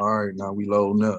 All right, now we loading up.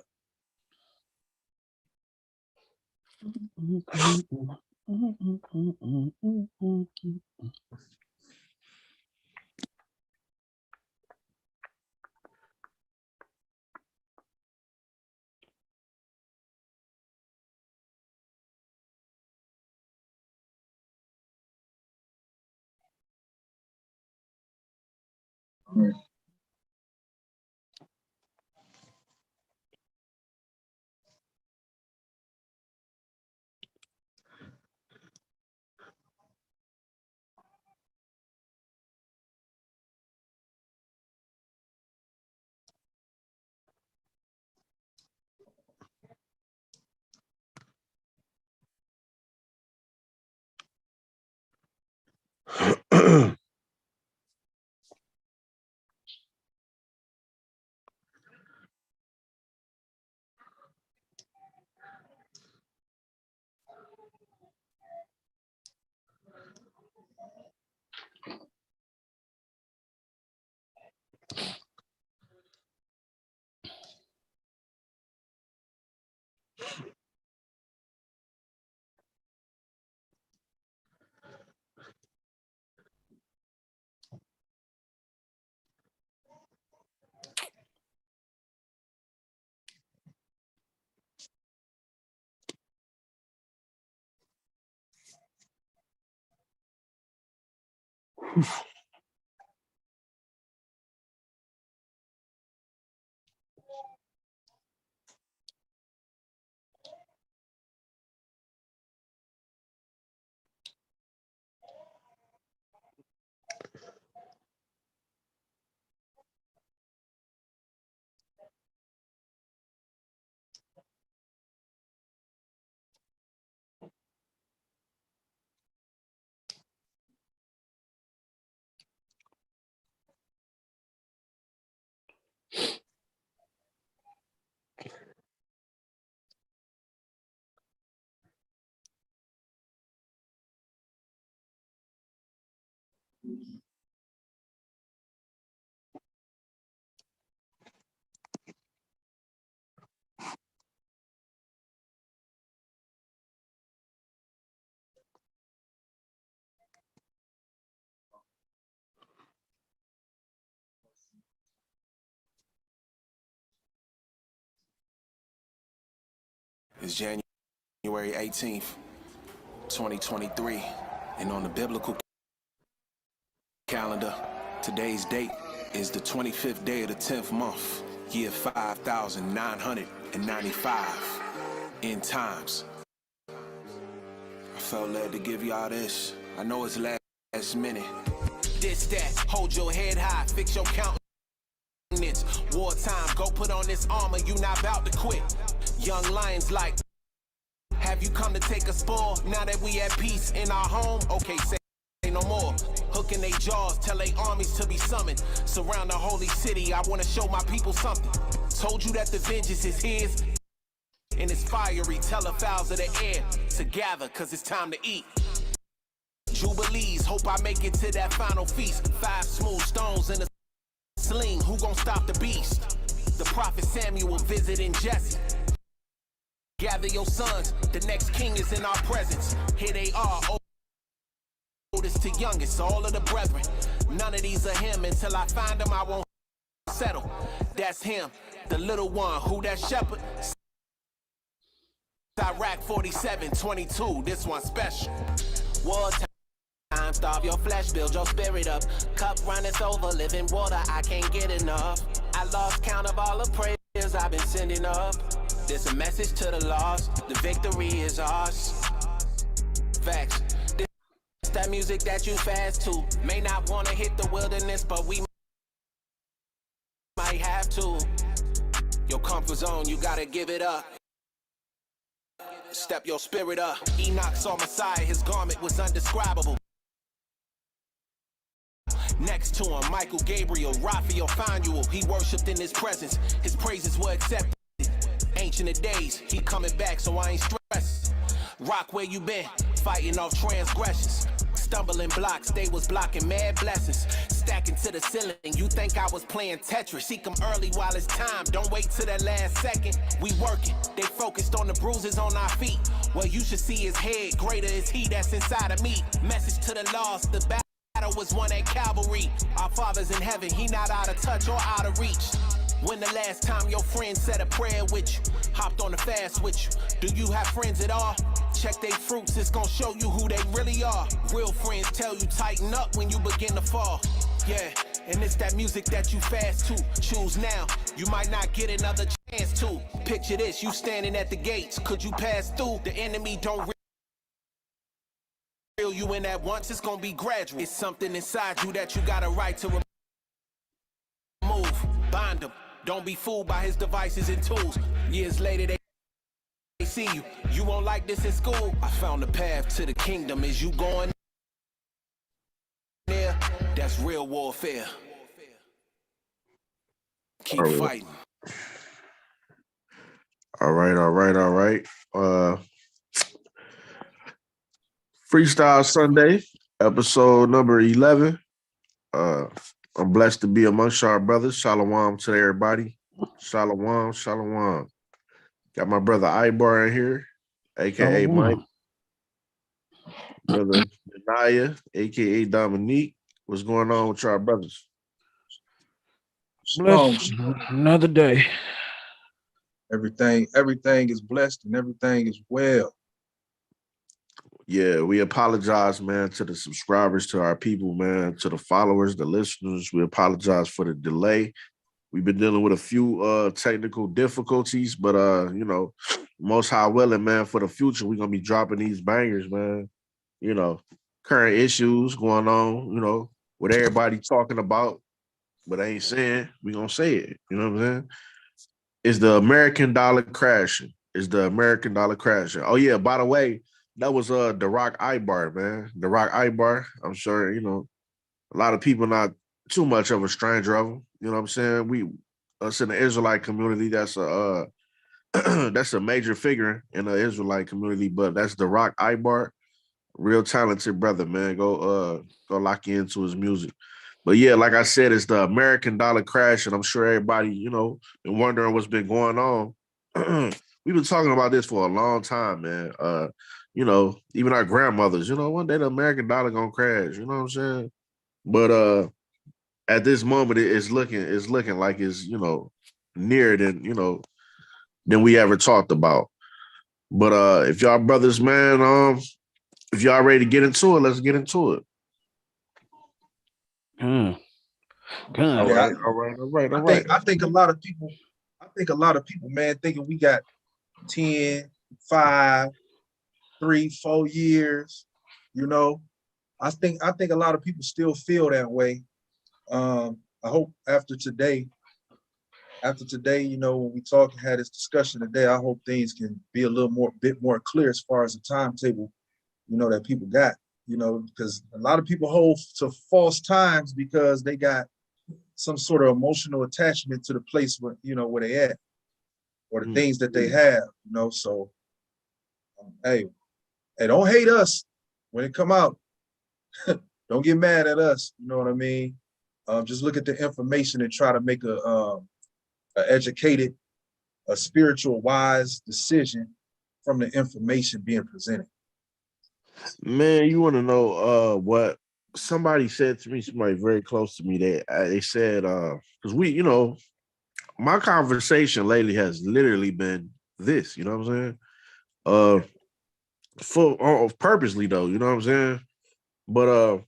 It's January 18th, 2023, and on the biblical calendar, today's date is the 25th day of the 10th month, year 5,995 in times. I felt led to give y'all this. I know it's last minute. This, that, hold your head high, fix your countenance. Wartime, go put on this armor, you not about to quit. Young lions like, have you come to take a spoil? Now that we at peace in our home, okay, say no more. Hooking they jaws, tell they armies to be summoned. Surround the holy city, I wanna show my people something. Told you that the vengeance is his, and it's fiery, tell the fowls of the air to gather, cause it's time to eat. Jubilees, hope I make it to that final feast. 5 smooth stones in a sling, who gon' stop the beast? The prophet Samuel visiting Jesse. Gather your sons, the next king is in our presence. Here they are, oldest to youngest, all of the brethren. None of these are him, until I find him I won't settle. That's him, the little one, who that shepherd? Iraq 47-22, this one special. Wartime. Starve your flesh, build your spirit up. Cup runneth over, living water, I can't get enough. I lost count of all the prayers I've been sending up. There's a message to the lost, the victory is ours. Facts, this that music that you fast to. May not wanna hit the wilderness, but we might have to. Your comfort zone, you gotta give it up. Step your spirit up. Enoch saw Messiah, his garment was undescribable. Next to him, Michael, Gabriel, Raphael, Phanuel. He worshipped in his presence. His praises were accepted. Ancient of days, he coming back, so I ain't stressed. Rock, where you been? Fighting off transgressions. Stumbling blocks, they was blocking mad blessings. Stack back into the ceiling. You think I was playing Tetris? Seek them early while it's time. Don't wait till that last second. We working. They focused on the bruises on our feet. What you should see is head. Greater is he that's inside of me. Message to the lost. The battle was won at Calvary. Our Father's in heaven. He not out of touch or out of reach. When the last time your friend said a prayer with you, hopped on the fast with you? Do you have friends at all? Check they fruits, it's gonna show you who they really are. Real friends tell you tighten up when you begin to fall. Yeah, and it's that music that you fast to. Choose now, you might not get another chance to. Picture this, you standing at the gates. Could you pass through? The enemy don't reel you in at once, it's gonna be gradual. It's something inside you that you got a right to remove. Bind them. Don't be fooled by his devices and tools. Years later, they see you. You won't like this in school. I found the path to the kingdom. Is you going there? That's real warfare. Keep fighting. All right. Freestyle Sunday, episode number 11. I'm blessed to be amongst our brothers. Shalom to everybody. Shalom. Got my brother Ibar in here, a.k.a. Mike. Brother Naya, a.k.a. Dominique. What's going on with our brothers? Blessed. Another day. Everything is blessed and everything is well. Yeah, we apologize, man, to the subscribers, to our people, man, to the followers, the listeners. We apologize for the delay. We've been dealing with a few technical difficulties, but most high willing, man, for the future, we're gonna be dropping these bangers, man. Current issues going on, what everybody talking about, but ain't saying, we gonna say it. You know what I'm saying? Is the American dollar crashing? Oh yeah, by the way, that was the Rock Ibar, man. The Rock Ibar. I'm sure, a lot of people not too much of a stranger of him. You know what I'm saying? Us in the Israelite community, that's a that's a major figure in the Israelite community, but that's the Rock Ibar. Real talented brother, man. Go lock into his music. But yeah, like I said, it's the American dollar crash, and I'm sure everybody, been wondering what's been going on. We've been talking about this for a long time, man. Even our grandmothers, one day the American dollar gonna crash, you know what I'm saying? But at this moment, it's looking like it's, nearer than we ever talked about. But if y'all brothers, man, if y'all ready to get into it, let's get into it. Good. All right. I think a lot of people, man, thinking we got 10, 5, 3, 4 years, I think a lot of people still feel that way. I hope after today, when we had this discussion today, I hope things can be a bit more clear as far as the timetable, that people got, because a lot of people hold to false times because they got some sort of emotional attachment to the place where, where they at, or the things that they have, so, hey, don't hate us when it come out. Don't get mad at us, you know what I mean? Just look at the information and try to make a educated, a spiritual, wise decision from the information being presented. Man, you want to know what somebody said to me, somebody very close to me, they said, because my conversation lately has literally been this, you know what I'm saying? Purposely though, you know what I'm saying? But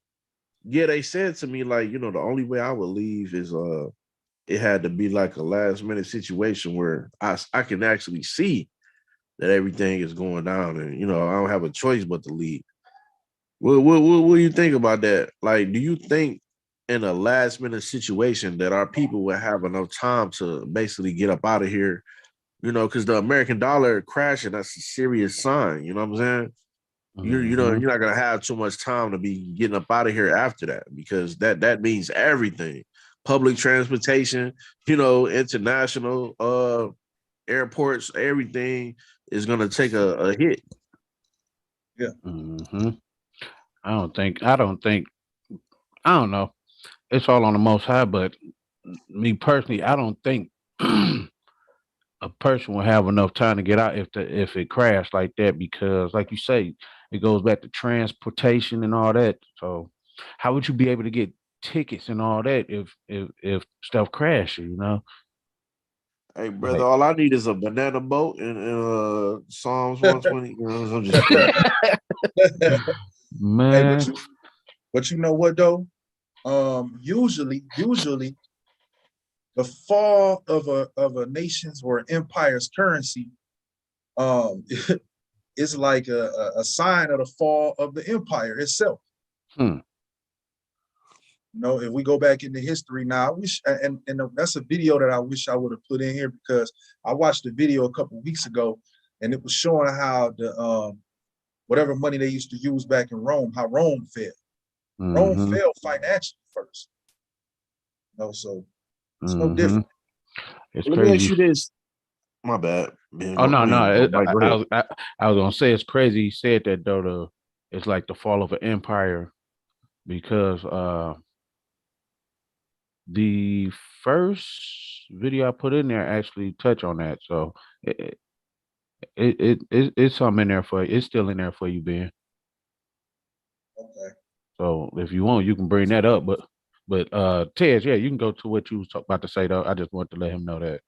yeah, they said to me, like, the only way I would leave is it had to be like a last minute situation where I can actually see that everything is going down, and I don't have a choice but to leave. What do you think about that? Like, do you think in a last minute situation that our people will have enough time to basically get up out of here? Because the American dollar crashing, that's a serious sign. You know what I'm saying? You're not gonna have too much time to be getting up out of here after that, because that means everything. Public transportation, international airports, everything is gonna take a hit. Yeah. I don't know. it's all on the Most High. But me personally, I don't think a person will have enough time to get out if it crashed like that because, like you say, it goes back to transportation and all that. So, how would you be able to get tickets and all that if stuff crashes? You know, Hey, brother, like all I need is a banana boat and Psalms 120. You know, I'm just playing. Hey, man. but you know what though? Usually the fall of a nation's or empire's currency um is like a sign of the fall of the empire itself. Hmm. You know, if we go back into history now, I wish, and that's a video that I wish I would have put in here because I watched the video a couple of weeks ago, and it was showing how the whatever money they used to use back in Rome, how Rome fell. Rome Mm-hmm. fell financially first. You know, so it's no Mm-hmm. different. It's Let me ask crazy. you this. My bad. Man, Oh no, no. Mike, go ahead. I was gonna say it's crazy. He said that though. It's like the fall of an empire because the first video I put in there actually touch on that. So it, it's something in there for you. It's still in there for you, Ben. Okay. So if you want, you can bring that up. But Ted, yeah, you can go to what you was about to say though. I just want to let him know that.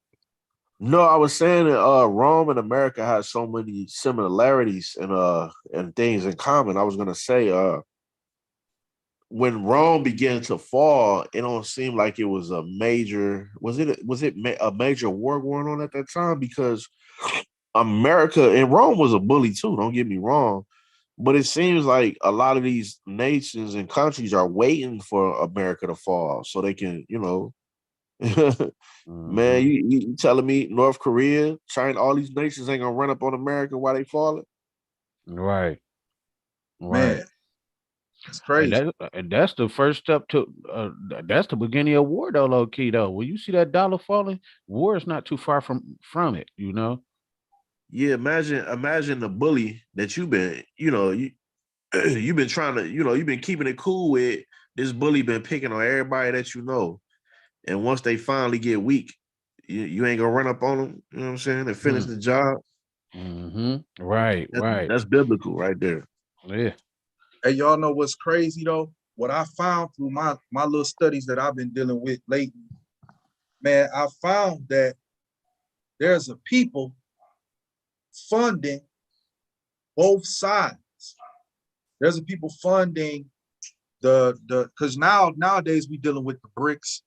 No, I was saying that Rome and America has so many similarities and things in common. I was gonna say when Rome began to fall, it don't seem like it was a major. A major war going on at that time? Because America and Rome was a bully too. Don't get me wrong, but it seems like a lot of these nations and countries are waiting for America to fall so they can, man. Hmm. You telling me North Korea, China, all these nations ain't gonna run up on America while they falling? Right, right. Man, it's crazy. And that's the first step to that's the beginning of war though, low key though. When you see that dollar falling, war is not too far from it, you know. Yeah, imagine the bully that you've been, you've been trying to, you've been keeping it cool with this bully been picking on everybody that you know. And once they finally get weak, you ain't gonna run up on them, you know what I'm saying, and finish Hmm. the job. Mm-hmm. Right, That, right. that's biblical right there. Yeah. Hey, y'all know what's crazy though? What I found through my little studies that I've been dealing with lately, man, I found that there's a people funding both sides. There's a people funding the because nowadays we dealing with the BRICS.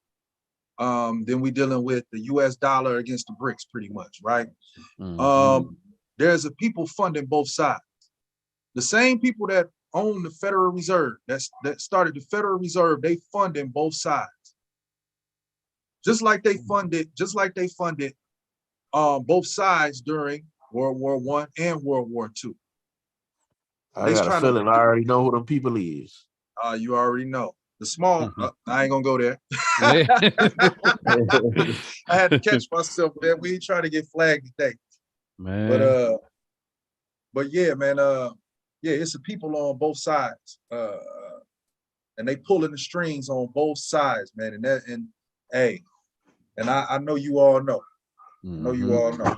Then we dealing with the US dollar against the BRICS pretty much, right? Mm-hmm. Um, there's a people funding both sides. The same people that own the Federal Reserve, that started the Federal Reserve, they funding both sides. Just like they funded both sides during World War I and World War II. I They got a trying to, feeling I already know who them people is. you already know. The small, I ain't gonna go there. Yeah. I had to catch myself there. We ain't trying to get flagged today. But Man. uh, but yeah, man, yeah, it's the people on both sides. And they pulling the strings on both sides, man. And hey, and I know you all know. I know you Mm-hmm. all know.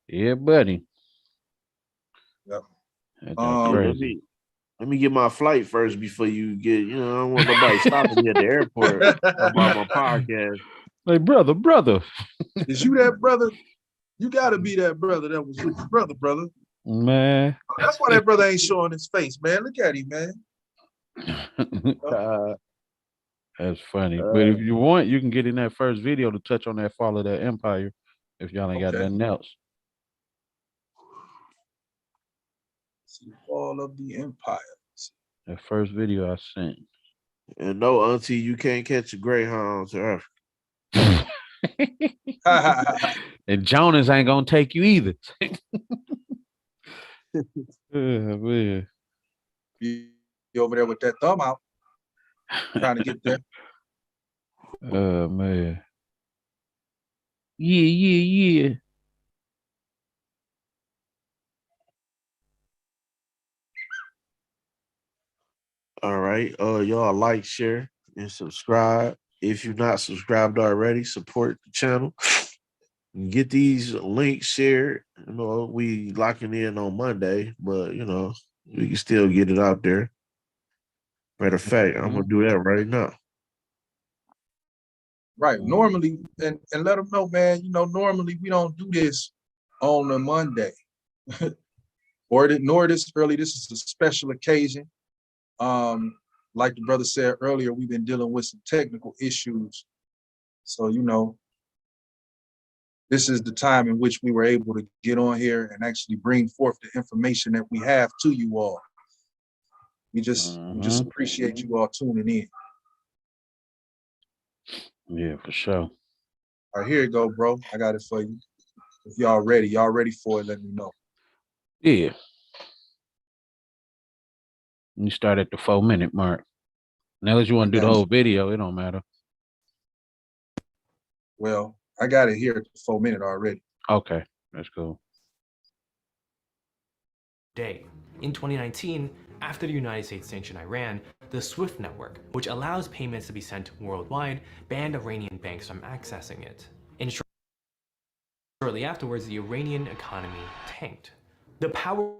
Yeah, buddy. Yep. That junk Yeah, Um, crazy. let me get my flight first before you get. I don't want nobody stopping me at the airport about my podcast. Like brother. is you that brother? You gotta be that brother that was with your brother. Man. That's why that brother ain't showing his face, man. Look at him, man. Uh, That's funny. But if uh, you want, you can get in that first video to touch on that fall of that empire if y'all ain't got Okay. nothing else. See the fall of the empire. That first video I sent. and no, auntie, you can't catch a greyhound to Africa. And Jonas ain't gonna take you either. Man. Be over there with that thumb out, trying to get there. Oh man. Yeah. All right. Y'all like, share, and subscribe. If you're not subscribed already, support the channel. Get these links shared. You know, we locking in on Monday, but you know, we can still get it out there. Matter of fact, I'm gonna do that right now. Right. Normally, and let them know, man, you know, normally we don't do this on a Monday. Nor this early. This is a special occasion. Like the brother said earlier, we've been dealing with some technical issues. So, you know, this is the time in which we were able to get on here and actually bring forth the information that we have to you all. We just appreciate you all tuning in. Yeah, for sure. All right, here you go, bro. I got it for you. If y'all ready for it, let me know. Yeah. You start at the 4-minute mark. Now, if you want to do the whole video, it don't matter. Well, I got it here at the 4-minute already. Okay, that's cool. Day. In 2019, after the United States sanctioned Iran, the SWIFT network, which allows payments to be sent worldwide, banned Iranian banks from accessing it. And shortly afterwards, the Iranian economy tanked. The power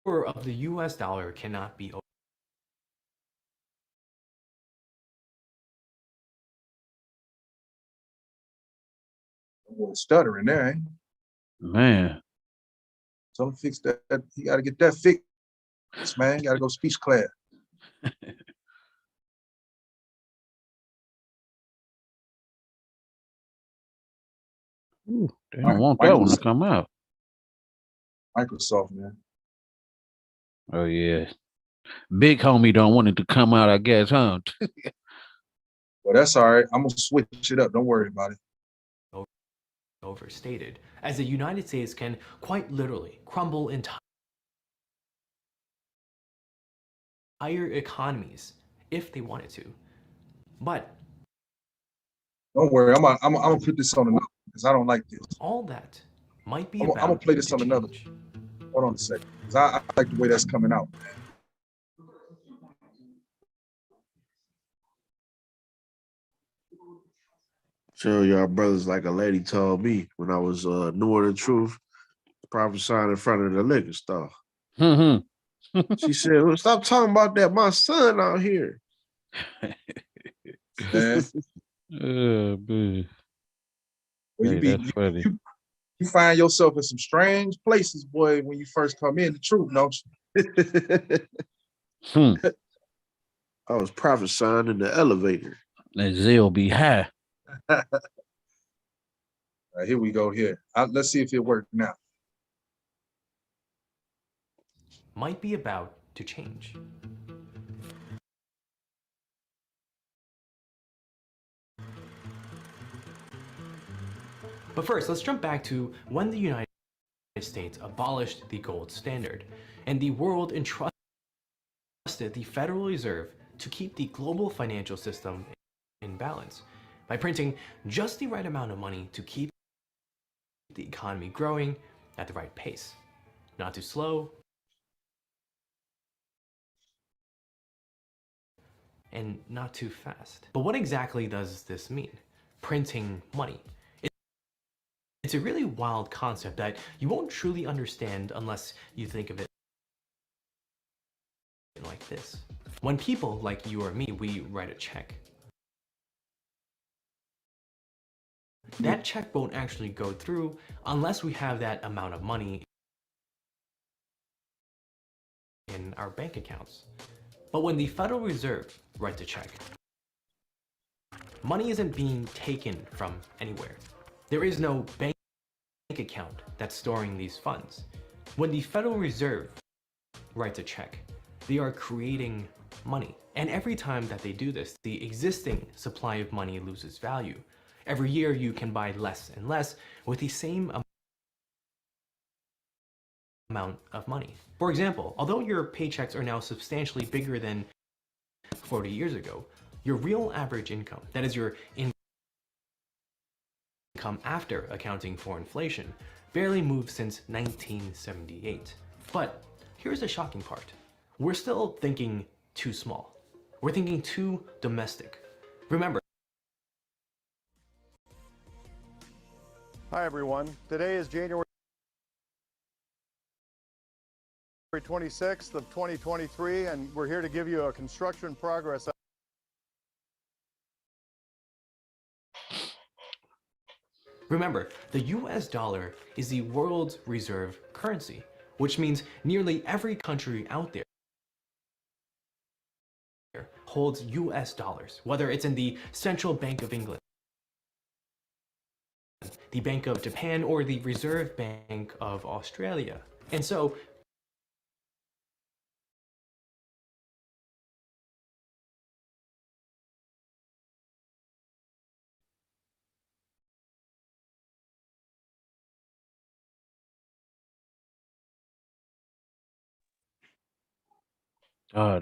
of the US dollar cannot be stuttering there, ain't Man. Tell him fix that. You got to get that fixed, man. You got to go speech class. Ooh, they don't want that one to come out. Microsoft, man. Oh, yeah. Big homie don't want it to come out, I guess, huh? Well, that's all right. I'm going to switch it up. Don't worry about it. Overstated, as the United States can quite literally crumble entire economies if they wanted to. But don't worry, I'm gonna put this on another because I don't like this. All that might be. I'm gonna play this on another. Hold on a second, because I like the way that's coming out. Tell y'all brothers like a lady told me when I was knowing the truth, prophesying in front of the liquor store. She said, well, stop talking about that. My son out here. Man. Man. Well, Hey, you find yourself in some strange places, boy, when you first come in. The truth, don't you? I was prophesying in the elevator. That zeal be high. All right, here we go here. Let's see if it worked now. Might be about to change. But first, let's jump back to when the United States abolished the gold standard, and the world entrusted the Federal Reserve to keep the global financial system in balance by printing just the right amount of money to keep the economy growing at the right pace. Not too slow, and not too fast. But what exactly does this mean? Printing money. It's a really wild concept that you won't truly understand unless you think of it like this. When people like you or me, we write a check. That check won't actually go through unless we have that amount of money in our bank accounts. But when the Federal Reserve writes a check, money isn't being taken from anywhere. There is no bank account that's storing these funds. When the Federal Reserve writes a check, they are creating money. And every time that they do this, the existing supply of money loses value. Every year you can buy less and less with the same amount of money. For example, although your paychecks are now substantially bigger than 40 years ago, your real average income, that is your income after accounting for inflation, barely moved since 1978. But here's the shocking part. We're still thinking too small. We're thinking too domestic. Remember, hi everyone. Today is January 26th of 2023, and we're here to give you a construction progress. Remember, the US dollar is the world's reserve currency, which means nearly every country out there holds US dollars, whether it's in the Central Bank of England, the Bank of Japan, or the Reserve Bank of Australia. And so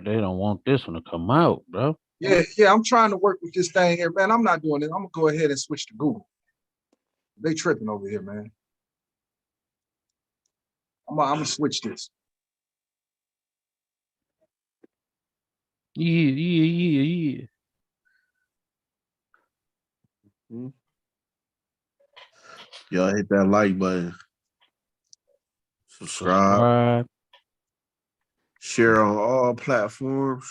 They don't want this one to come out, bro. Yeah, I'm trying to work with this thing here, man. I'm not doing it. I'm gonna go ahead and switch to Google. They tripping over here, man. I'm gonna switch this. Yeah. Y'all hit that like button. Subscribe. Share on all platforms.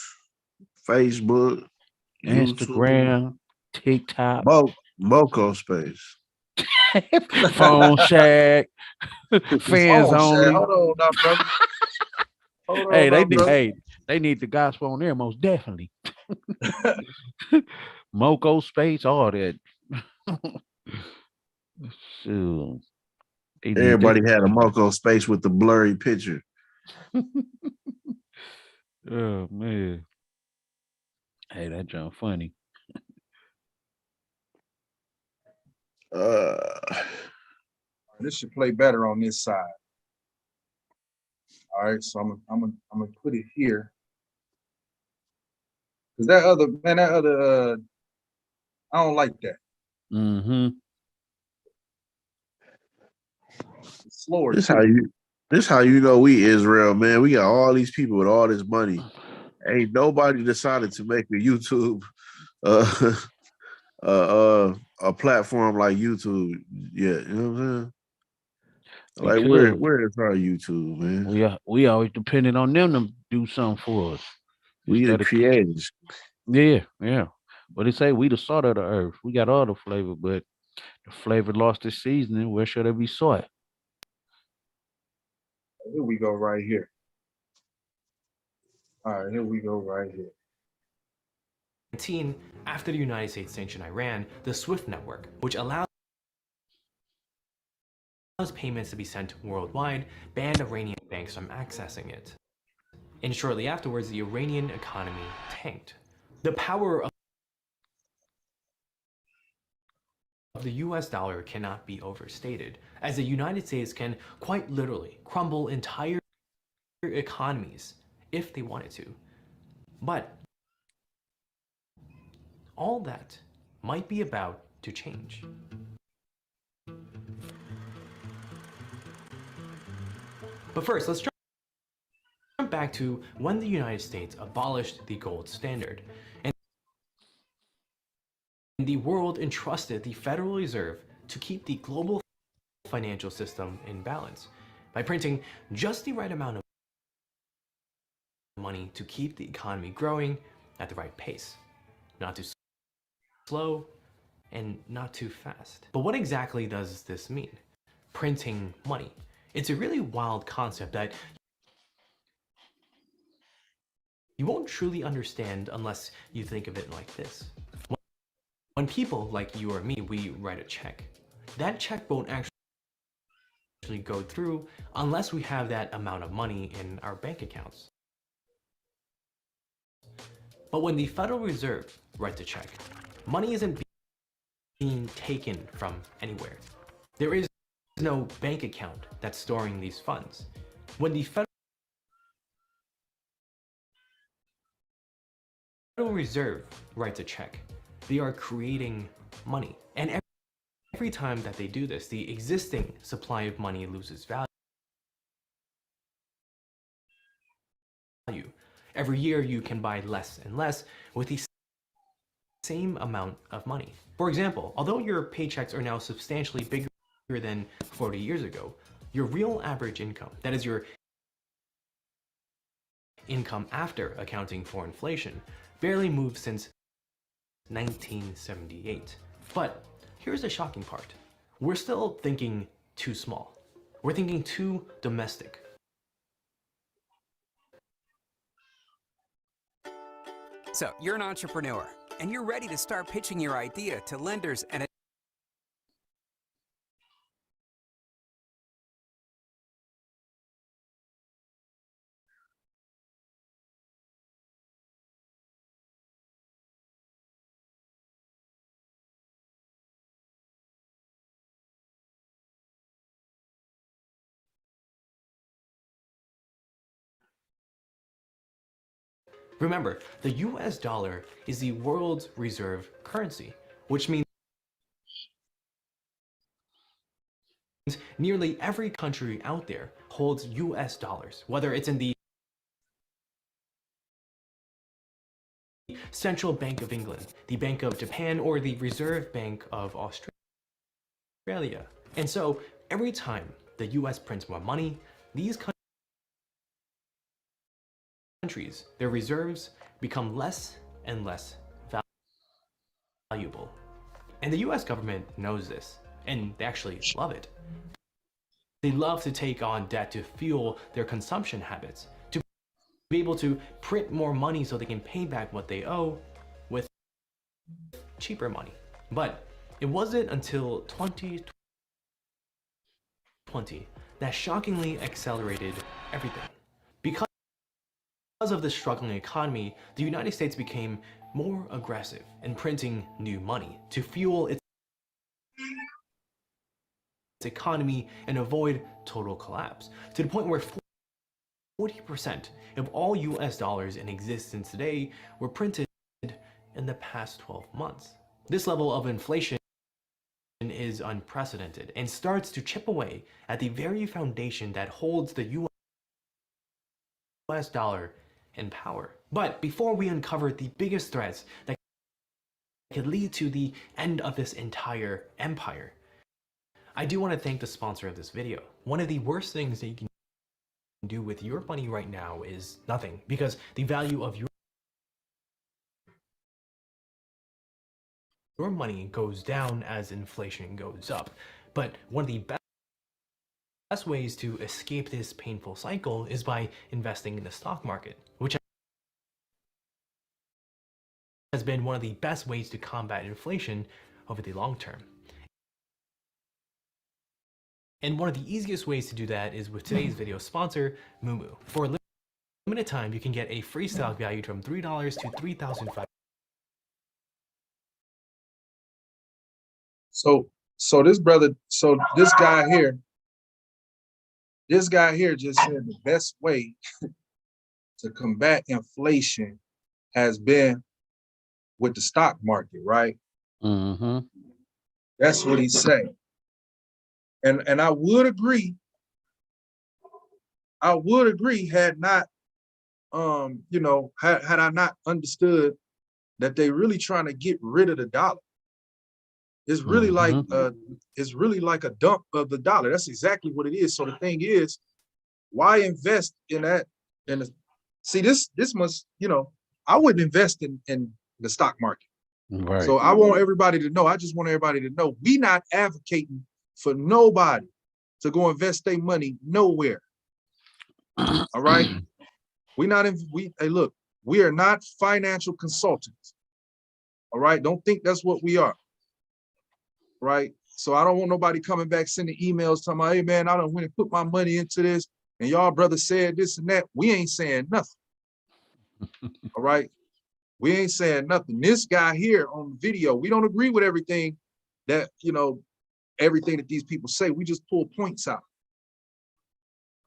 Facebook, Instagram, TikTok, Moco Space. Phone Shack, Fans Only. Hold on now, brother. They need the gospel on there most definitely. Moco Space, all that. Shoot. Everybody had a Moco Space with the blurry picture. Oh man. Hey, that junk funny. This should play better on this side. All right, so I'm gonna put it here. Cause that other I don't like that. Mm-hmm. It's slower. This how you know we Israel, man. We got all these people with all this money. Ain't nobody decided to make a YouTube a platform like YouTube yet. You know what I'm saying? Like where is our YouTube, man? We always depended on them to do something for us. We the creators. Yeah. But they say we the salt of the earth. We got all the flavor, but the flavor lost its seasoning. Where should it be salt? Here we go right here. All right, here we go right here. After the United States sanctioned Iran, the SWIFT network, which allows payments to be sent worldwide, banned Iranian banks from accessing it. And shortly afterwards, the Iranian economy tanked. The power of the US dollar cannot be overstated, as the United States can quite literally crumble entire economies if they wanted to. But all that might be about to change. But first, let's jump back to when the United States abolished the gold standard and the world entrusted the Federal Reserve to keep the global financial system in balance by printing just the right amount of money to keep the economy growing at the right pace, not too slow and not too fast. But what exactly does this mean? Printing money. It's a really wild concept that you won't truly understand unless you think of it like this. When people like you or me, we write a check, that check won't actually go through unless we have that amount of money in our bank accounts. But when the Federal Reserve writes a check, money isn't being taken from anywhere. There is no bank account that's storing these funds. When the Federal Reserve writes a check, they are creating money. And every time that they do this, the existing supply of money loses value. Every year you can buy less and less with the same amount of money. For example, although your paychecks are now substantially bigger than 40 years ago, your real average income, that is your income after accounting for inflation, barely moved since 1978. But here's the shocking part. We're still thinking too small. We're thinking too domestic. So you're an entrepreneur and you're ready to start pitching your idea to lenders and Remember, the US dollar is the world's reserve currency, which means nearly every country out there holds US dollars, whether it's in the Central Bank of England, the Bank of Japan, or the Reserve Bank of Australia. And so every time the US prints more money, these countries, their reserves become less and less valuable. And the US government knows this, and they actually love it. They love to take on debt to fuel their consumption habits, to be able to print more money so they can pay back what they owe with cheaper money. But it wasn't until 2020 that shockingly accelerated everything. Because of the struggling economy, the United States became more aggressive in printing new money to fuel its economy and avoid total collapse, to the point where 40% of all US dollars in existence today were printed in the past 12 months. This level of inflation is unprecedented and starts to chip away at the very foundation that holds the US dollar in power. But before we uncover the biggest threats that could lead to the end of this entire empire, I do want to thank the sponsor of this video. One of the worst things that you can do with your money right now is nothing, because the value of your money goes down as inflation goes up. But one of the best ways to escape this painful cycle is by investing in the stock market, which has been one of the best ways to combat inflation over the long term. And one of the easiest ways to do that is with today's video sponsor, Moomoo. For a limited time, you can get a free stock valued from $3 to $3,500. So this guy here just said the best way to combat inflation has been with the stock market, right? Mm-hmm. That's what he's saying. And I would agree had not had I not understood that they really trying to get rid of the dollar. It's really like a dump of the dollar. That's exactly what it is. So the thing is, why invest in that? See, this must, I wouldn't invest in the stock market. Right. So I want everybody to know, I just want everybody to know, we not advocating for nobody to go invest their money nowhere. All right. Hey, look, we are not financial consultants. All right. Don't think that's what we are. Right. So I don't want nobody coming back sending emails talking about, hey man, I don't want to put my money into this. And y'all brother said this and that. We ain't saying nothing. All right. We ain't saying nothing. This guy here on the video, we don't agree with everything that, everything that these people say. We just pull points out.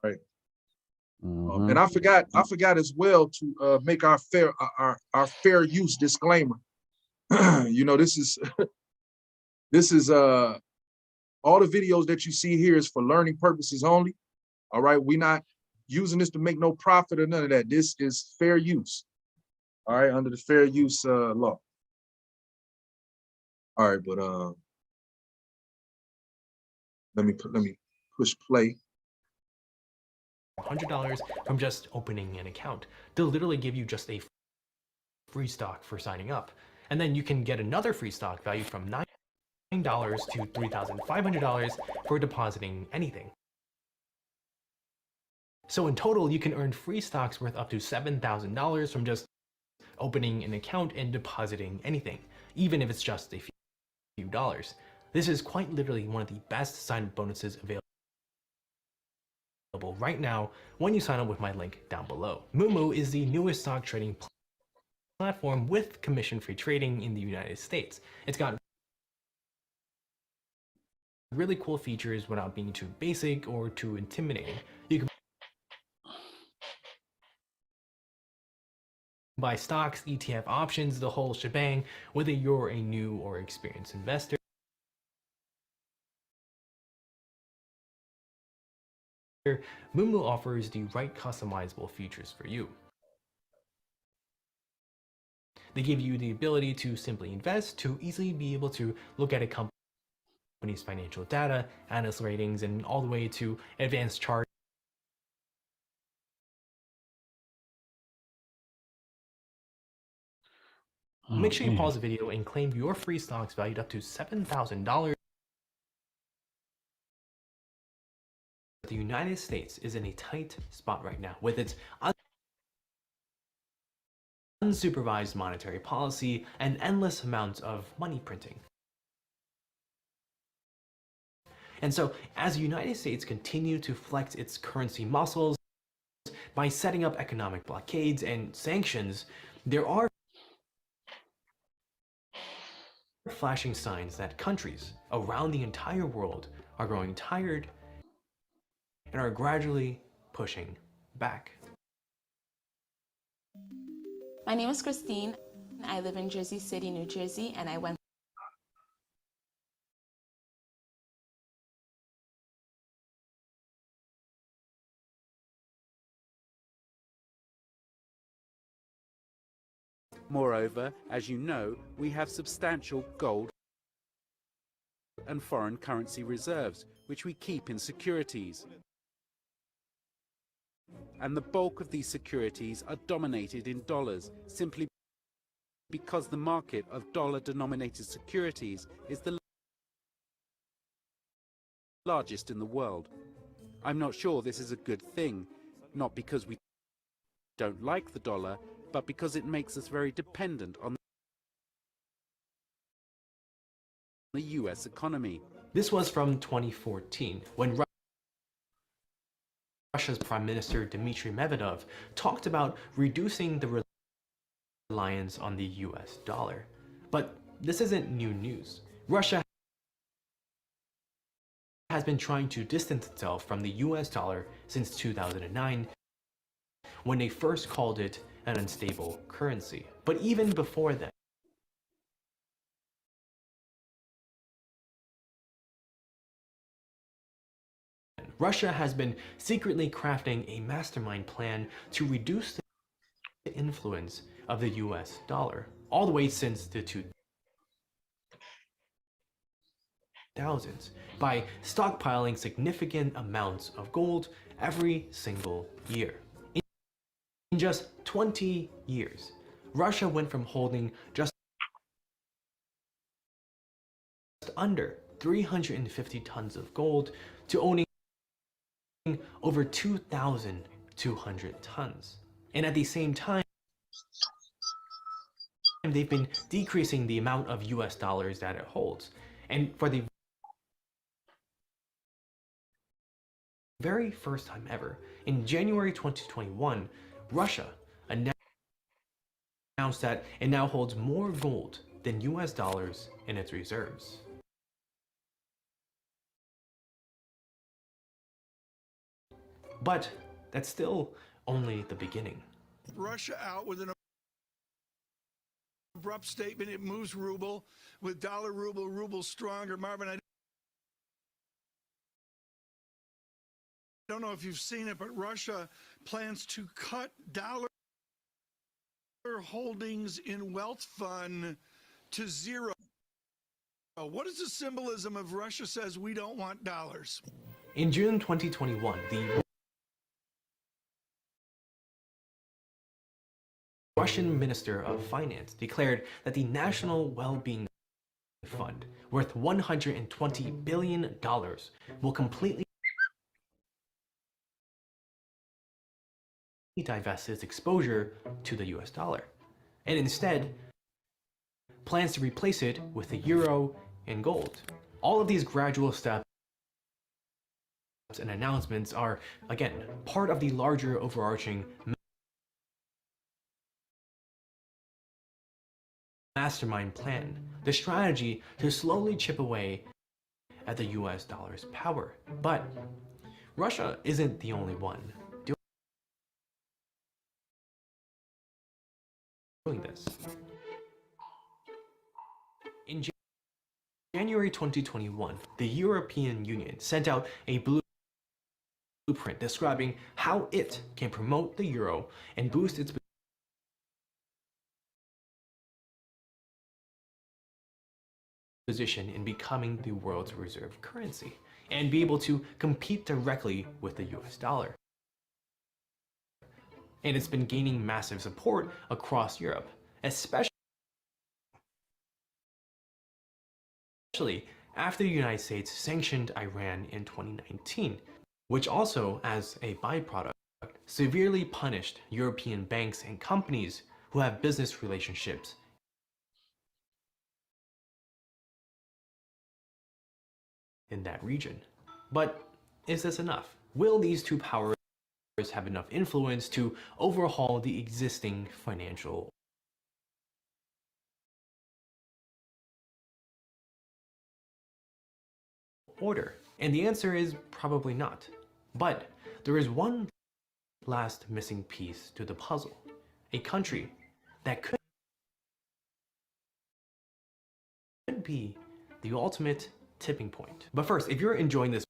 Right. Mm-hmm. And I forgot as well to make our fair use disclaimer. This is all the videos that you see here is for learning purposes only. All right. We're not using this to make no profit or none of that. This is fair use. All right, under the fair use law. All right, but let me push play. $100 from just opening an account. They'll literally give you just a free stock for signing up. And then you can get another free stock valued from $9 to $3,500 for depositing anything. So in total, you can earn free stocks worth up to $7,000 from just opening an account and depositing anything, even if it's just a few dollars. This is quite literally one of the best sign-up bonuses available right now when you sign up with my link down below. Moomoo is the newest stock trading platform with commission-free trading in the United States. It's got really cool features without being too basic or too intimidating. You can buy stocks, ETF options, the whole shebang, whether you're a new or experienced investor. Moomoo offers the right customizable features for you. They give you the ability to simply invest, to easily be able to look at a company's financial data, analyst ratings, and all the way to advanced charts. Make sure you pause the video and claim your free stocks valued up to $7,000. The United States is in a tight spot right now with its unsupervised monetary policy and endless amounts of money printing. And so, as the United States continue to flex its currency muscles by setting up economic blockades and sanctions, there are flashing signs that countries around the entire world are growing tired and are gradually pushing back. My name is Christine. I live in Jersey City, New Jersey, and I went Moreover, as you know, we have substantial gold and foreign currency reserves, which we keep in securities. And the bulk of these securities are dominated in dollars, simply because the market of dollar-denominated securities is the largest in the world. I'm not sure this is a good thing, not because we don't like the dollar, but because it makes us very dependent on the US economy. This was from 2014, when Russia's Prime Minister Dmitry Medvedev talked about reducing the reliance on the US dollar. But this isn't new news. Russia has been trying to distance itself from the US dollar since 2009, when they first called it an unstable currency. But even before then, Russia has been secretly crafting a mastermind plan to reduce the influence of the US dollar, all the way since the 2000s, by stockpiling significant amounts of gold every single year. In just 20 years, Russia went from holding just under 350 tons of gold to owning over 2,200 tons. And at the same time, they've been decreasing the amount of US dollars that it holds. And for the very first time ever, in January 2021, Russia announced that it now holds more gold than US dollars in its reserves. But that's still only the beginning. Russia out with an abrupt statement. It moves ruble with dollar, ruble stronger. Marvin, I don't know if you've seen it, but Russia plans to cut dollar holdings in wealth fund to zero. What is the symbolism of Russia says we don't want dollars? In June 2021, the Russian Minister of Finance declared that the National Well-Being Fund, worth $120 billion, will completely divest its exposure to the US dollar, and instead plans to replace it with the euro and gold. All of these gradual steps and announcements are, again, part of the larger overarching mastermind plan, the strategy to slowly chip away at the US dollar's power. But Russia isn't the only one doing this. In January 2021, the European Union sent out a blueprint describing how it can promote the euro and boost its position in becoming the world's reserve currency and be able to compete directly with the US dollar. And it's been gaining massive support across Europe, especially after the United States sanctioned Iran in 2019, which also, as a byproduct, severely punished European banks and companies who have business relationships in that region. But is this enough? Will these two powers have enough influence to overhaul the existing financial order? And the answer is probably not. But there is one last missing piece to the puzzle. A country that could be the ultimate tipping point. But first, if you're enjoying this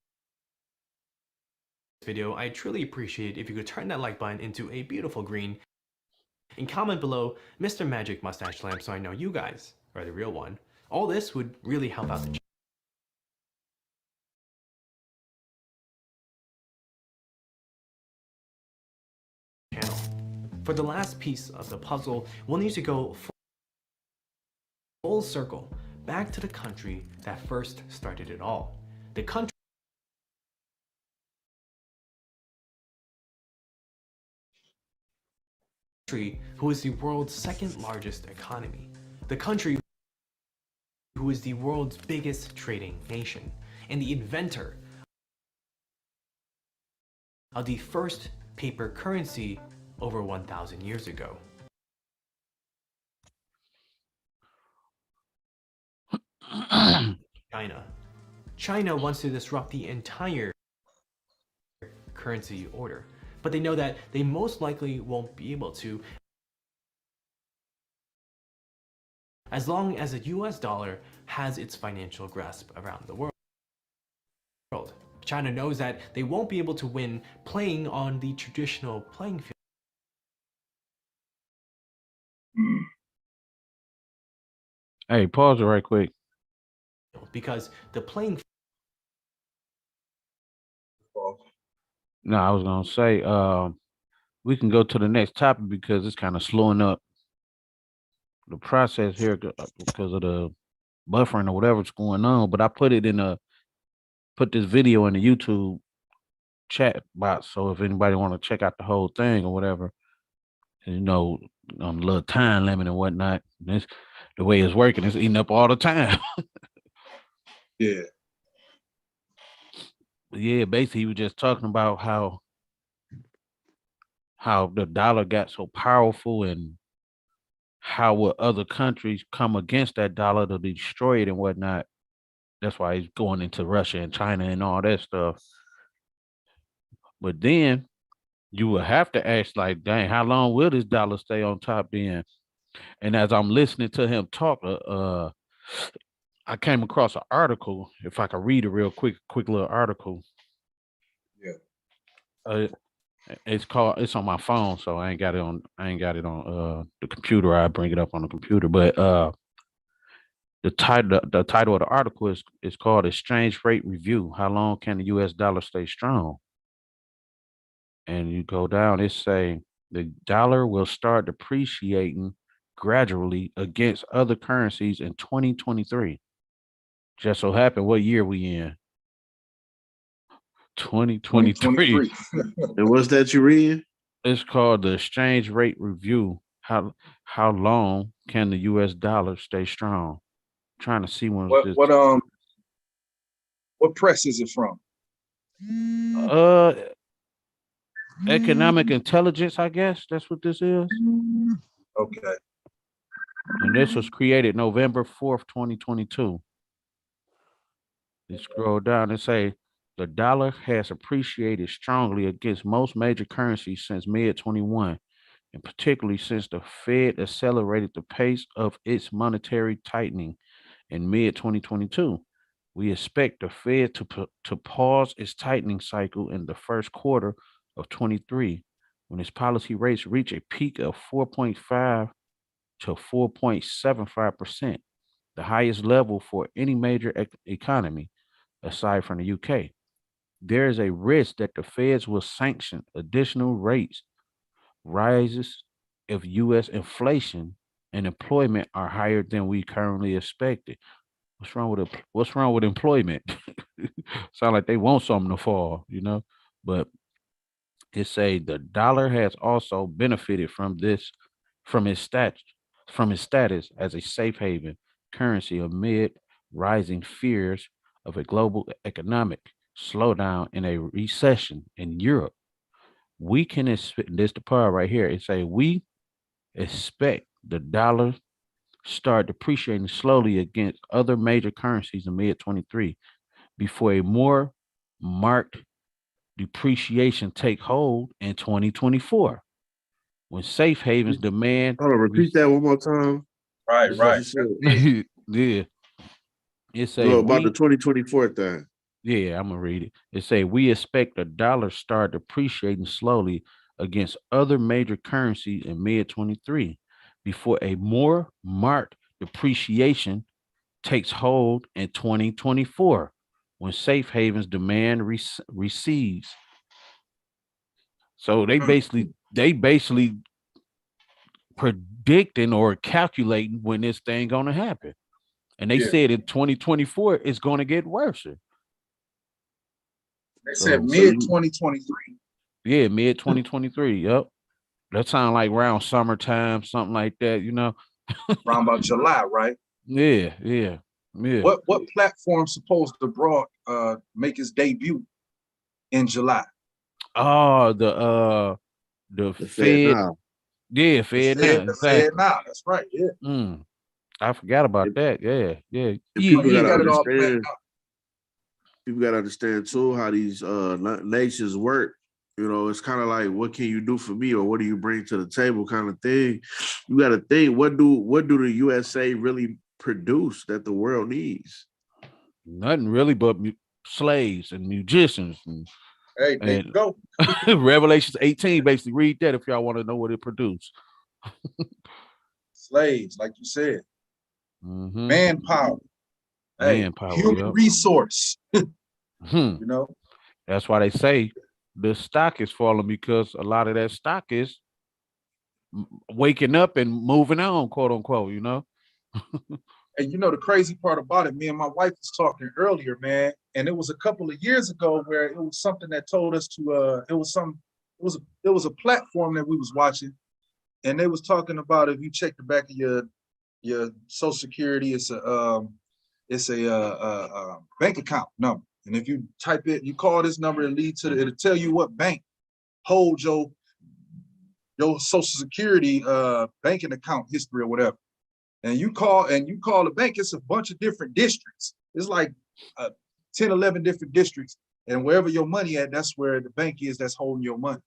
video, I truly appreciate if you could turn that like button into a beautiful green and comment below Mr. Magic Mustache Lamp so I know you guys are the real one. All this would really help out the channel. For the last piece of the puzzle, we'll need to go full circle back to the country that first started it all. The country who is the world's second largest economy. The country who is the world's biggest trading nation. And the inventor of the first paper currency over 1,000 years ago. China. China wants to disrupt the entire currency order, but they know that they most likely won't be able to as long as the US dollar has its financial grasp around the world. China knows that they won't be able to win playing on the traditional playing field. Hey, pause it right quick. Because the playing No, I was gonna say, we can go to the next topic because it's kind of slowing up the process here because of the buffering or whatever's going on. But I put this video in the YouTube chat box, so if anybody want to check out the whole thing or whatever, you know, a little time limit and whatnot. This the way it's working, it's eating up all the time. Yeah. Yeah, basically he was just talking about how the dollar got so powerful and how will other countries come against that dollar to destroy it and whatnot. That's why he's going into Russia and China and all that stuff. But then you will have to ask, like, dang, how long will this dollar stay on top then? And as I'm listening to him talk, I came across an article. If I could read a real quick little article. Yeah. Uh, it's on my phone, so I ain't got it on the computer. I bring it up on the computer. But the title of the article is called Exchange Rate Review. How long can the US dollar stay strong? And you go down, it say the dollar will start depreciating gradually against other currencies in 2023. Just so happen what year we in? 2023. 2023. And what's that you reading? It's called the Exchange Rate Review. How long can the US dollar stay strong? Trying to see when What this what what press is it from? uh economic intelligence, I guess that's what this is. Okay. And this was created November 4th, 2022. You scroll down and say the dollar has appreciated strongly against most major currencies since mid 21, and particularly since the Fed accelerated the pace of its monetary tightening in mid 2022. We expect the Fed to pause its tightening cycle in the first quarter of 23 when its policy rates reach a peak of 4.5 to 4.75%, the highest level for any major economy aside from the UK. There is a risk that the feds will sanction additional rates rises if US inflation and employment are higher than we currently expected. What's wrong with employment? Sound like they want something to fall, you know? But it say the dollar has also benefited from its stat from its status as a safe haven currency amid rising fears of a global economic slowdown and a recession in Europe. We can expect this the part right here. It say we expect the dollar start depreciating slowly against other major currencies in mid 23 before a more marked depreciation take hold in 2024 when safe havens demand Hold on, repeat that one more time. Right, That's what right. you said. That's big. yeah, it say No, about the we 2024 thing. yeah, I'm gonna read it. It say we expect the dollar start depreciating slowly against other major currencies in mid 23 before a more marked depreciation takes hold in 2024 when safe havens demand recedes. So Mm, they basically predicting or calculating when this thing gonna happen. And they yeah. said in 2024 it's gonna get worse. They said So So mid you 2023, yeah, mid 2023. Yep. That sound like around summertime, something like that, you know? around about July, right? Yeah, yeah, yeah. What platform supposed to broad make its debut in July? Oh, the the Fed Fed, now. yeah, Fed now, The Fed exactly. now. That's right. Yeah. Mm, I forgot about And, that. Yeah, yeah. and Yeah, Oh, people he yeah. gotta got it all planned understand. out. People gotta understand too how these nations work. You know, it's kind of like what can you do for me or what do you bring to the table kind of thing. You gotta think what do the USA really produce that the world needs? Nothing really but slaves and musicians Hey, there you and go. Revelations 18. Basically, read that if y'all want to know what it produced. Slaves, like you said, Mm-hmm. manpower. Hey, Manpower. human Yep. resource. Hmm. You know, That's why they say the stock is falling because a lot of that stock is waking up and moving on, quote unquote. You know. and you know the crazy part about it, me and my wife was talking earlier, man, and it was a couple of years ago where it was something that told us to it was a platform that we was watching, and they was talking about if you check the back of your social security, it's a bank account number. And if you type it, you call this number, it'll tell you what bank holds your social security banking account history or whatever. And you call the bank, it's a bunch of different districts. It's like 10, 11 different districts. And wherever your money at, that's where the bank is that's holding your money.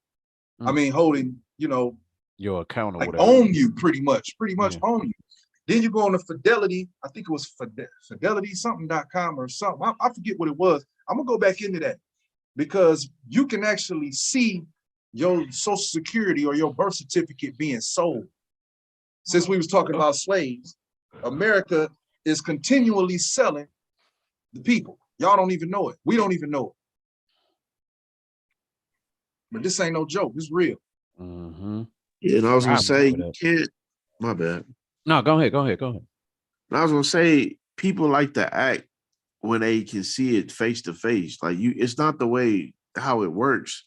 I mean, holding, Your account or like whatever. own you pretty much Yeah. own you. Then you go on to Fidelity. I think it was Fidelity something.com or something. I forget what it was. I'm gonna go back into that. because you can actually see your social security or your birth certificate being sold. Since we was talking about slaves, America is continually selling the people. Y'all don't even know it. We don't even know it. But this ain't no joke. It's real. Mm-hmm. Yeah, and I was gonna I say remember you that. can't. My bad. No, go ahead. And I was gonna say people like to act when they can see it face to face. Like it's not the way how it works.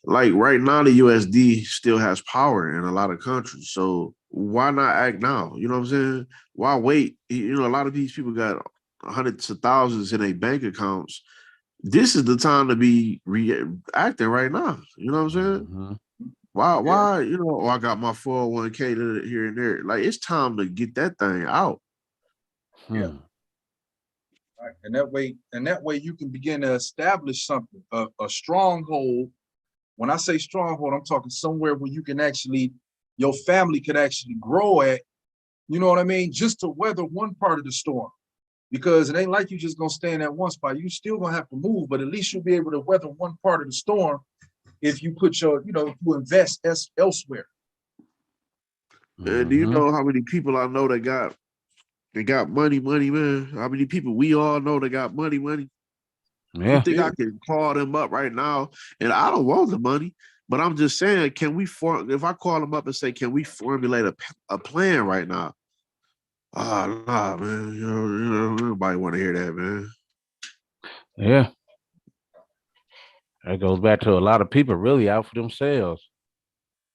Like right now, the USD still has power in a lot of countries. So why not act now? You know what I'm saying? Why wait? You know, a lot of these people got hundreds of thousands in their bank accounts. This is the time to be reacting right now. You know what I'm saying? Mm-hmm. Why, you know, I got my 401k here and there. Like it's time to get that thing out. Yeah. Right. And that way you can begin to establish something, a stronghold. When I say stronghold, I'm talking somewhere where you can actually, your family could actually grow at, you know what I mean? Just to weather one part of the storm. Because it ain't like you just gonna stay in that one spot. You still gonna have to move, but at least you'll be able to weather one part of the storm if you put your, you know, if you invest elsewhere. And do you know how many people I know that got money, man? How many people we all know that got money? Yeah. You think I can call them up right now? And I don't want the money, but I'm just saying, can we if I call them up and say, can we formulate a plan right now? Nah, man. You know, nobody want to hear that, man. Yeah. That goes back to a lot of people really out for themselves.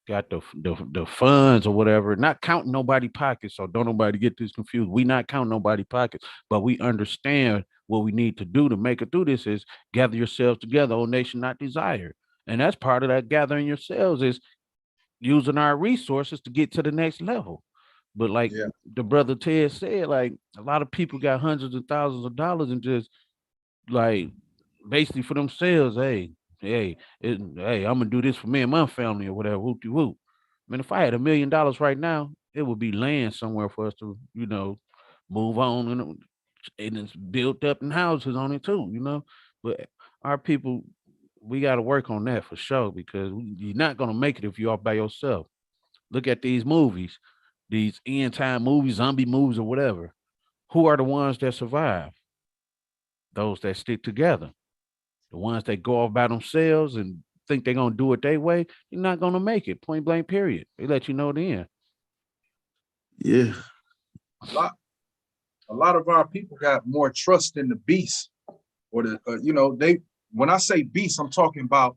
Got the funds or whatever, not counting nobody pockets. So don't nobody get this confused. We not counting nobody pockets, but we understand what we need to do to make it through this is gather yourselves together, O nation not desire. And that's part of that gathering yourselves is using our resources to get to the next level. But like the brother Ted said, like a lot of people got hundreds of thousands of dollars and just like basically for themselves, hey, I'm gonna do this for me and my family or whatever. Whoop de whoop. I mean, if I had $1 million right now, it would be land somewhere for us to, you know, move on and it's built up in houses on it too, you know. But our people, we got to work on that for sure because you're not gonna make it if you're all by yourself. Look at these movies, these end time movies, zombie movies, or whatever. Who are the ones that survive? Those that stick together. The ones that go off by themselves and think they're gonna do it their way, you're not gonna make it. Point blank. Period. They let you know then. Yeah. A lot of our people got more trust in the beast, or the you know, they. When I say beast, I'm talking about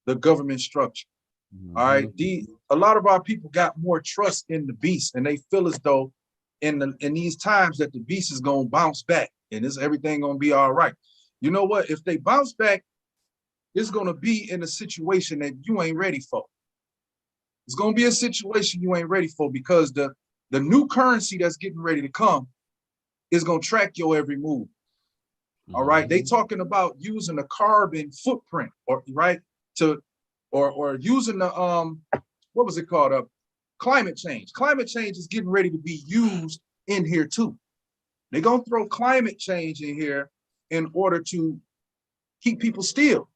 the government structure. All right, a lot of our people got more trust in the beast, and they feel as though in these times that the beast is gonna bounce back and everything gonna be all right. You know what? If they bounce back, it's gonna be in a situation that you ain't ready for. It's gonna be a situation you ain't ready for because the new currency that's getting ready to come is gonna track your every move. All right, they talking about using a carbon footprint, or right to, or using the what was it called? Climate change. Climate change is getting ready to be used in here too. They're gonna throw climate change in here in order to keep people still.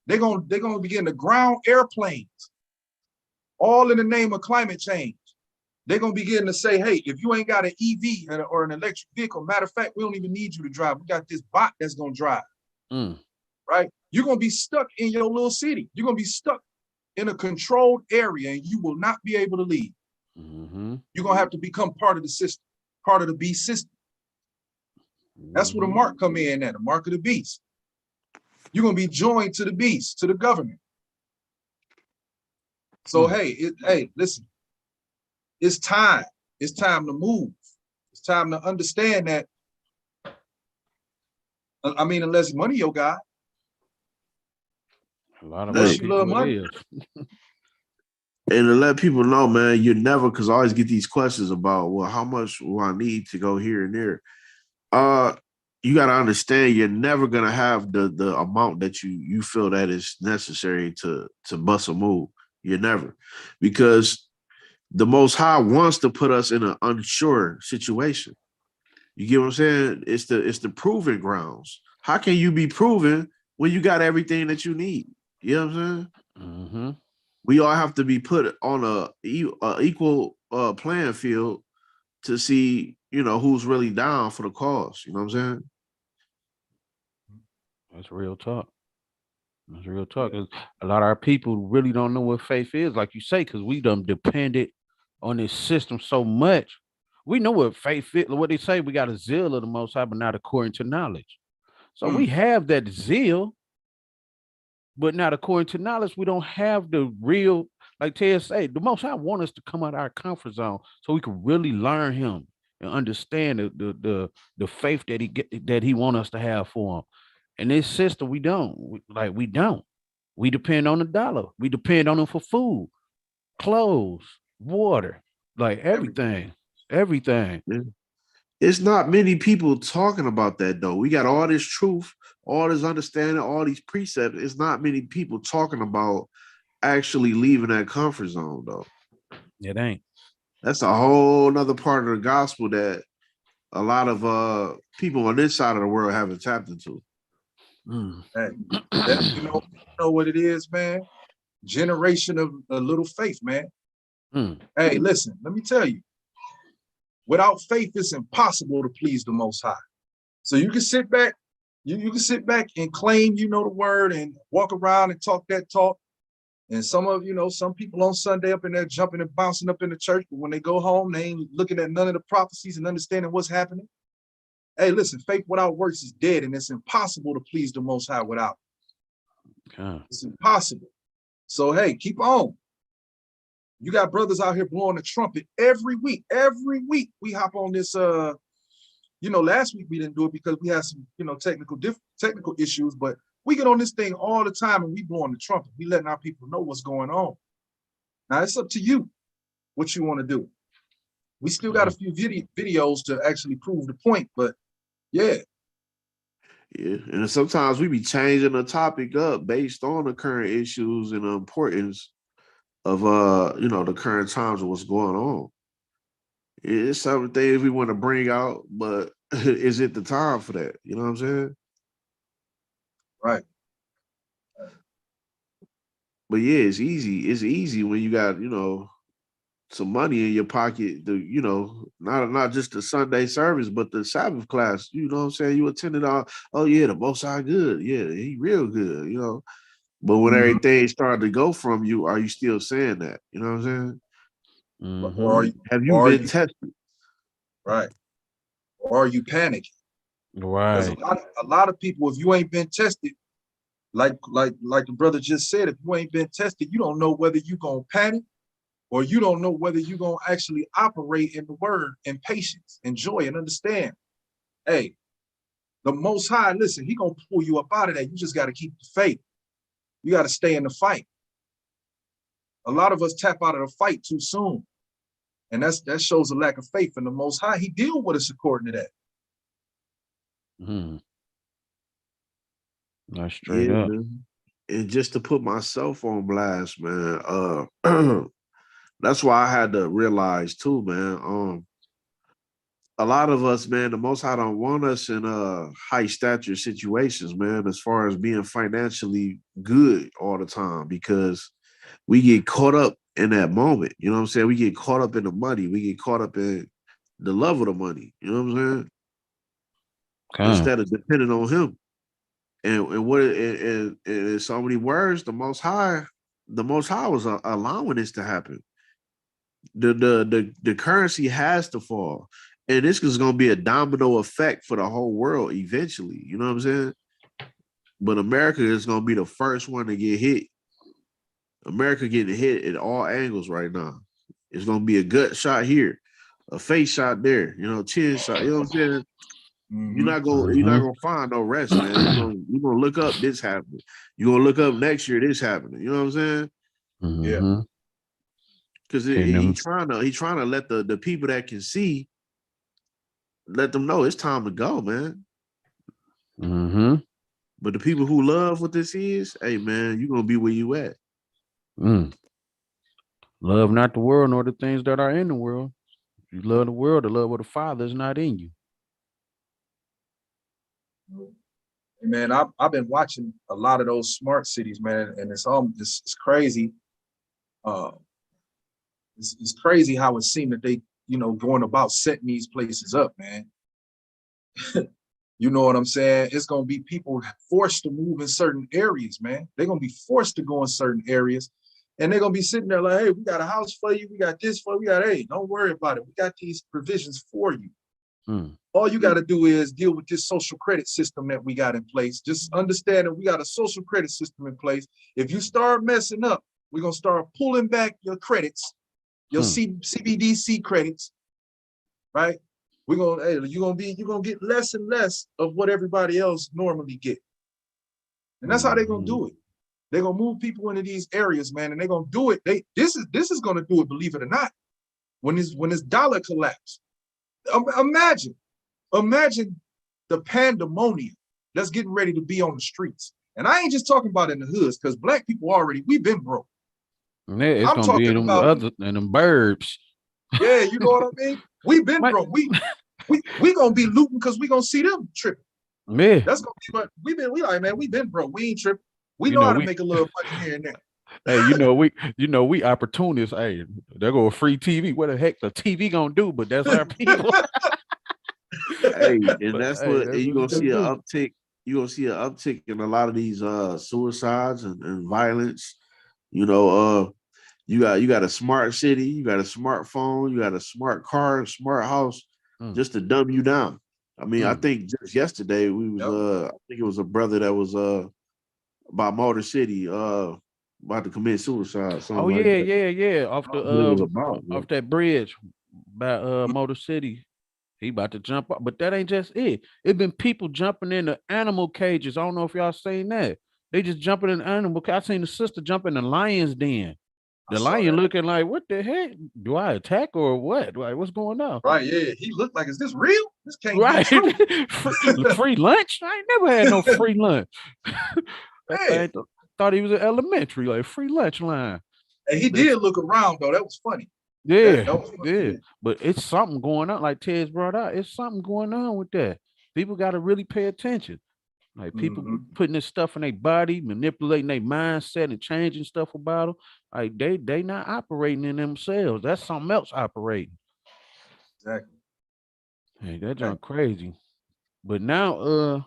They're gonna begin to ground airplanes, all in the name of climate change. They're gonna begin to say, hey, if you ain't got an EV or an electric vehicle, matter of fact, we don't even need you to drive. We got this bot that's gonna drive. Right? You're gonna be stuck in your little city. You're gonna be stuck in a controlled area and you will not be able to leave. You're gonna have to become part of the system, part of the beast system. That's where the mark come in at, the mark of the beast. You're gonna be joined to the beast, to the government. So hey, listen, it's time. It's time to move. It's time to understand that. I mean, unless money your God. A lot of unless you love money. And to let people know, man, you never, because I always get these questions about, well, how much will I need to go here and there? You got to understand, you're never gonna have the amount that you feel that is necessary to bust a move. You're never, because the Most High wants to put us in an unsure situation. You get what I'm saying? It's the proving grounds. How can you be proven when you got everything that you need? You know what I'm saying? Mm-hmm. We all have to be put on a equal playing field to see, you know, who's really down for the cause. You know what I'm saying? That's real talk. That's real talk. 'Cause a lot of our people really don't know what faith is, like you say, because we done depended on this system so much. We know what faith is. What they say, we got a zeal of the Most High, but not according to knowledge. So we have that zeal, but not according to knowledge. We don't have the real, like Ted say, the Most High want us to come out of our comfort zone so we can really learn Him and understand the faith that He want us to have for Him. And this system, we don't. We don't. We depend on the dollar. We depend on them for food, clothes, water, like everything. Everything. Yeah. It's not many people talking about that though. We got all this truth, all this understanding, all these precepts. It's not many people talking about actually leaving that comfort zone though. It ain't. That's a whole nother part of the gospel that a lot of people on this side of the world haven't tapped into. Hey, you know what it is, man? Generation of a little faith, man. Hey, listen, let me tell you. Without faith, it's impossible to please the Most High. So you can sit back, you can sit back and claim you know the word and walk around and talk that talk. And some people on Sunday up in there jumping and bouncing up in the church, but when they go home, they ain't looking at none of the prophecies and understanding what's happening. Hey, listen, faith without works is dead, and it's impossible to please the Most High without. It's impossible. So hey, keep on. You got brothers out here blowing the trumpet every week. Every week we hop on this. Last week we didn't do it because we had some, technical issues. But we get on this thing all the time and we blowing the trumpet. We letting our people know what's going on. Now it's up to you what you want to do. We still got a few videos to actually prove the point, but yeah. Yeah, and sometimes we be changing the topic up based on the current issues and the importance of the current times of what's going on. It's some things we want to bring out, but is it the time for that? You know what I'm saying? Right. But yeah, it's easy. It's easy when you got, some money in your pocket, not just the Sunday service, but the Sabbath class. You know what I'm saying? You attended oh yeah, the Most High good. Yeah, he real good, But when everything started to go from you, are you still saying that? You know what I'm saying? Or have you been tested? Right. Or are you panicking? Right. A lot of people, if you ain't been tested, like the brother just said, if you ain't been tested, you don't know whether you're gonna panic or you don't know whether you're gonna actually operate in the word and patience and joy and understand. Hey, the Most High, listen, he gonna pull you up out of that. You just gotta keep the faith. You gotta stay in the fight. A lot of us tap out of the fight too soon. And that shows a lack of faith in the Most High. He deal with us according to that. That's straight up. Man. And just to put myself on blast, man, that's why I had to realize too, man. A lot of us, man, the Most High don't want us in high stature situations, man, as far as being financially good all the time, because we get caught up in that moment. You know what I'm saying? We get caught up in the money. We get caught up in the love of the money. You know what I'm saying? Instead of depending on him. And in so many words, the Most High was allowing this to happen. The currency has to fall, and this is going to be a domino effect for the whole world eventually. You know what I'm saying? But America is going to be the first one to get hit. America getting hit at all angles right now. It's going to be a gut shot here, a face shot there, chin shot. You know what I'm saying? You're not gonna find no rest, man. You're gonna look up this happening. You're gonna look up next year this happening. You know what I'm saying? Yeah. Because he's trying to let the people that can see, let them know it's time to go, man. But the people who love what this is, hey man, you're gonna be where you at. Love not the world nor the things that are in the world. If you love the world, the love of the Father is not in you. Man, I've been watching a lot of those smart cities, man, and it's crazy. Uh, it's crazy how it seemed that they, going about setting these places up, man. You know what I'm saying? It's gonna be people forced to move in certain areas, man. They're gonna be forced to go in certain areas, and they're gonna be sitting there like, hey, we got a house for you, we got this for you, we got, hey, don't worry about it. We got these provisions for you. All you got to do is deal with this social credit system that we got in place. Just understand that we got a social credit system in place. If you start messing up, we're gonna start pulling back your credits, your CBDC credits, right? We're gonna, hey, you're gonna get less and less of what everybody else normally get. And that's how they're gonna do it. They're gonna move people into these areas, man, and they're gonna do it. This is gonna do it, believe it or not, when this dollar collapse. Imagine the pandemonium that's getting ready to be on the streets. And I ain't just talking about in the hoods, because Black people we've been broke. Yeah, it's I'm gonna be talking in them about other in them burbs. Yeah, you know what I mean? We've been broke. We gonna be looting because we gonna see them tripping. Yeah. That's gonna be what we like, man. We been broke. We ain't tripping. We know how to make a little money here and there. Hey, we opportunists. Hey, there go a free TV. What the heck the TV gonna do? But that's our people. Hey, and But that's hey, what that's you're what gonna it's gonna see an do. uptick. You're gonna see an uptick in a lot of these suicides and violence. You know, you got a smart city, you got a smartphone, you got a smart car, smart house, just to dumb you down. I mean, I think just yesterday we was I think it was a brother that was by Motor City about to commit suicide, something Oh like yeah, that. yeah, yeah. Off I the don't know what it was about, off bro. that bridge by Motor City. He about to jump up, but that ain't just it. It been people jumping into animal cages. I don't know if y'all seen that. They just jumping in animal. I seen the sister jump in the lion's den. I The saw lion that. looking like, what the heck? Do I attack or what? Like, what's going on? Right, yeah. He looked like, is this real? This can't be Right. true. Free lunch? I ain't never had no free lunch. That Man. thing thought he was in elementary, like free lunch line. And he did look around though. That was funny. That Yeah, was funny. yeah. Yeah. But it's something going on, like Ted's brought out. It's something going on with that. People got to really pay attention. Like people putting this stuff in their body, manipulating their mindset and changing stuff about them. Like they not operating in themselves. That's something else operating. Exactly. Hey, that junk crazy. But now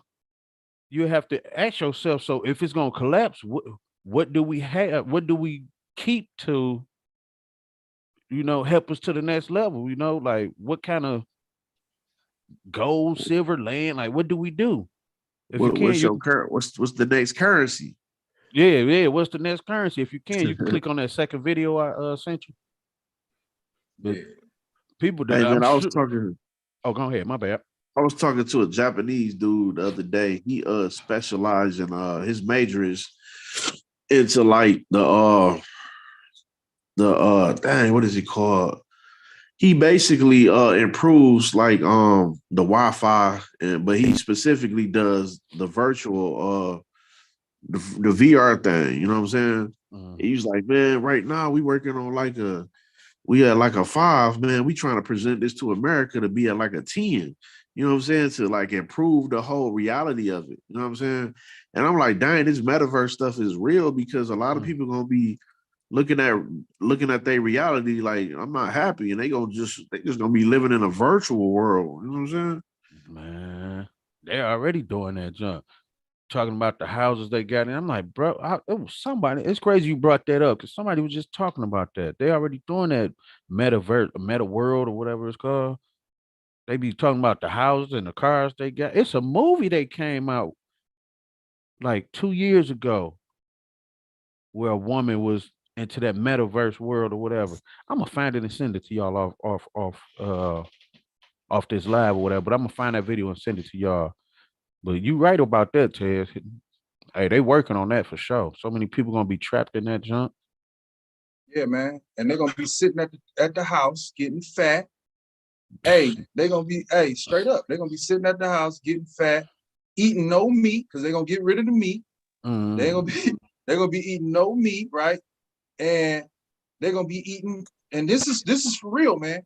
you have to ask yourself, so if it's gonna collapse, what do we have? What do we keep to, help us to the next level? Like what kind of gold, silver, land, like what do we do? If you can, What's your current? What's the next currency? yeah. What's the next currency? If you can, you can click on that second video I sent you. But people, Hey I'm man, I was sure. talking. Oh, go ahead. My bad. I was talking to a Japanese dude the other day. He specialized in his major is into like the dang, what is he called? He basically improves like the Wi-Fi, but he specifically does the virtual the VR thing. You know what I'm saying? He's like, man, right now we working on we had like a 5, man. We trying to present this to America to be at like a 10. You know what I'm saying? To like improve the whole reality of it. You know what I'm saying? And I'm like, dang, this metaverse stuff is real because a lot of people gonna be looking at their reality like I'm not happy, and they just gonna be living in a virtual world. You know what I'm saying? Man, they're already doing that junk. Talking about the houses they got in. I'm like, bro, it was somebody. It's crazy you brought that up because somebody was just talking about that. They already doing that metaverse, meta world, or whatever it's called. They be talking about the houses and the cars they got. It's a movie that came out like 2 years ago where a woman was into that metaverse world or whatever. I'm gonna find it and send it to y'all off this live or whatever. But I'm gonna find that video and send it to y'all. But you right about that, Ted. Hey, they working on that for sure. So many people gonna be trapped in that junk. Yeah, man. And they're gonna be sitting at the house getting fat. Hey, they're gonna be, straight up, they're gonna be sitting at the house getting fat, eating no meat, because they're gonna get rid of the meat. They're gonna be they're gonna be eating no meat, right? And they're gonna be eating, and this is for real, man.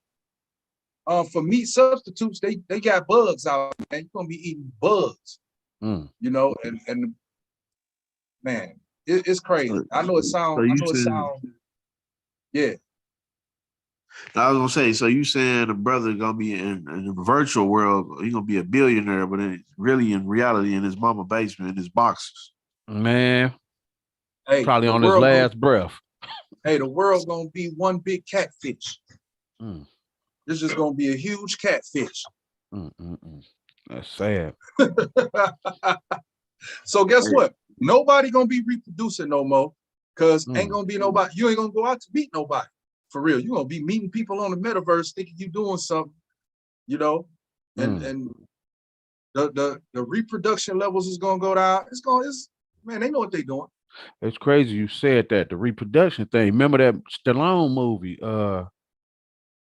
For meat substitutes, they got bugs out, man. You're gonna be eating bugs. Mm. You know, and man, it's crazy. So, I know it so sound. I you know it saying sound. Yeah. I was gonna say, so you saying the brother gonna be in the virtual world, he gonna be a billionaire, but really in reality in his mama basement in his boxes. Man, Hey, probably the on his world gonna. last breath. Hey, the world gonna be one big catfish. Mm. This is gonna be a huge catfish. That's sad. So guess Hey, what? Nobody gonna be reproducing no more, cause ain't Mm. gonna be nobody. You ain't gonna go out to meet nobody for real. You gonna be meeting people on the metaverse, thinking you doing something, you know, and Mm. the reproduction levels is gonna go down. It's man, they know what they doing. It's crazy you said that. The reproduction thing. Remember that Stallone movie?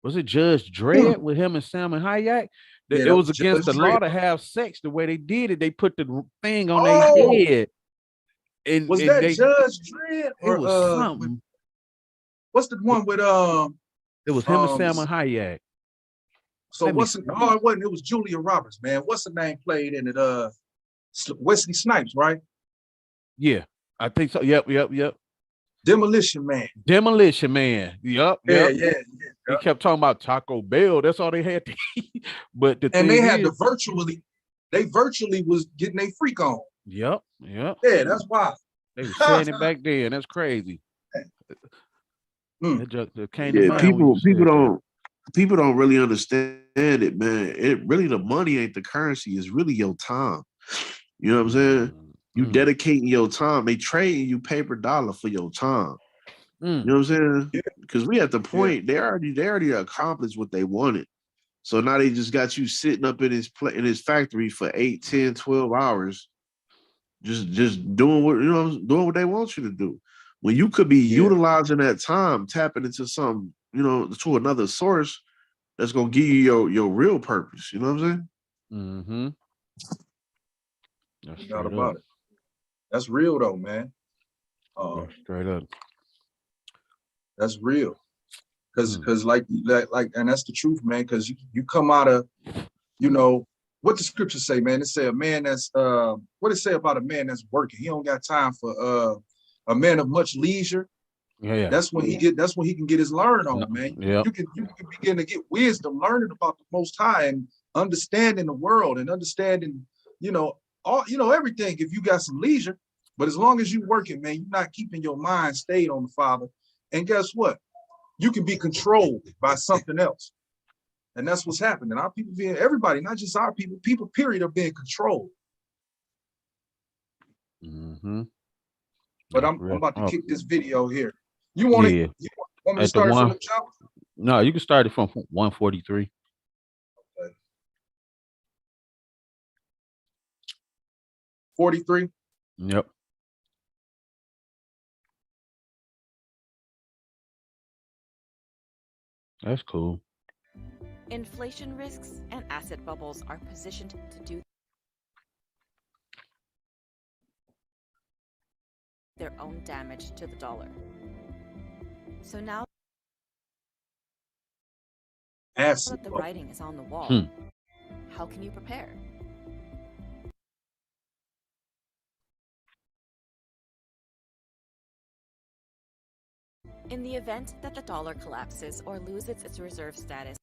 Was it Judge Hmm. Dredd with him and Salmon Hayek? Yeah, It that was was against Judge the law Dredd. to have sex the way they did it. They put the thing on their Oh, head, and was and that they Judge Dredd it or was something. what's the one with It was him and Salmon Hayek. so Let me what's it? Oh, it wasn't. It was Julia Roberts, man. What's the name played in it? Wesley Snipes, right? Yeah, I think so. Yep. Demolition Man. Demolition Man. Yeah, Yep. yeah, He yeah. kept talking about Taco Bell. That's all they had to eat. But the And they thing had is, to they virtually was getting their freak on. yep. Yeah, that's why. They were saying it back then. That's crazy. Mm. That just that came to yeah, mind when you said that. people don't really understand it, man. It really the money ain't the currency, it's really your time. You know what I'm saying? You Mm. dedicating your time. They trading you paper dollar for your time. You Mm. know what I'm saying? Yeah, Because we at the yeah, point they already accomplished what they wanted. So now they just got you sitting up in in his factory for 8, 10, 12 hours, just doing what doing what they want you to do. When you could be yeah, utilizing that time, tapping into some, to another source that's gonna give you your real purpose. You know what I'm saying? Mm-hmm. That's no doubt straight up. about it. That's real though, man. That's Um, straight up. that's real. Cause Mm. like, and that's the truth, man. Cause you come out of, you know, what the scriptures say, man. It say a man that's what it say about a man that's working. He don't got time for a man of much leisure. Yeah. That's when he can get his learn No, on, man. yep. You can begin to get wisdom, learning about the most high and understanding the world and understanding, everything if you got some leisure. But as long as you working, man, you're not keeping your mind stayed on the Father. And guess what? You can be controlled by something else. And that's what's happening. Our people everybody, not just our people period are being controlled. Mm-hmm. But That's I'm real. about to Oh, kick this video here. You want it? yeah. You want me to At the start from one. the top? No, you can start it from 143. 43. Yep. That's cool. Inflation risks and asset bubbles are positioned to do their own damage to the dollar. So now that the writing is on the wall, how can you prepare? In the event that the dollar collapses or loses its reserve status,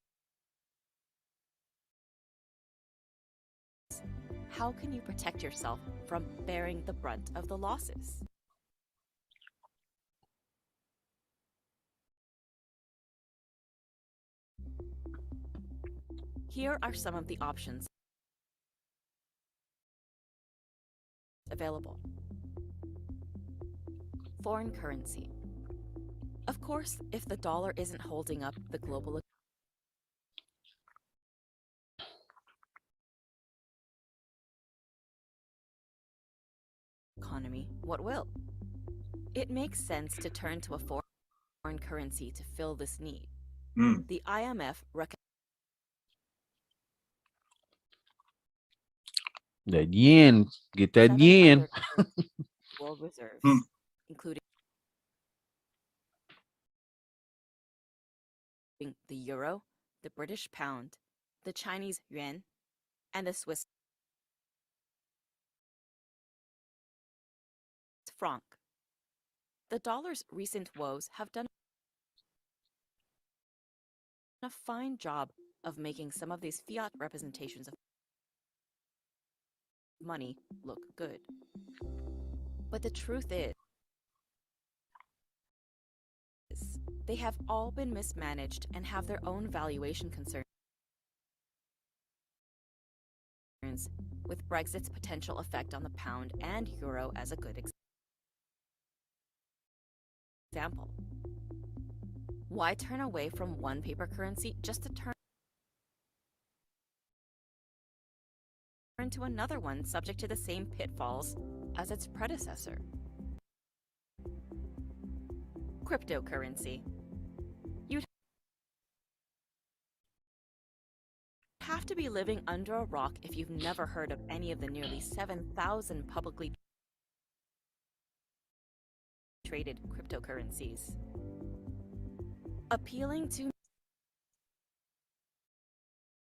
how can you protect yourself from bearing the brunt of the losses? Here are some of the options available. Foreign currency. Of course, if the dollar isn't holding up the global economy, what will? It makes sense to turn to a foreign currency to fill this need. The IMF That yen. Get that 7 yen. other world reserves, including the euro, the British pound, the Chinese yuan, and the Swiss franc. The dollar's recent woes have done a fine job of making some of these fiat representations of money look good. But the truth is, they have all been mismanaged and have their own valuation concerns, with Brexit's potential effect on the pound and euro as a good example. Why turn away from one paper currency just to turn to another one subject to the same pitfalls as its predecessor? Cryptocurrency. You'd have to be living under a rock if you've never heard of any of the nearly 7,000 publicly traded cryptocurrencies. Appealing to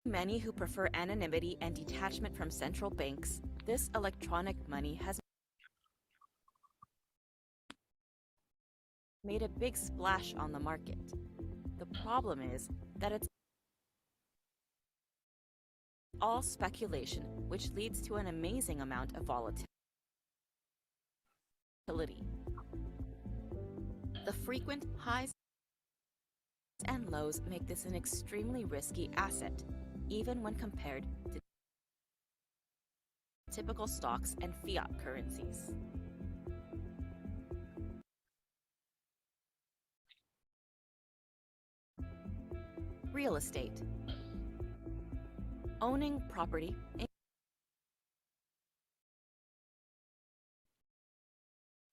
many who prefer anonymity and detachment from central banks, this electronic money has made a big splash on the market. The problem is that it's all speculation, which leads to an amazing amount of volatility. The frequent highs and lows make this an extremely risky asset, even when compared to typical stocks and fiat currencies. Real estate. Owning property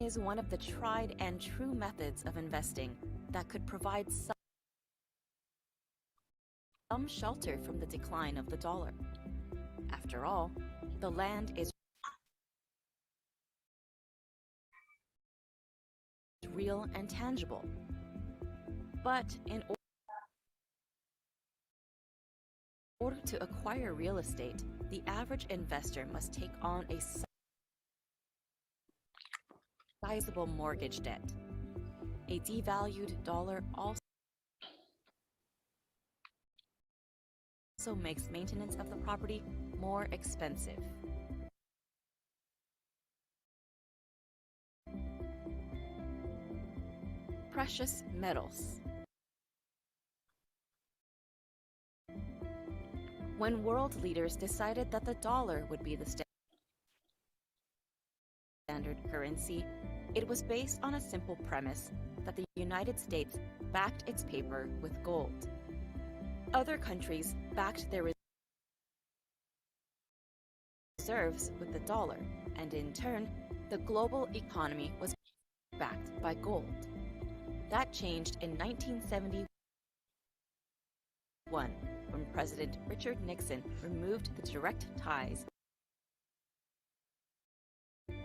is one of the tried and true methods of investing that could provide some shelter from the decline of the dollar. After all, the land is real and tangible. But in order to acquire real estate, the average investor must take on a sizable mortgage debt. A devalued dollar also makes maintenance of the property more expensive. Precious metals. When world leaders decided that the dollar would be the standard currency, it was based on a simple premise that the United States backed its paper with gold. Other countries backed their reserves with the dollar, and in turn, the global economy was backed by gold. That changed in 1971, when President Richard Nixon removed the direct ties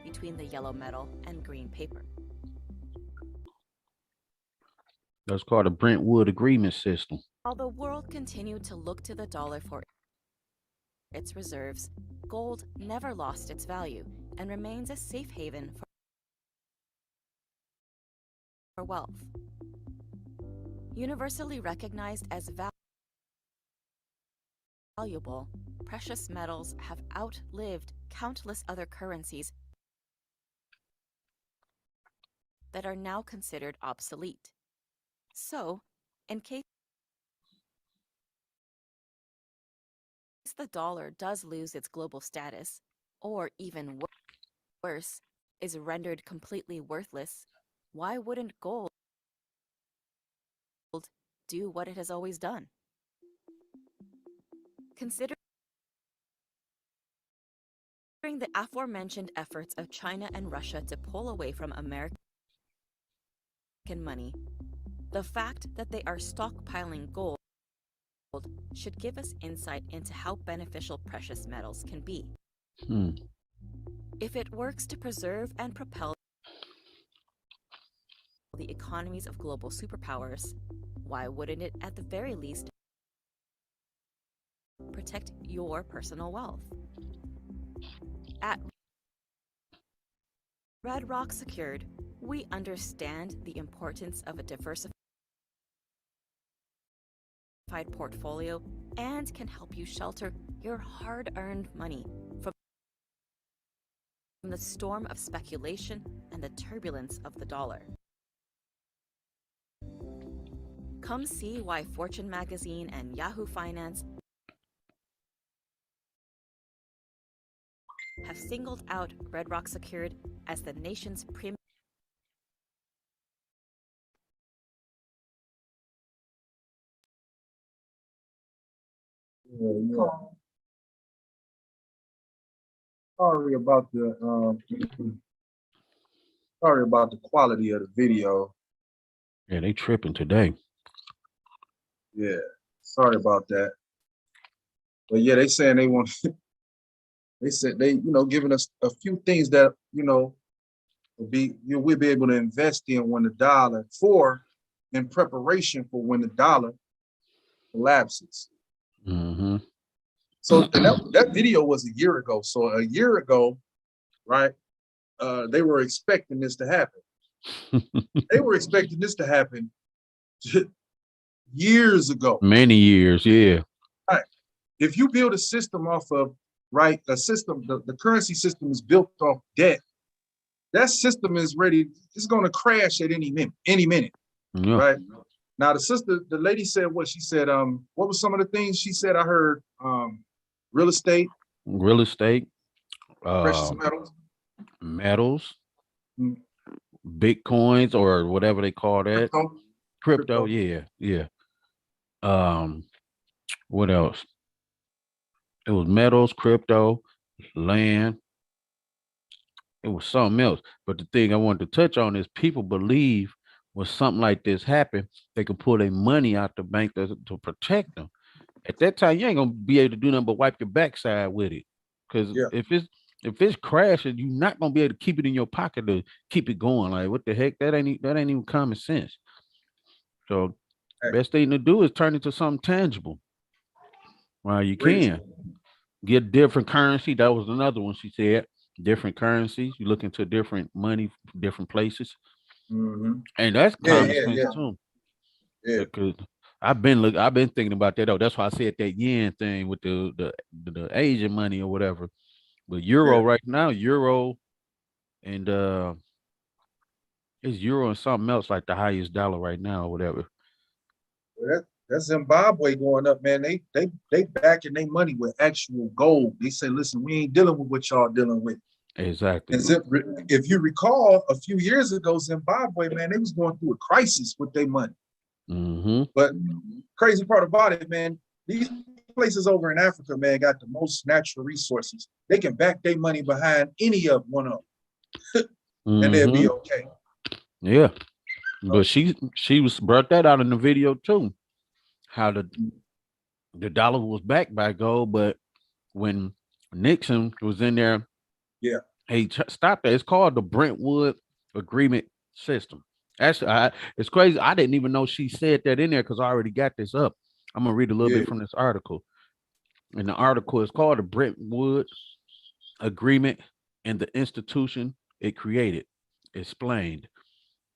between the yellow metal and green paper. That's called a Brentwood Agreement system. While the world continued to look to the dollar for its reserves, gold never lost its value and remains a safe haven for wealth. Universally recognized as valuable, precious metals have outlived countless other currencies that are now considered obsolete. So, in case the dollar does lose its global status, or even worse, is rendered completely worthless, why wouldn't gold do what it has always done? Considering the aforementioned efforts of China and Russia to pull away from American money, the fact that they are stockpiling gold should give us insight into how beneficial precious metals can be. If it works to preserve and propel the economies of global superpowers, why wouldn't it at the very least protect your personal wealth? At Red Rock Secured, we understand the importance of a diversified portfolio and can help you shelter your hard-earned money from the storm of speculation and the turbulence of the dollar. Come see why Fortune Magazine and Yahoo Finance have singled out Red Rock Secured as the nation's premier. Yeah. Sorry about the sorry about the quality of the video. Yeah, they tripping today. Yeah, sorry about that. But yeah, they saying they want. They said they, giving us a few things that we'll be able to invest in when the dollar in preparation for when the dollar collapses. Mm-hmm. So and that video was a year ago. So a year ago, right? They were expecting this to happen. They were expecting this to happen years ago. Many years, yeah. Right. If you build a system off of a system, the currency system is built off debt. That system is ready. It's going to crash at any minute. Yeah. Right. Now the lady said what she said. What was some of the things she said? I heard real estate, precious metals, mm, bitcoins, or whatever they call that. Crypto. Yeah. What else? It was metals, crypto, land. It was something else. But the thing I wanted to touch on is people believe when something like this happened, they could pull their money out the bank to protect them. At that time, you ain't gonna be able to do nothing but wipe your backside with it. Because if it's crashing, you're not gonna be able to keep it in your pocket to keep it going. Like what the heck? That ain't even common sense. So best thing to do is turn it to something tangible. While you can get different currency. That was another one she said. Different currencies. You look into different money, different places, and that's common sense too. Yeah, because I've been thinking about that. That's why I said that yen thing with the Asian money or whatever. But euro right now, euro and it's euro and something else like the highest dollar right now or whatever. Well, that's Zimbabwe going up, man. They backing their money with actual gold. They say, listen, we ain't dealing with what y'all dealing with. Exactly. And if you recall, a few years ago, Zimbabwe, man, they was going through a crisis with their money. Mm-hmm. But crazy part about it, man, these places over in Africa, man, got the most natural resources. They can back their money behind any of one of them, and they'll be okay. Yeah, but she was brought that out in the video too. How the dollar was backed by gold, but when Nixon was in there, he stopped that. It's called the Brentwood Agreement System. Actually, it's crazy. I didn't even know she said that in there because I already got this up. I'm gonna read a little bit from this article. And the article is called the Brentwood Agreement and the institution it created. Explained.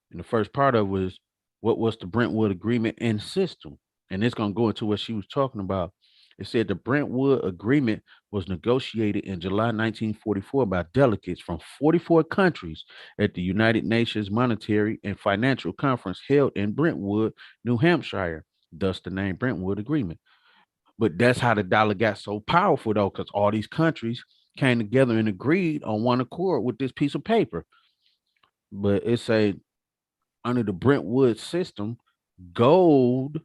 And the first part of it was what was the Brentwood Agreement and system. And it's gonna go into what she was talking about. It said the Brentwood Agreement was negotiated in July 1944 by delegates from 44 countries at the United Nations Monetary and Financial Conference held in Brentwood, New Hampshire, thus the name Brentwood Agreement. But that's how the dollar got so powerful, though, because all these countries came together and agreed on one accord with this piece of paper. But it's a under the Brentwood system, gold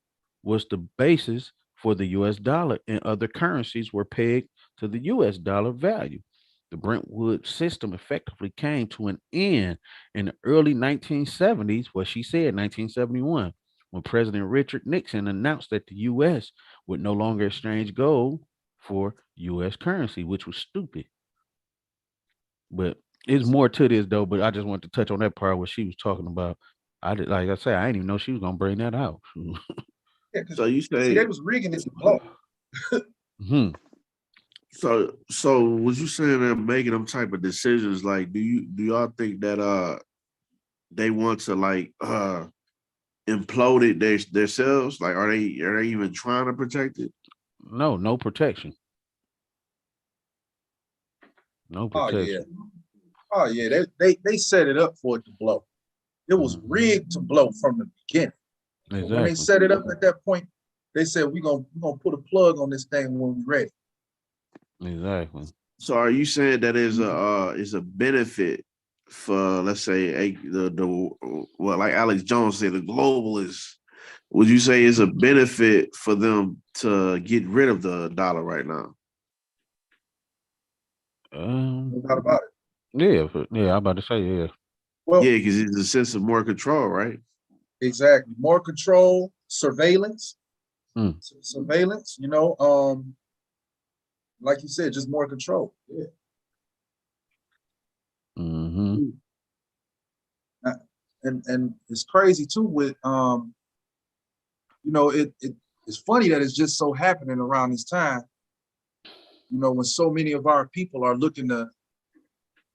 was the basis for the US dollar, and other currencies were pegged to the US dollar value. The Brentwood system effectively came to an end in the early 1970s, what she said, 1971, when President Richard Nixon announced that the US would no longer exchange gold for US currency, which was stupid. But it's more to this though, but I just want to touch on that part where she was talking about. Like I said, I didn't even know she was gonna bring that out. So you say they was rigging it to blow. So was you saying that making them type of decisions, like do y'all think that they want to like implode it themselves? Like are they even trying to protect it? No, no protection. No Oh yeah, protection. oh yeah. They set it up for it to blow. It was rigged to blow from the beginning. But when they Exactly. set it up at that point, they said we gonna put a plug on this thing when we're ready. Exactly. So are you saying that is a benefit for, let's say, the well, like Alex Jones said, the globalists? Would you say it's a benefit for them to get rid of the dollar right now? No doubt about it. Yeah, I'm about to say yeah. Well, Yeah, because it's a sense of more control, right? exactly. More control, surveillance, Mm. surveillance. Like you said, just more control. Yeah. Mm-hmm. And it's crazy too with it's funny that it's just so happening around this time, when so many of our people are looking to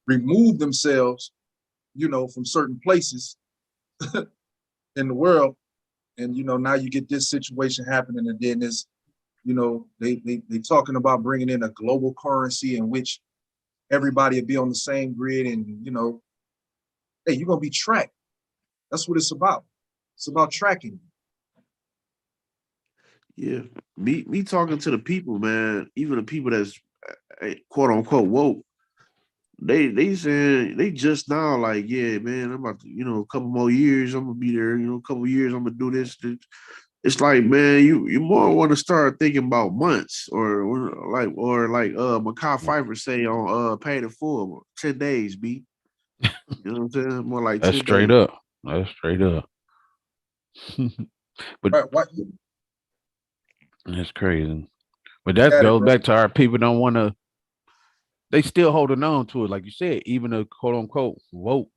remove themselves, from certain places in the world. And now you get this situation happening, and then this, they talking about bringing in a global currency in which everybody will be on the same grid, and hey, you're gonna be tracked. That's what it's about. It's about tracking. Yeah. Me talking to the people, man, even the people that's quote unquote woke, they said they just now like, yeah, man, I'm about to, a couple more years, I'm gonna be there, a couple years, I'm gonna do this. It's like, man, you more want to start thinking about months or like Makai Pfeiffer say on Paid in Full, 10 days, B. You know what I'm saying? More like That's 10 straight days. up. That's straight up. But Right? What that's crazy. But you that got it, goes bro? back to our people don't want to. They still holding on to it, like you said. Even the quote unquote woke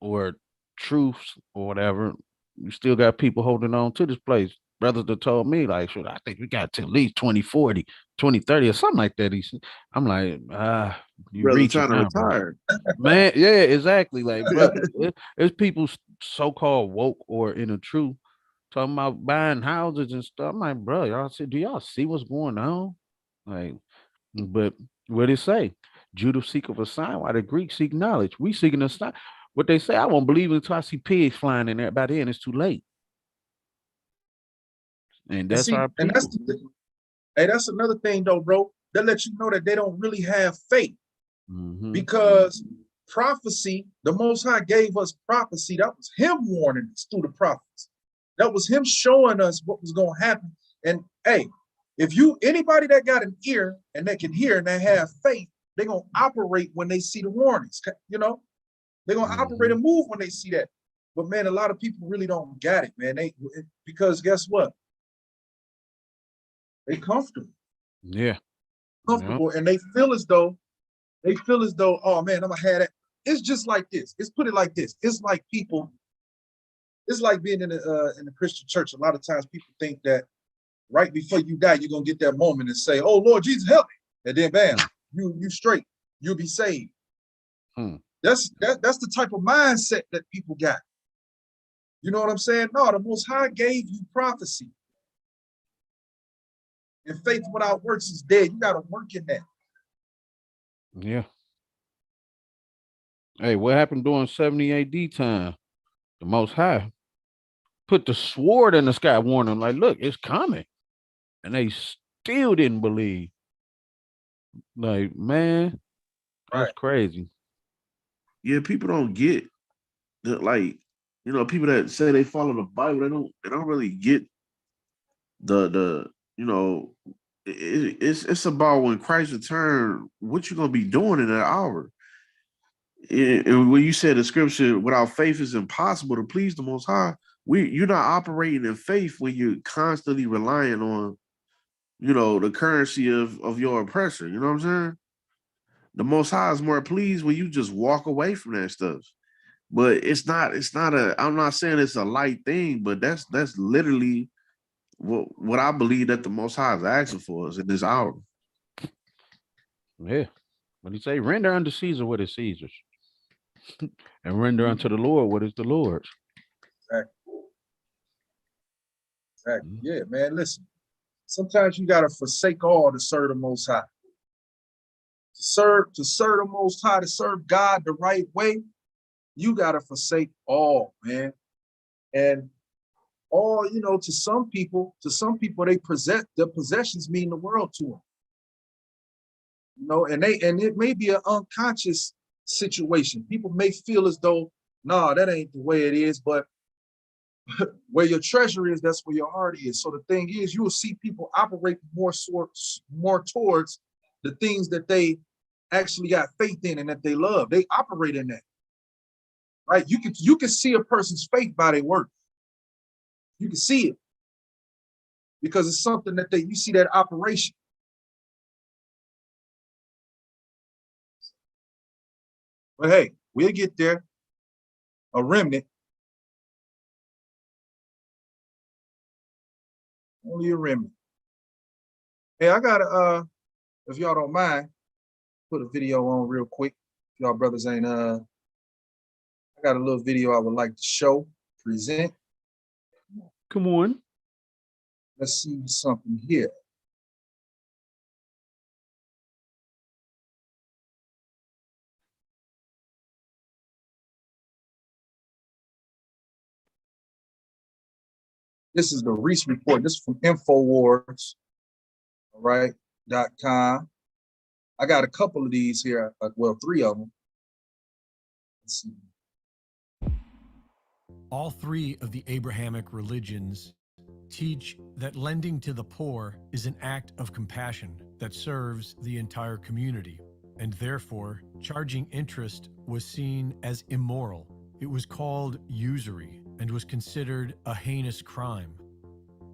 or truths or whatever, you still got people holding on to this place. Brothers that told me, like, shoot, I think we got to at least 2040, 2030, or something like that. I'm like, you Brother reaching trying to now, bro. retire. Man, yeah, exactly. Like, bro, it's people so called woke or in the truth talking about buying houses and stuff. I'm like, bro, do y'all see what's going on? Like, but what it say? Judah seeketh a sign, while the Greeks seek knowledge. We seeking a sign. What they say, I won't believe it until I see pigs flying in there. By then, it's too late. And And that's see, our and that's people. the thing. Hey, that's another thing though, bro. That lets you know that they don't really have faith, Mm-hmm. because prophecy, the Most High gave us prophecy. That was Him warning us through the prophets. That was Him showing us what was going to happen. And hey, if anybody that got an ear and that can hear and that have faith, they're gonna operate when they see the warnings. They're gonna operate Mm-hmm. and move when they see that. But man, a lot of people really don't get it, man. Because guess what? They comfortable, Yeah. Yeah. and they feel as though, oh man, I'm gonna have that. It's just like this. It's put it like this. It's like people. It's like being in a Christian church. A lot of times people think that right before you die, you're gonna get that moment and say, "Oh Lord Jesus, help me," and then bam, you straight. You'll be saved. Hmm. That's the type of mindset that people got. You know what I'm saying? No, the Most High gave you prophecy. And faith without works is dead. You got to work in that. Yeah. Hey, what happened during 70 AD time? The Most High put the sword in the sky, warning them, like, look, it's coming. And they still didn't believe. Like, man, that's Right. crazy. Yeah, people don't get that, like, people that say they follow the Bible, they don't really get the it's about when Christ return, what you gonna be doing in that hour. And when you said the scripture, without faith is impossible to please the Most High, you're not operating in faith when you're constantly relying on, the currency of your oppressor. You know what I'm saying? The Most High is more pleased when you just walk away from that stuff. But it's not I'm not saying it's a light thing, but that's literally what I believe that the Most High is asking for us in this hour. Yeah. What he say? Render unto Caesar what is Caesar's, and render Mhm. unto the Lord what is the Lord's. Exactly. Exactly. Yeah, man. Listen, sometimes you gotta forsake all to serve the Most High. To serve the Most High, to serve God the right way, you gotta forsake all, man. And all, to some people, they present their possessions mean the world to them. And it may be an unconscious situation. People may feel as though, nah, that ain't the way it is, but where your treasure is, that's where your heart is. So the thing is, you will see people operate more towards the things that they actually got faith in and that they love. They operate in that, right? You can see a person's faith by their work. You can see it because it's something that you see that operation. But hey, we'll get there. A remnant. Only a remnant. Hey, I gotta if y'all don't mind, put a video on real quick. If y'all brothers ain't I got a little video I would like to show, present. Come on. Let's see something here. This is the recent report. This is from Infowars, all right, .com. I got a couple of these here, well, 3 of them. Let's see. All 3 of the Abrahamic religions teach that lending to the poor is an act of compassion that serves the entire community, and therefore charging interest was seen as immoral. It was called usury and was considered a heinous crime.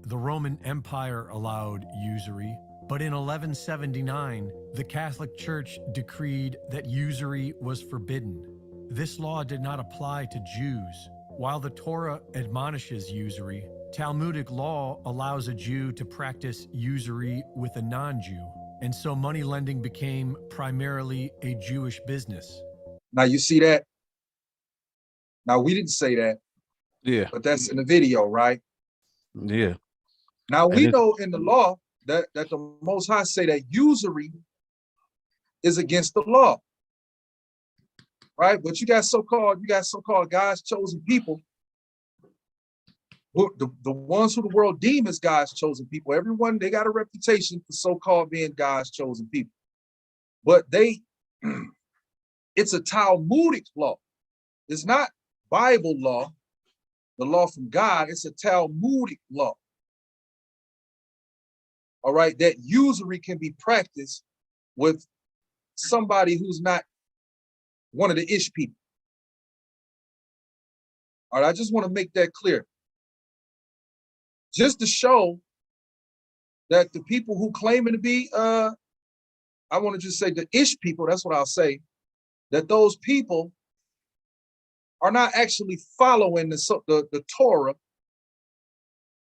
The Roman Empire allowed usury, but in 1179, the Catholic Church decreed that usury was forbidden. This law did not apply to Jews. While the Torah admonishes usury, Talmudic law allows a Jew to practice usury with a non-Jew, and so money lending became primarily a Jewish business. Now you see that? Now we didn't say that. Yeah. But that's in the video, right? Yeah. Now we know in the law that the Most High say that usury is against the law, right? But you got so-called God's chosen people, the ones who the world deem as God's chosen people. Everyone, they got a reputation for so-called being God's chosen people, but it's a Talmudic law. It's not Bible law, the law from God. It's a Talmudic law. All right, that usury can be practiced with somebody who's not one of the ish people. All right, I just want to make that clear. Just to show that the people who claiming to be, I want to just say the ish people, that's what I'll say, that those people are not actually following the Torah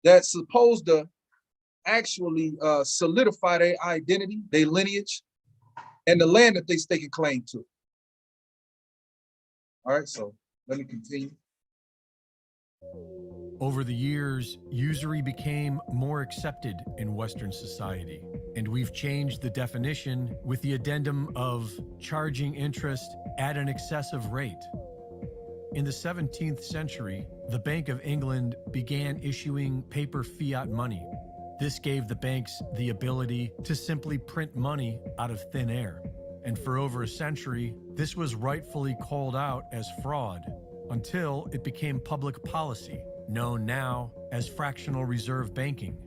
that's supposed to actually solidify their identity, their lineage, and the land that they staking claim to. All right, so let me continue. Over the years, usury became more accepted in Western society, and we've changed the definition with the addendum of charging interest at an excessive rate. In the 17th century, the Bank of England began issuing paper fiat money. This gave the banks the ability to simply print money out of thin air. And for over a century, this was rightfully called out as fraud until it became public policy, known now as fractional reserve banking.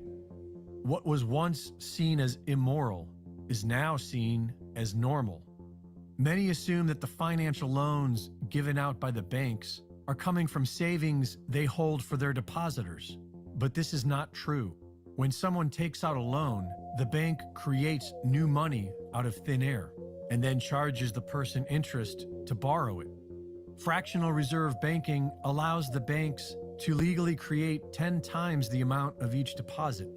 What was once seen as immoral is now seen as normal. Many assume that the financial loans given out by the banks are coming from savings they hold for their depositors. But this is not true. When someone takes out a loan, the bank creates new money out of thin air and then charges the person interest to borrow it. Fractional reserve banking allows the banks to legally create 10 times the amount of each deposit.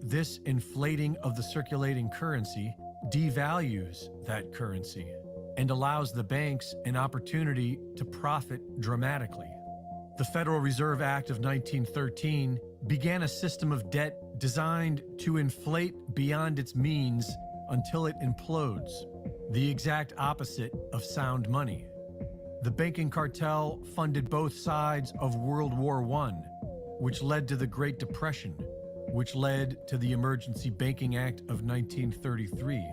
This inflating of the circulating currency devalues that currency and allows the banks an opportunity to profit dramatically. The Federal Reserve Act of 1913 began a system of debt designed to inflate beyond its means until it implodes, the exact opposite of sound money. The banking cartel funded both sides of World War I, which led to the Great Depression, which led to the Emergency Banking Act of 1933,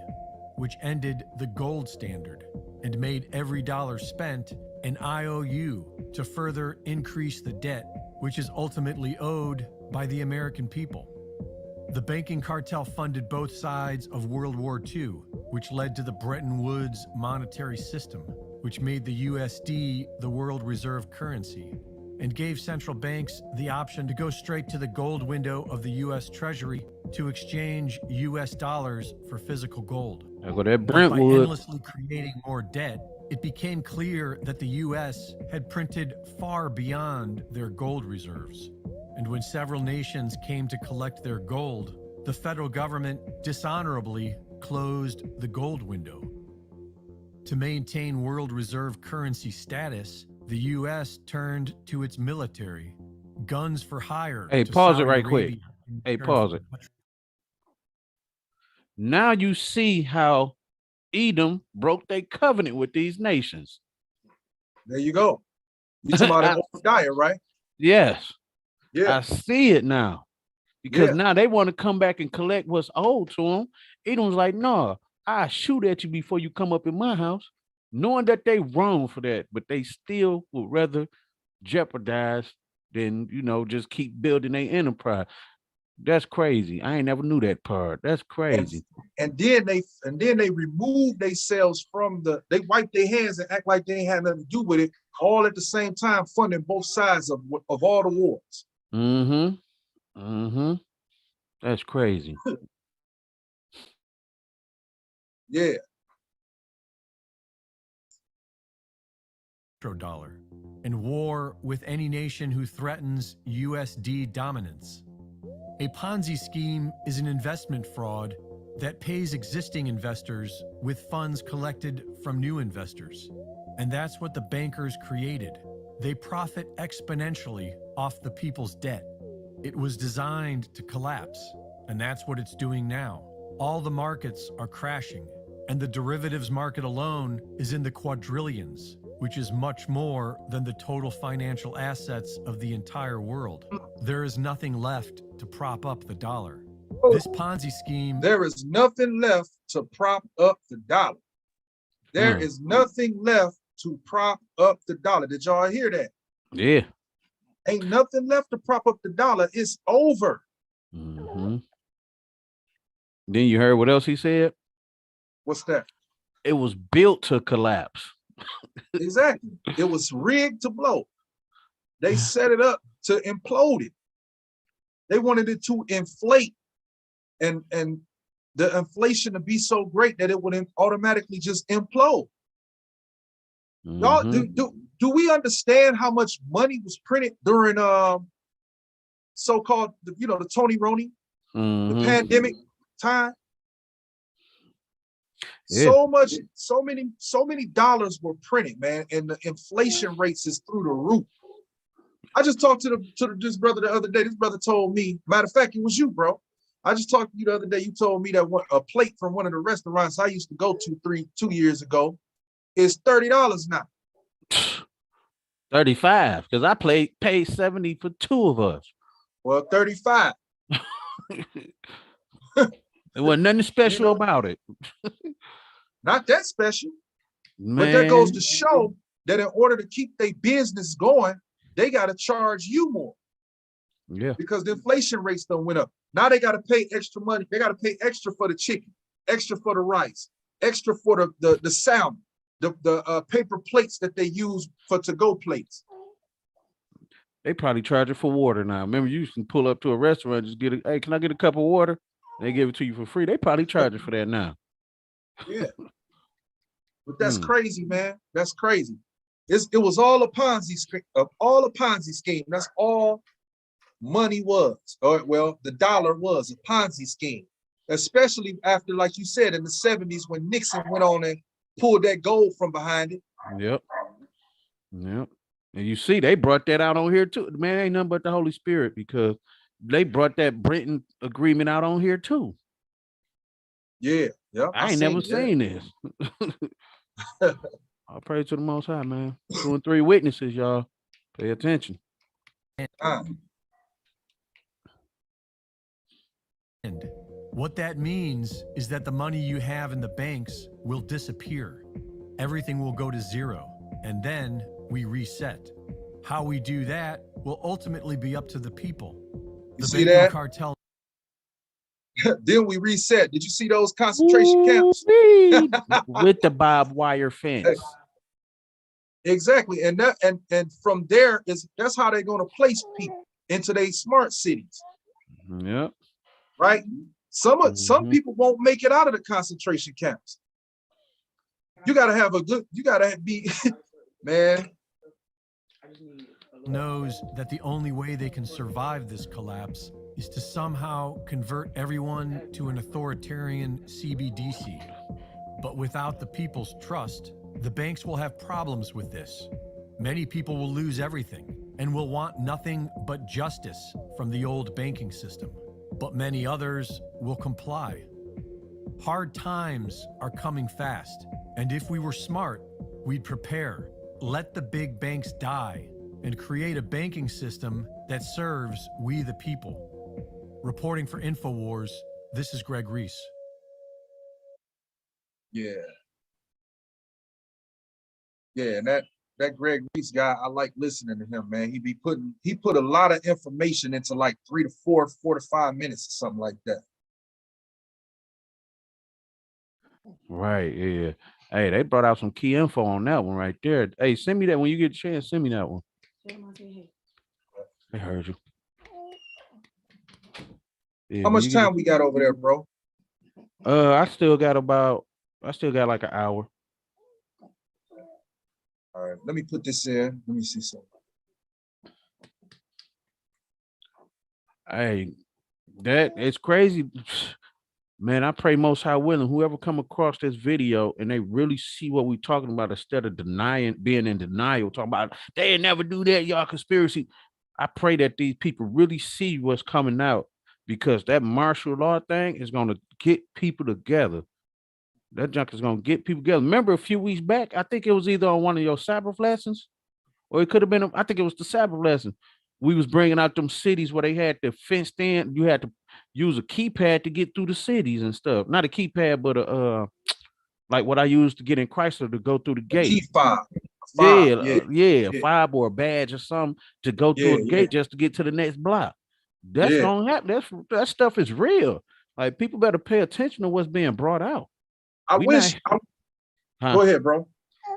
which ended the gold standard and made every dollar spent an IOU to further increase the debt, which is ultimately owed by the American people. The banking cartel funded both sides of World War II, which led to the Bretton Woods monetary system, which made the USD the world reserve currency, and gave central banks the option to go straight to the gold window of the US Treasury to exchange US dollars for physical gold. I go that But by Brentwood. endlessly creating more debt, it became clear that the US had printed far beyond their gold reserves. And when several nations came to collect their gold, the federal government dishonorably closed the gold window. To maintain world reserve currency status, the U.S. turned to its military, guns for hire. Hey, to pause it Saudi right quick. Arabia in Hey, return pause for it. Now you see how Edom broke their covenant with these nations. There you go. You talking about an Obadiah, right? Yes. Yeah. I see it now. Because Yeah. now they want to come back and collect what's owed to them. Edom's like, no, I shoot at you before you come up in my house, knowing that they wrong for that, but they still would rather jeopardize than, just keep building their enterprise. That's crazy. I ain't never knew that part. That's crazy. And then they remove themselves from they wipe their hands and act like they ain't had nothing to do with it, all at the same time funding both sides of all the wars. Mm-hmm. Mm-hmm. That's crazy. Yeah. Dollar and war with any nation who threatens USD dominance. A Ponzi scheme is an investment fraud that pays existing investors with funds collected from new investors. And that's what the bankers created. They profit exponentially off the people's debt. It was designed to collapse, and that's what it's doing now. All the markets are crashing, and the derivatives market alone is in the quadrillions, which is much more than the total financial assets of the entire world. There is nothing left to prop up the dollar. This Ponzi scheme... There is nothing left to prop up the dollar. There is nothing left to prop up the dollar. Did y'all hear that? Yeah. Ain't nothing left to prop up the dollar. It's over. Mm-hmm. Then you heard what else he said? What's that? It was built to collapse. Exactly. It was rigged to blow. They set it up to implode it. They wanted it to inflate and the inflation to be so great that it would automatically just implode. Mm-hmm. Y'all, do we understand how much money was printed during so-called the Tony Roney, the pandemic time? Yeah. So many dollars were printed, man, and the inflation rates is through the roof. I just talked to this brother the other day. This brother told me, matter of fact, it was you, bro. I just talked to you the other day. You told me that a plate from one of the restaurants I used to go to 2 years ago is $30 now. 35, because I paid 70 for two of us. Well, 35. There wasn't nothing special about it. Not that special. Man. But that goes to show that in order to keep their business going, they got to charge you more. Yeah. Because the inflation rates done went up. Now they got to pay extra money. They got to pay extra for the chicken, extra for the rice, extra for the salmon, the paper plates that they use for to-go plates. They probably charge it for water now. Remember, you can pull up to a restaurant, just hey, can I get a cup of water? They give it to you for free. They probably charge it for that now. Yeah. But that's crazy, man. That's crazy. It was all a Ponzi scheme. That's all money was. Or well, the dollar was a Ponzi scheme. especially after, like you said, in the 70s when Nixon went on and pulled that gold from behind it. Yep. Yep. And you see, they brought that out on here too. Man, ain't nothing but the Holy Spirit, because they brought that Britain agreement out on here too. Yeah, yeah. I ain't never seen this. I pray to the Most High, man. 2 and 3 witnesses, y'all. Pay attention. And what that means is that the money you have in the banks will disappear. Everything will go to zero, and then we reset. How we do that will ultimately be up to the people. The see banking that? cartel. Then we reset. Did you see those concentration camps? With the barbed wire fence. Exactly. And that and from there that's how they're going to place people into their smart cities. Yep. Right? Some people won't make it out of the concentration camps. You gotta be man. Knows that the only way they can survive this collapse is to somehow convert everyone to an authoritarian CBDC. But without the people's trust, the banks will have problems with this. Many people will lose everything and will want nothing but justice from the old banking system. But many others will comply. Hard times are coming fast, and if we were smart, we'd prepare, let the big banks die, and create a banking system that serves we the people. Reporting for InfoWars, this is Greg Reese. Yeah. Yeah, and that Greg Reese guy, I like listening to him, man. He put a lot of information into like 4 to 5 minutes or something like that. Right, yeah. Hey, they brought out some key info on that one right there. Hey, send me that when you get a chance. Send me that one. I heard you. Yeah, How much time we got over there, bro? I still got like an hour. All right, let me put this in. Let me see something. Hey, that it's crazy. Man, I pray Most High willing, whoever come across this video and they really see what we talking about instead of being in denial, talking about they ain't never do that, y'all conspiracy. I pray that these people really see what's coming out, because that martial law thing is going to get people together. That junk is going to get people together. Remember a few weeks back, I think it was either on one of your Sabbath lessons, or it could have been, I think it was the Sabbath lesson. We was bringing out them cities where they had the fenced in. You had to use a keypad to get through the cities and stuff. Not a keypad, but like what I used to get in Chrysler to go through the gate. Key fob. Yeah, fob or a badge or something to go through a gate just to get to the next block. That's gonna happen. That stuff is real. Like, people better pay attention to what's being brought out. Go ahead, bro.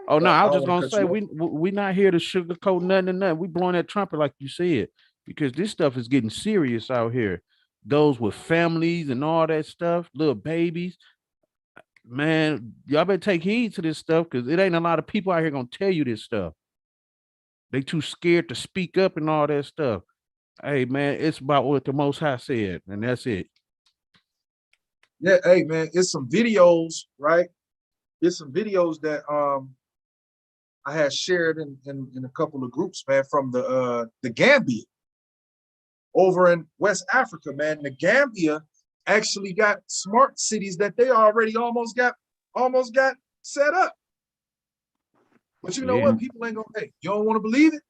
Oh no, I was just gonna say we not here to sugarcoat nothing and nothing. We blowing that trumpet like you said, because this stuff is getting serious out here. Those with families and all that stuff, little babies, man, y'all better take heed to this stuff, because it ain't a lot of people out here gonna tell you this stuff. They too scared to speak up and all that stuff. Hey man, it's about what the Most High said, and that's it. Yeah, hey man, it's some videos, right? It's some videos that I had shared in a couple of groups, man, from the Gambia over in West Africa, man. The Gambia actually got smart cities that they already almost got set up. But you know what? People ain't gonna pay. You don't want to believe it?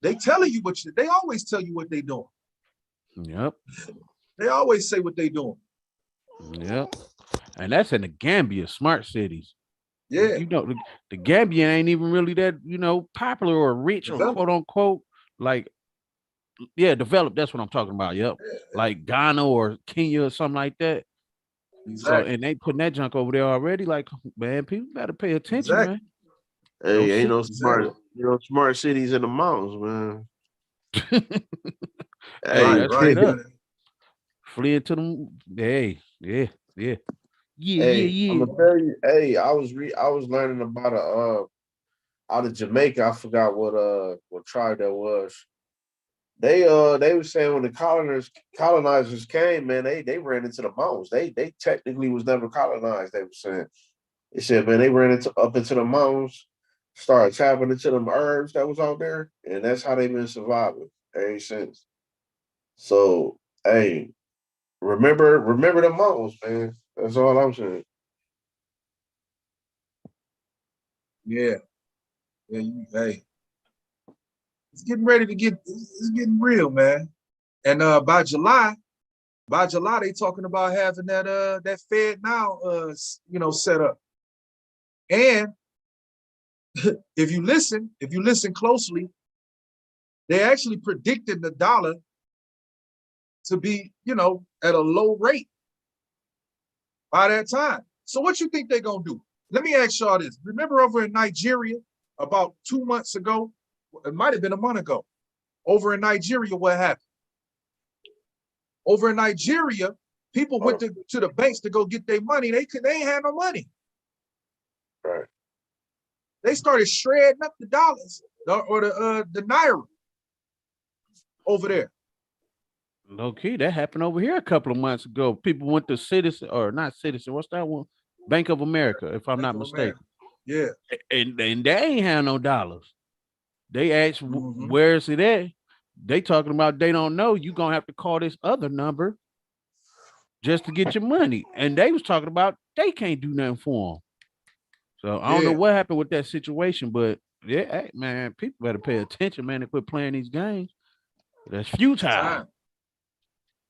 They telling you they always tell you what they doing. Yep. They always say what they doing. Yep. And that's in the Gambia, smart cities. Yeah. You know, the Gambia ain't even really that, popular or rich or quote unquote, like, developed. That's what I'm talking about. Yep. Yeah. Like Ghana or Kenya or something like that. Exactly. So, and they putting that junk over there already. Like, man, people gotta pay attention, man. Hey, ain't no smart cities in the mountains, man. Hey, that's straight up. Flee into them. Hey, yeah. I'm gonna tell you. Hey, I was learning about out of Jamaica. I forgot what tribe that was, they were saying when the colonizers came, man, they ran into the mountains. They technically was never colonized. They were saying. They said, man, they ran up into the mountains, started tapping into them herbs that was out there, and that's how they've been surviving ever since. So, hey, remember the mountains, man. That's all I'm saying. Yeah, yeah. Hey, it's getting ready to get. It's getting real, man. And by July, they talking about having that Fed now, set up. And if you listen closely, they actually predicted the dollar to be, at a low rate by that time. So what you think they're gonna do? Let me ask y'all this. Remember over in Nigeria about 2 months ago, it might have been a month ago, over in Nigeria, what happened? Over in Nigeria, people went to the banks to go get their money. They ain't had no money. Right. They started shredding up the dollars or the naira over there. Low key, that happened over here a couple of months ago. People went to Citizen or not Citizen. What's that one? Bank of America, if I'm not mistaken. Yeah. And they ain't have no dollars. They asked, where is it at? They talking about they don't know. You gonna have to call this other number just to get your money. And they was talking about they can't do nothing for them. So I don't know what happened with that situation, but yeah, hey, man, people better pay attention, man. They quit playing these games. That's futile.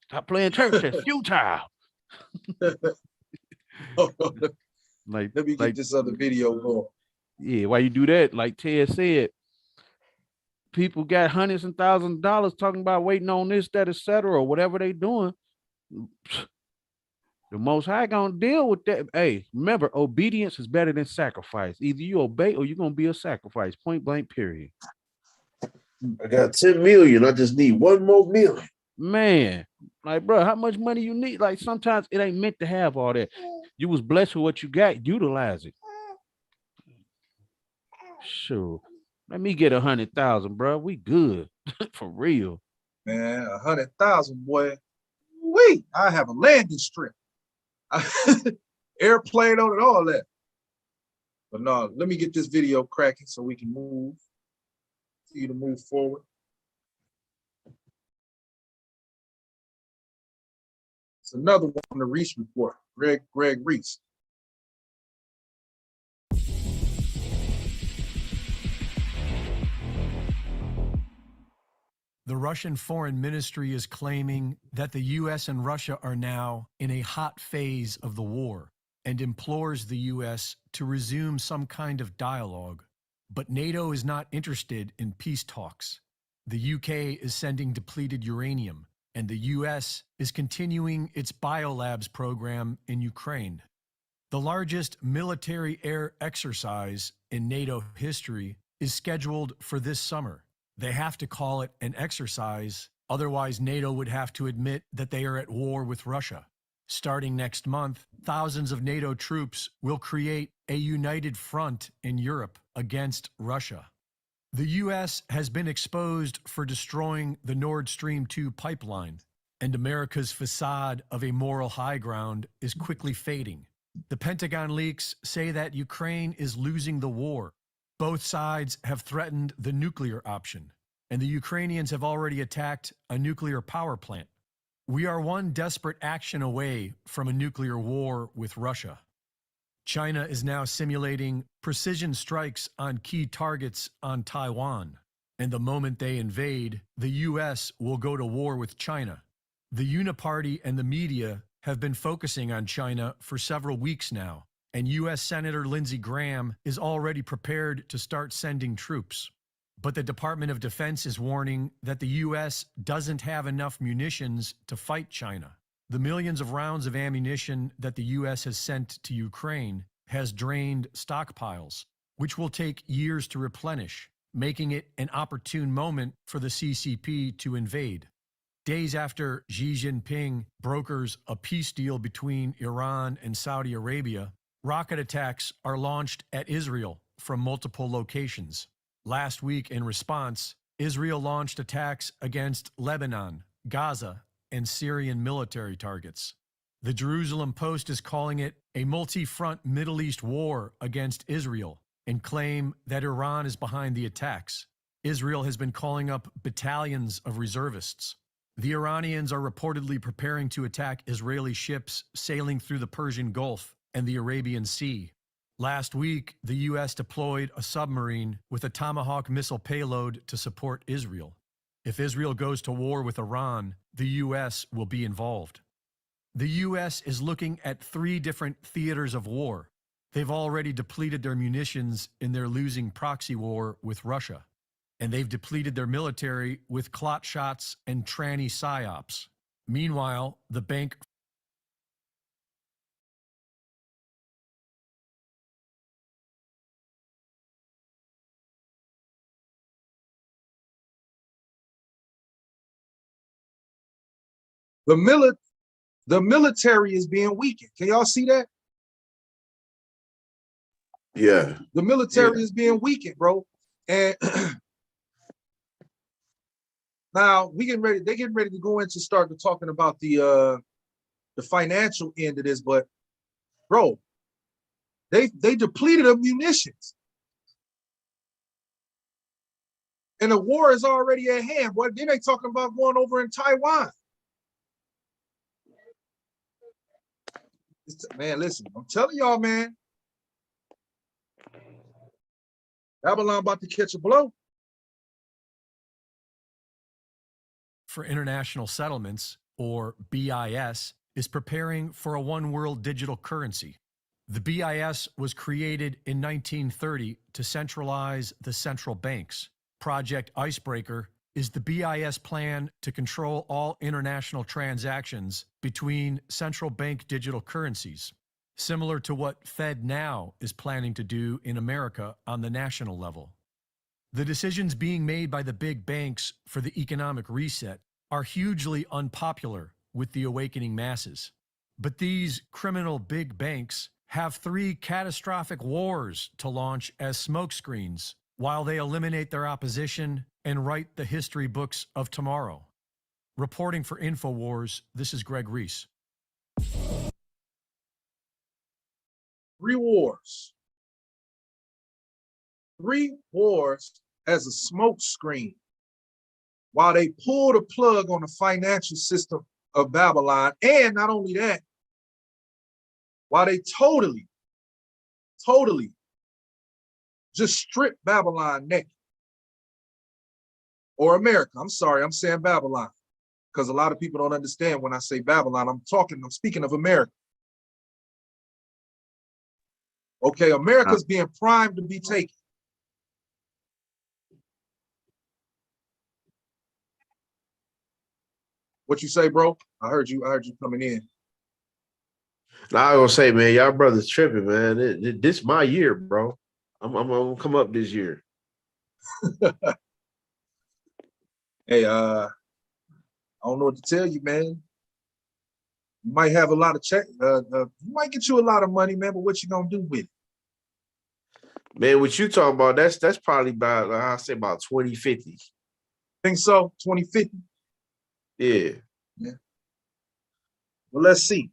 Stop playing church. That's futile. Let me get this other video going. Yeah, why you do that? Like Ted said, people got hundreds and thousands of dollars talking about waiting on this, that, etc., or whatever they doing. The Most High gonna deal with that. Hey, remember, obedience is better than sacrifice. Either you obey or you're gonna be a sacrifice. Point blank. Period. I got 10 million. I just need one more million. Man, like, bro, how much money you need? Like, sometimes it ain't meant to have all that. You was blessed with what you got. Utilize it. Sure. Let me get 100,000, bro. We good for real. Man, 100,000, boy. Wait, I have a landing strip, airplane on it, all that. But no, let me get this video cracking so we can move. See you to move forward. It's another one on the Reese report. Greg Reese. The Russian Foreign Ministry is claiming that the U.S. and Russia are now in a hot phase of the war and implores the U.S. to resume some kind of dialogue. But NATO is not interested in peace talks. The U.K. is sending depleted uranium, and the U.S. is continuing its biolabs program in Ukraine. The largest military air exercise in NATO history is scheduled for this summer. They have to call it an exercise, otherwise NATO would have to admit that they are at war with Russia. Starting next month, thousands of NATO troops will create a united front in Europe against Russia. The U.S. has been exposed for destroying the Nord Stream 2 pipeline, and America's facade of a moral high ground is quickly fading. The Pentagon leaks say that Ukraine is losing the war. Both sides have threatened the nuclear option, and the Ukrainians have already attacked a nuclear power plant. We are one desperate action away from a nuclear war with Russia. China is now simulating precision strikes on key targets on Taiwan, and the moment they invade, the U.S. will go to war with China. The Uniparty and the media have been focusing on China for several weeks now, and U.S. Senator Lindsey Graham is already prepared to start sending troops. But the Department of Defense is warning that the U.S. doesn't have enough munitions to fight China. The millions of rounds of ammunition that the U.S. has sent to Ukraine has drained stockpiles, which will take years to replenish, making it an opportune moment for the CCP to invade. Days after Xi Jinping brokers a peace deal between Iran and Saudi Arabia, rocket attacks are launched at Israel from multiple locations. Last week, in response, Israel launched attacks against Lebanon, Gaza, and Syrian military targets. The Jerusalem Post is calling it a multi-front Middle East war against Israel and claim that Iran is behind the attacks. Israel has been calling up battalions of reservists. The Iranians are reportedly preparing to attack Israeli ships sailing through the Persian Gulf and the Arabian Sea. Last week, the U.S. deployed a submarine with a Tomahawk missile payload to support Israel. If Israel goes to war with Iran, the U.S. will be involved. The U.S. is looking at 3 different theaters of war. They've already depleted their munitions in their losing proxy war with Russia. And they've depleted their military with clot shots and tranny psyops. Meanwhile, the bank the military is being weakened. Can y'all see that? Yeah. The military is being weakened, bro. And now they're getting ready to go into start to talking about the financial end of this, but bro, they depleted of munitions. And the war is already at hand. Boy, then they talking about going over in Taiwan. Man, listen, I'm telling y'all, man. Babylon about to catch a blow. for International Settlements, or BIS, is preparing for a one-world digital currency. The BIS was created in 1930 to centralize the central banks. Project Icebreaker is the BIS plan to control all international transactions between central bank digital currencies, similar to what FedNow is planning to do in America on the national level. The decisions being made by the big banks for the economic reset are hugely unpopular with the awakening masses. But these criminal big banks have 3 catastrophic wars to launch as smokescreens while they eliminate their opposition and write the history books of tomorrow. Reporting for InfoWars, this is Greg Reese. 3 wars. 3 wars as a smoke screen while they pull the plug on the financial system of Babylon. And not only that, while they totally just strip Babylon naked. Or America. I'm sorry, I'm saying Babylon, because a lot of people don't understand when I say Babylon. I'm speaking of America. Okay, America's being primed to be taken. What you say, bro? I heard you coming in. Now I gonna say, man, y'all brothers tripping, man. This my year, bro. I'm gonna come up this year. Hey, I don't know what to tell you, man. You might have a lot of check. You might get you a lot of money, man. But what you gonna do with it? Man, what you talking about? That's probably about I say about 2050. Think so? 2050? Yeah. Yeah. Well, let's see.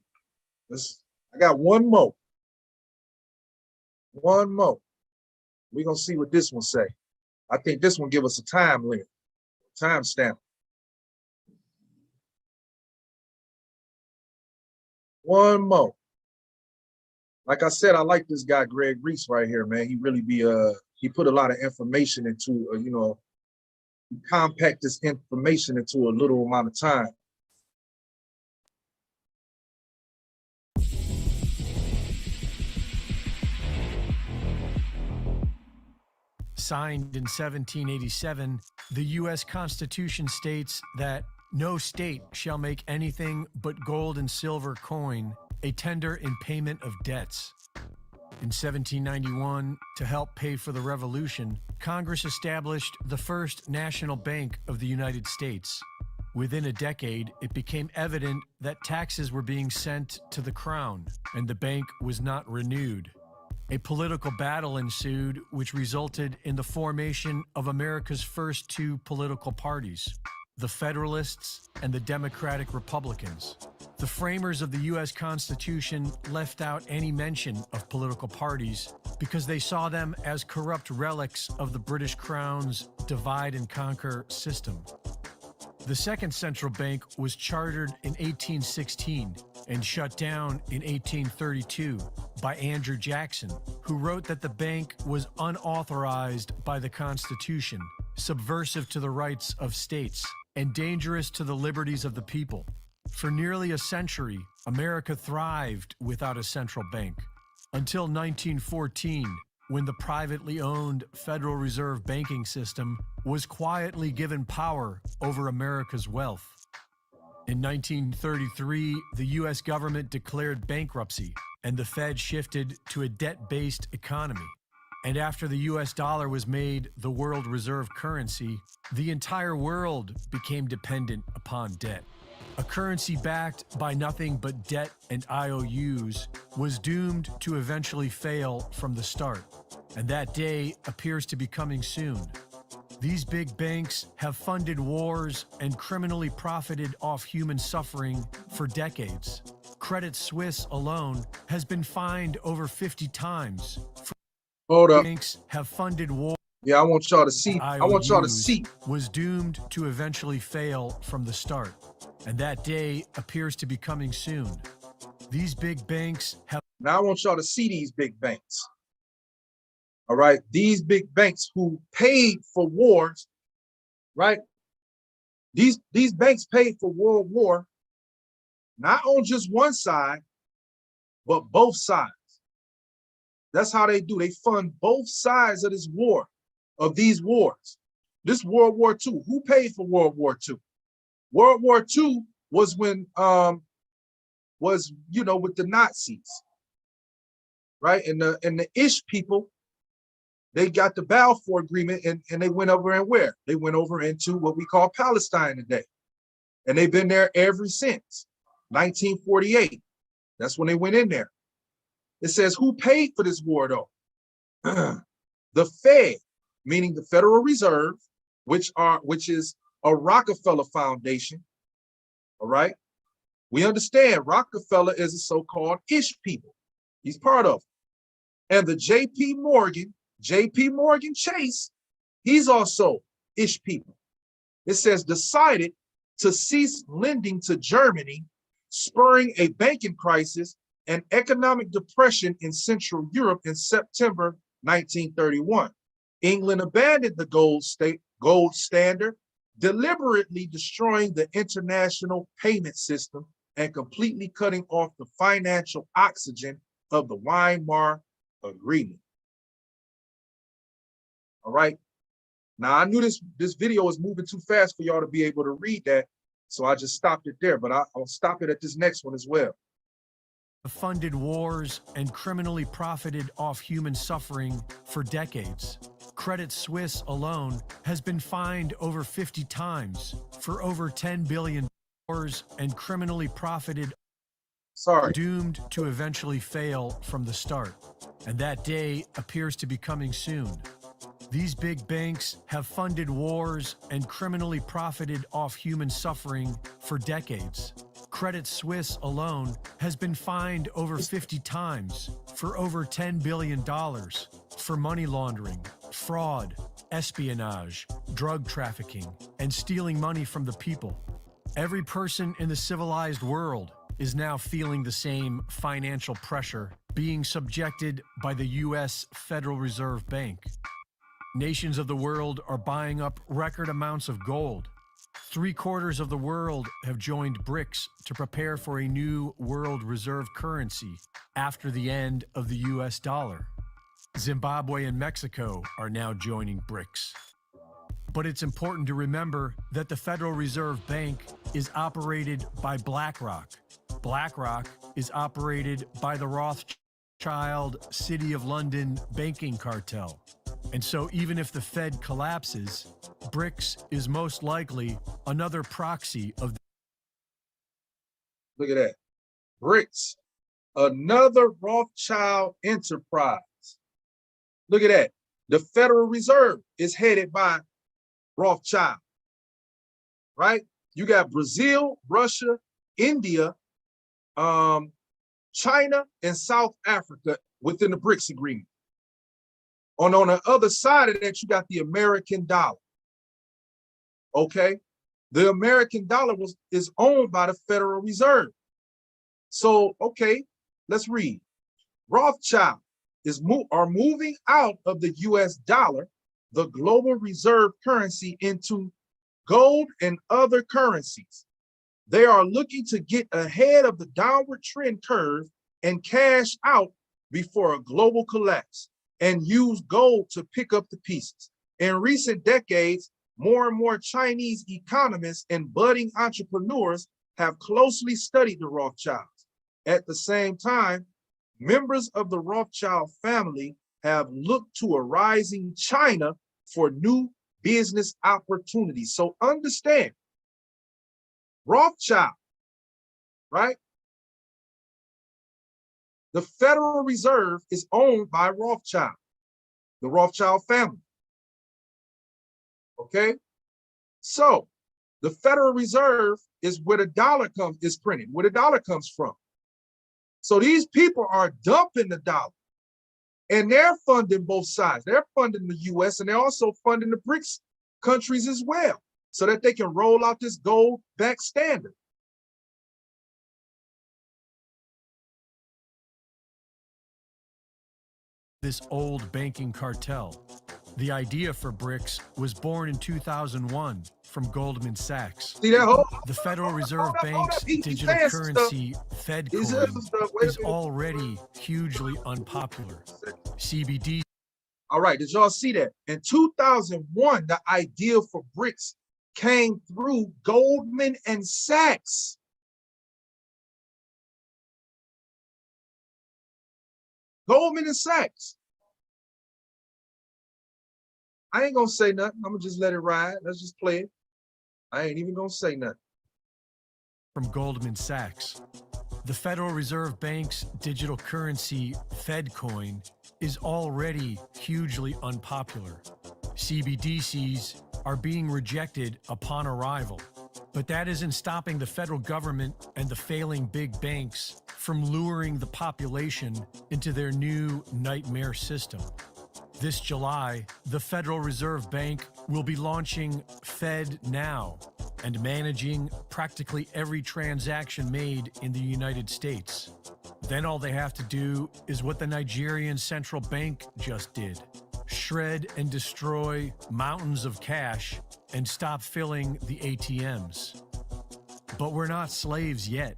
I got one more. One more. We're gonna see what this one say. I think this one give us a time limit, time stamp. One more. Like I said, I like this guy, Greg Reese, right here, man. He really he put a lot of information into, he compact this information into a little amount of time. Signed in 1787, the U.S. Constitution states that no state shall make anything but gold and silver coin a tender in payment of debts. In 1791, to help pay for the Revolution, Congress established the first national bank of the United States. Within a decade, it became evident that taxes were being sent to the Crown, and the bank was not renewed. A political battle ensued, which resulted in the formation of America's first two political parties, the Federalists and the Democratic Republicans. The framers of the U.S. Constitution left out any mention of political parties because they saw them as corrupt relics of the British Crown's divide and conquer system. The second central bank was chartered in 1816 and shut down in 1832 by Andrew Jackson, who wrote that the bank was unauthorized by the Constitution, subversive to the rights of states, and dangerous to the liberties of the people. For nearly a century, America thrived without a central bank, until 1914, when the privately owned Federal Reserve banking system was quietly given power over America's wealth. In 1933, the U.S. government declared bankruptcy, and the Fed shifted to a debt-based economy. And after the U.S. dollar was made the world reserve currency, the entire world became dependent upon debt. A currency backed by nothing but debt and IOUs was doomed to eventually fail from the start, and that day appears to be coming soon. These big banks have funded wars and criminally profited off human suffering for decades. Credit Suisse alone has been fined over 50 times. Hold up. Banks have funded war. Yeah, I want y'all to see. I want y'all to see. Was doomed to eventually fail from the start, and that day appears to be coming soon. These big banks have. Now I want y'all to see these big banks. All right, these big banks who paid for wars, right? These banks paid for World War, not on just one side, but both sides. That's how they do. They fund both sides of this war, of these wars. This World War II, who paid for World War II? World War II was when, with the Nazis, right? And the Ish people, they got the Balfour Agreement and they went over and where? They went over into what we call Palestine today. And they've been there ever since 1948. That's when they went in there. It says, who paid for this war though? The Fed, meaning the Federal Reserve, which is a Rockefeller Foundation. All right. We understand Rockefeller is a so-called Ish people. He's part of it. And the JP Morgan Chase, he's also Ish people. It says decided to cease lending to Germany, spurring a banking crisis and economic depression in Central Europe in September 1931. England abandoned the gold standard, deliberately destroying the international payment system and completely cutting off the financial oxygen of the Weimar Agreement. All right. Now I knew this video was moving too fast for y'all to be able to read that, so I just stopped it there, but I'll stop it at this next one as well. Funded wars and criminally profited off human suffering for decades. Credit Suisse alone has been fined over 50 times for over $10 billion and criminally profited. Doomed to eventually fail from the start, and that day appears to be coming soon. These big banks have funded wars and criminally profited off human suffering for decades. Credit Suisse alone has been fined over 50 times for over $10 billion for money laundering, fraud, espionage, drug trafficking, and stealing money from the people. Every person in the civilized world is now feeling the same financial pressure being subjected by the U.S. Federal Reserve Bank. Nations of the world are buying up record amounts of gold. 3/4 of the world have joined BRICS to prepare for a new world reserve currency after the end of the US dollar. Zimbabwe and Mexico are now joining BRICS. But it's important to remember that the Federal Reserve Bank is operated by BlackRock. BlackRock is operated by the Rothschild City of London banking cartel. And so even if the Fed collapses, BRICS is most likely another proxy of. Look at that. BRICS, another Rothschild enterprise. Look at that. The Federal Reserve is headed by Rothschild, right? You got Brazil, Russia, India, China, and South Africa within the BRICS agreement. On the other side of that, you got the American dollar. Okay, the American dollar is owned by the Federal Reserve. So, okay, let's read. Rothschild are moving out of the US dollar, the global reserve currency, into gold and other currencies. They are looking to get ahead of the downward trend curve and cash out before a global collapse and use gold to pick up the pieces. In recent decades, more and more Chinese economists and budding entrepreneurs have closely studied the Rothschilds. At the same time, members of the Rothschild family have looked to a rising China for new business opportunities. So understand, Rothschild, right? The Federal Reserve is owned by Rothschild, the Rothschild family. Okay, so the Federal Reserve is where the dollar is printed, where the dollar comes from. So these people are dumping the dollar, and they're funding both sides. They're funding the US, and they're also funding the BRICS countries as well, so that they can roll out this gold-backed standard. This old banking cartel. The idea for BRICS was born in 2001 from Goldman Sachs. See that? The Federal Reserve Bank's digital currency, FedCoin, is already hugely unpopular. CBD. All right, did y'all see that? In 2001, the idea for BRICS came through Goldman and Sachs. Goldman and Sachs. I ain't gonna say nothing. I'm gonna just let it ride. Let's just play it. I ain't even gonna say nothing. From Goldman Sachs. The Federal Reserve Bank's digital currency, FedCoin, is already hugely unpopular. CBDCs are being rejected upon arrival. But that isn't stopping the federal government and the failing big banks from luring the population into their new nightmare system. This July, the Federal Reserve Bank will be launching FedNow and managing practically every transaction made in the United States. Then all they have to do is what the Nigerian central bank just did: shred and destroy mountains of cash and stop filling the ATMs. But we're not slaves yet,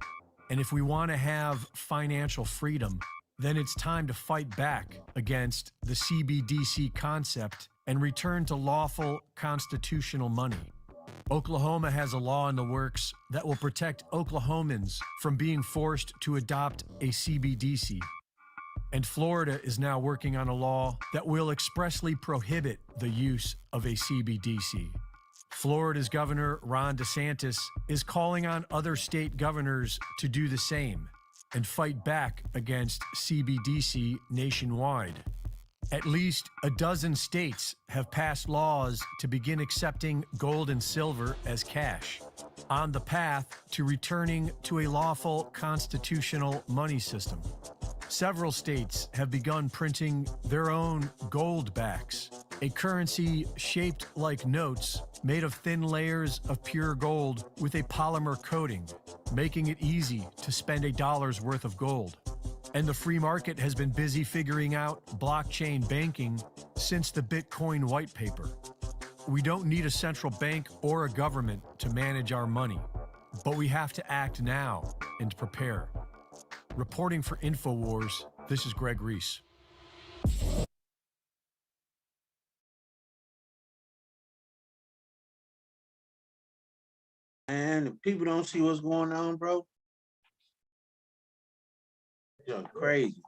and if we want to have financial freedom, then it's time to fight back against the CBDC concept and return to lawful constitutional money. Oklahoma has a law in the works that will protect Oklahomans from being forced to adopt a CBDC. And Florida is now working on a law that will expressly prohibit the use of a CBDC. Florida's Governor Ron DeSantis is calling on other state governors to do the same and fight back against CBDC nationwide. At least a dozen states have passed laws to begin accepting gold and silver as cash, on the path to returning to a lawful constitutional money system. Several states have begun printing their own gold backs, a currency shaped like notes made of thin layers of pure gold with a polymer coating, making it easy to spend $1's worth of gold. And the free market has been busy figuring out blockchain banking since the Bitcoin white paper. We don't need a central bank or a government to manage our money, but we have to act now and prepare. Reporting for InfoWars, this is Greg Reese. And if people don't see what's going on, bro, you're crazy.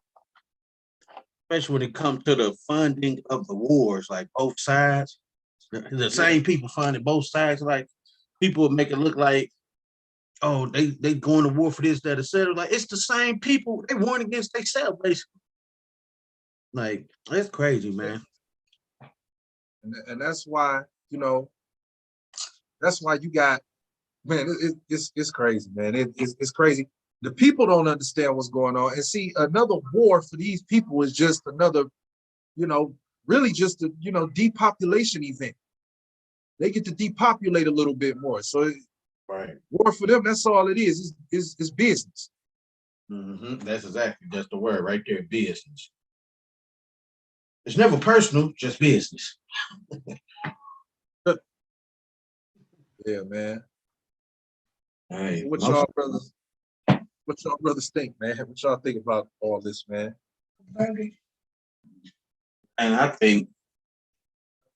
Especially when it comes to the funding of the wars, like both sides. The same people funding both sides. Like people would make it look like, oh, they going to war for this, that, etc. Like it's the same people. They warring against themselves, basically. Like, it's crazy, man. And that's why, you know, that's why you got, man, it's crazy, man. It's crazy. The people don't understand what's going on. And see, another war for these people is just another, you know, really just a, you know, depopulation event. They get to depopulate a little bit more. So Right. war for them, that's all it is. It's business. That's exactly just the word right there, business. It's never personal, just business. Yeah, man. Hey, So what y'all brothers think, man? What y'all think about all this, man? and I think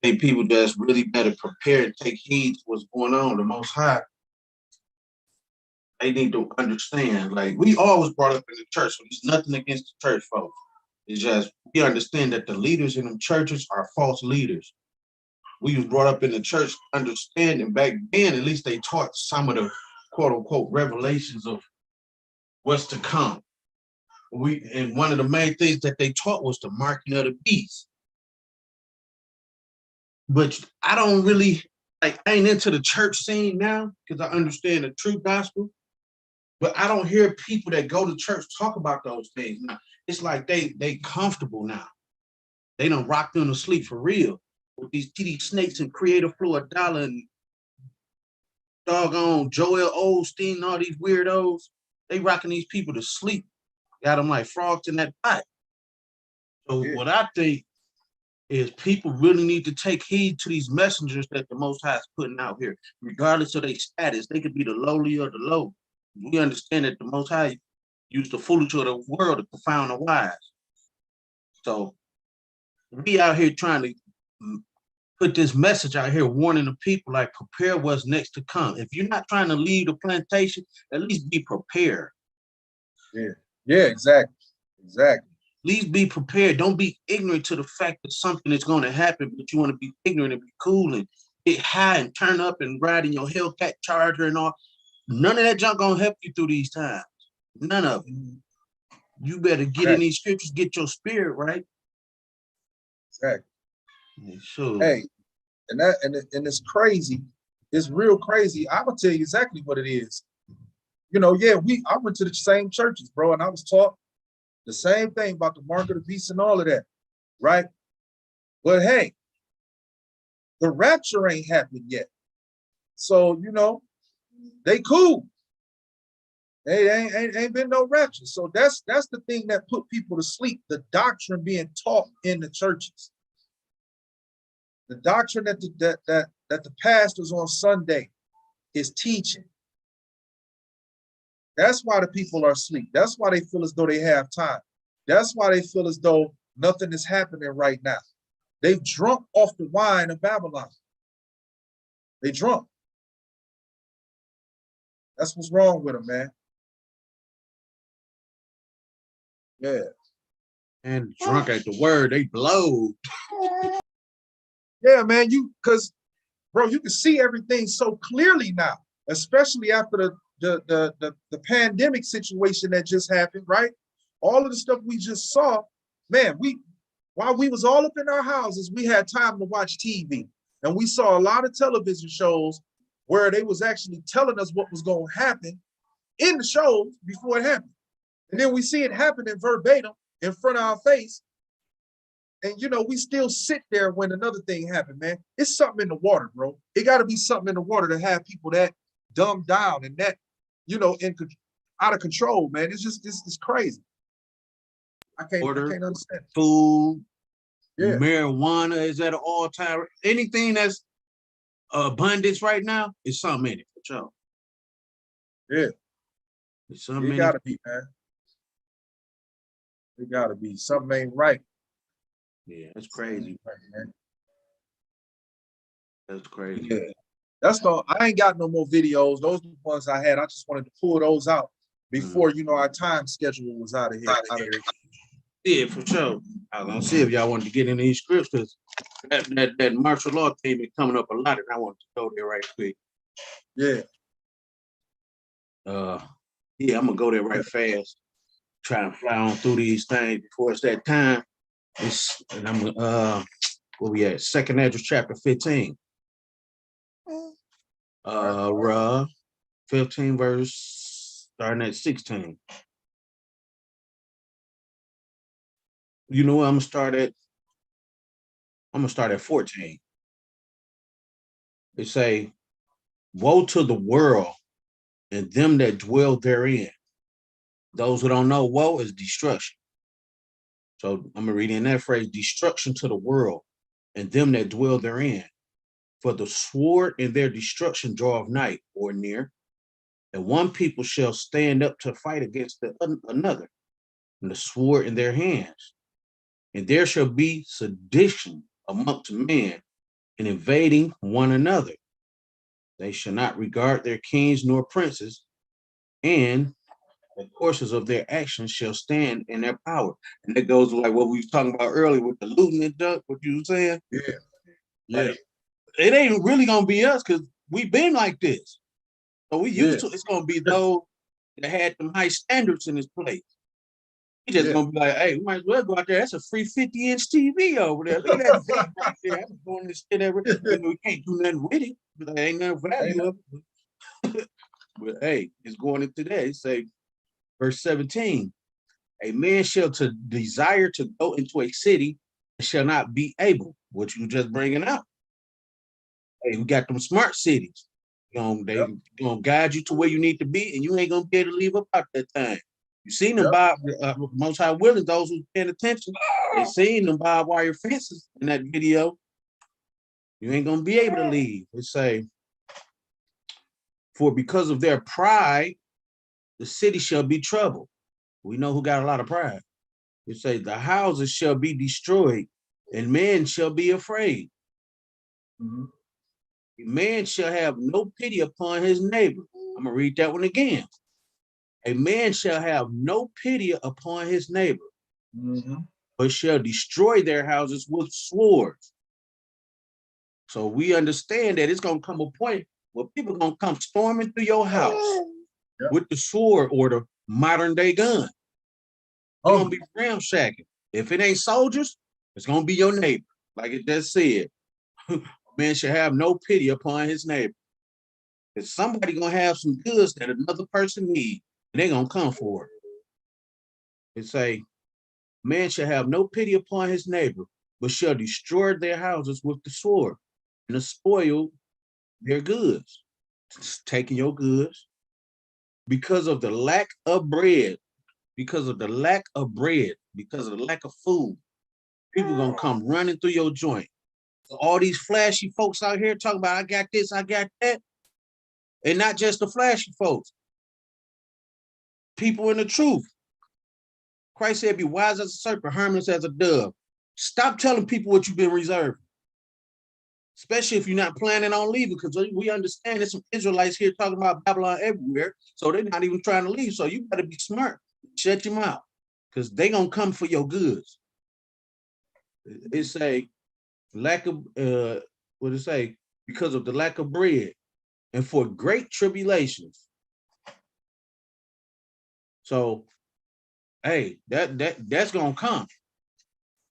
people that's really better prepared to take heed to what's going on. The Most High, they need to understand. Like, we always brought up in the church, so there's nothing against the church folks. It's just we understand that the leaders in them churches are false leaders. We was brought up in the church understanding back then, at least they taught some of the quote unquote revelations of what's to come. And one of the main things that they taught was the marking of the beast. But I don't really, like, I ain't into the church scene now because I understand the true gospel. But I don't hear people that go to church talk about those things now. It's like they comfortable now. They done rocked them to sleep for real with these TD Snakes and Creator Flow $1 and doggone Joel Osteen and all these weirdos. They rocking these people to sleep. Got them like frogs in that pot. So what I think is people really need to take heed to these messengers that the Most High is putting out here, regardless of their status. They could be the lowly or the low. We understand that the Most High used the foolish of the world to confound the wise. So we out here trying to put this message out here, warning the people, like, prepare what's next to come. If you're not trying to leave the plantation, at least be prepared. Yeah, exactly. At least be prepared. Don't be ignorant to the fact that something is going to happen, but you want to be ignorant and be cool and get high and turn up and ride in your Hellcat Charger and all. None of that junk gonna help you through these times. None of it. You better get in these scriptures, get your spirit right. Exactly. Sure. Hey, and it's crazy. It's real crazy. I'm gonna tell you exactly what it is. You know, yeah, I went to the same churches, bro, and I was taught the same thing about the mark of the beast and all of that, right? But hey, the rapture ain't happened yet. So, you know, they cool. They ain't been no rapture. So that's the thing that put people to sleep, the doctrine being taught in the churches. The doctrine that the pastors on Sunday is teaching. That's why the people are asleep. That's why they feel as though they have time. That's why they feel as though nothing is happening right now. They've drunk off the wine of Babylon. They drunk. That's what's wrong with them, man. Yeah. And drunk at the word, they blow. Yeah, man, because bro, you can see everything so clearly now, especially after the pandemic situation that just happened, right? All of the stuff we just saw, man, while we was all up in our houses, we had time to watch TV. And we saw a lot of television shows where they was actually telling us what was going to happen in the shows before it happened. And then we see it happening verbatim in front of our face. And, you know, we still sit there when another thing happened, man. It's something in the water, bro. It got to be something in the water to have people that dumbed down and that, you know, out of control, man. It's just, it's crazy. I can't understand. Food, yeah. Marijuana is at an all-time. Anything that's abundance right now is something in it, for sure. Yeah. It's something it gotta be, man. It gotta be. Something ain't right. Yeah, that's crazy. Man. That's crazy. Yeah. I ain't got no more videos. Those are the ones I had. I just wanted to pull those out before, you know, our time schedule was out of here. Yeah, for sure. I was gonna see if y'all wanted to get into these scripts because that martial law thing is coming up a lot, and I wanted to go there right quick. Yeah. Yeah, I'm gonna go there right fast. Try and fly on through these things before it's that time. And I'm where we at? Second Ezra chapter 15. 15 verse starting at 16. You know what? I'm gonna start at 14. They say, woe to the world and them that dwell therein. Those who don't know, woe is destruction. So I'm gonna read in that phrase, destruction to the world and them that dwell therein. For the sword in their destruction draweth nigh or near, and one people shall stand up to fight against another, and the sword in their hands. And there shall be sedition amongst men, and invading one another. They shall not regard their kings nor princes, and the courses of their actions shall stand in their power. And that goes like what we was talking about earlier with the looting and stuff, what you were saying. Yeah. Like, it ain't really gonna be us because we've been like this. So we used to, it's gonna be those that had them high standards in this place. We just gonna be like, hey, we might as well go out there. That's a free 50-inch TV over there. Look at that right there. I'm doing this shit every we can't do nothing with it. But there ain't no value of it. But hey, it's going into that. It say, verse 17, a man shall to desire to go into a city and shall not be able, what you just bringing out. Hey, we got them smart cities. They gonna guide you to where you need to be, and you ain't gonna be able to leave up out that thing. You seen them Most High willing, those who paying attention, they seen them barbed wire fences in that video. You ain't gonna be able to leave. It say, for because of their pride, the city shall be troubled. We know who got a lot of pride. It say, the houses shall be destroyed, and men shall be afraid. Mm-hmm. Man shall have no pity upon his neighbor. I'm gonna read that one again. A man shall have no pity upon his neighbor, but shall destroy their houses with swords. So we understand that it's gonna come a point where people are gonna come storming through your house with the sword or the modern day gun. It's gonna be ramshacking. If it ain't soldiers, it's gonna be your neighbor, like it just said. Man should have no pity upon his neighbor. If somebody gonna have some goods that another person needs, they're gonna come for it. It say, man shall have no pity upon his neighbor, but shall destroy their houses with the sword and spoil their goods. It's taking your goods because of the lack of bread, because of the lack of bread, because of the lack of food. People gonna come running through your joint. All these flashy folks out here talking about, I got this, I got that. And not just the flashy folks. People in the truth. Christ said, be wise as a serpent, harmless as a dove. Stop telling people what you've been reserving. Especially if you're not planning on leaving, because we understand there's some Israelites here talking about Babylon everywhere, so they're not even trying to leave. So you better be smart. Shut your mouth, because they're going to come for your goods. It say, lack of, what it say? Because of the lack of bread and for great tribulations. So, hey, that's going to come.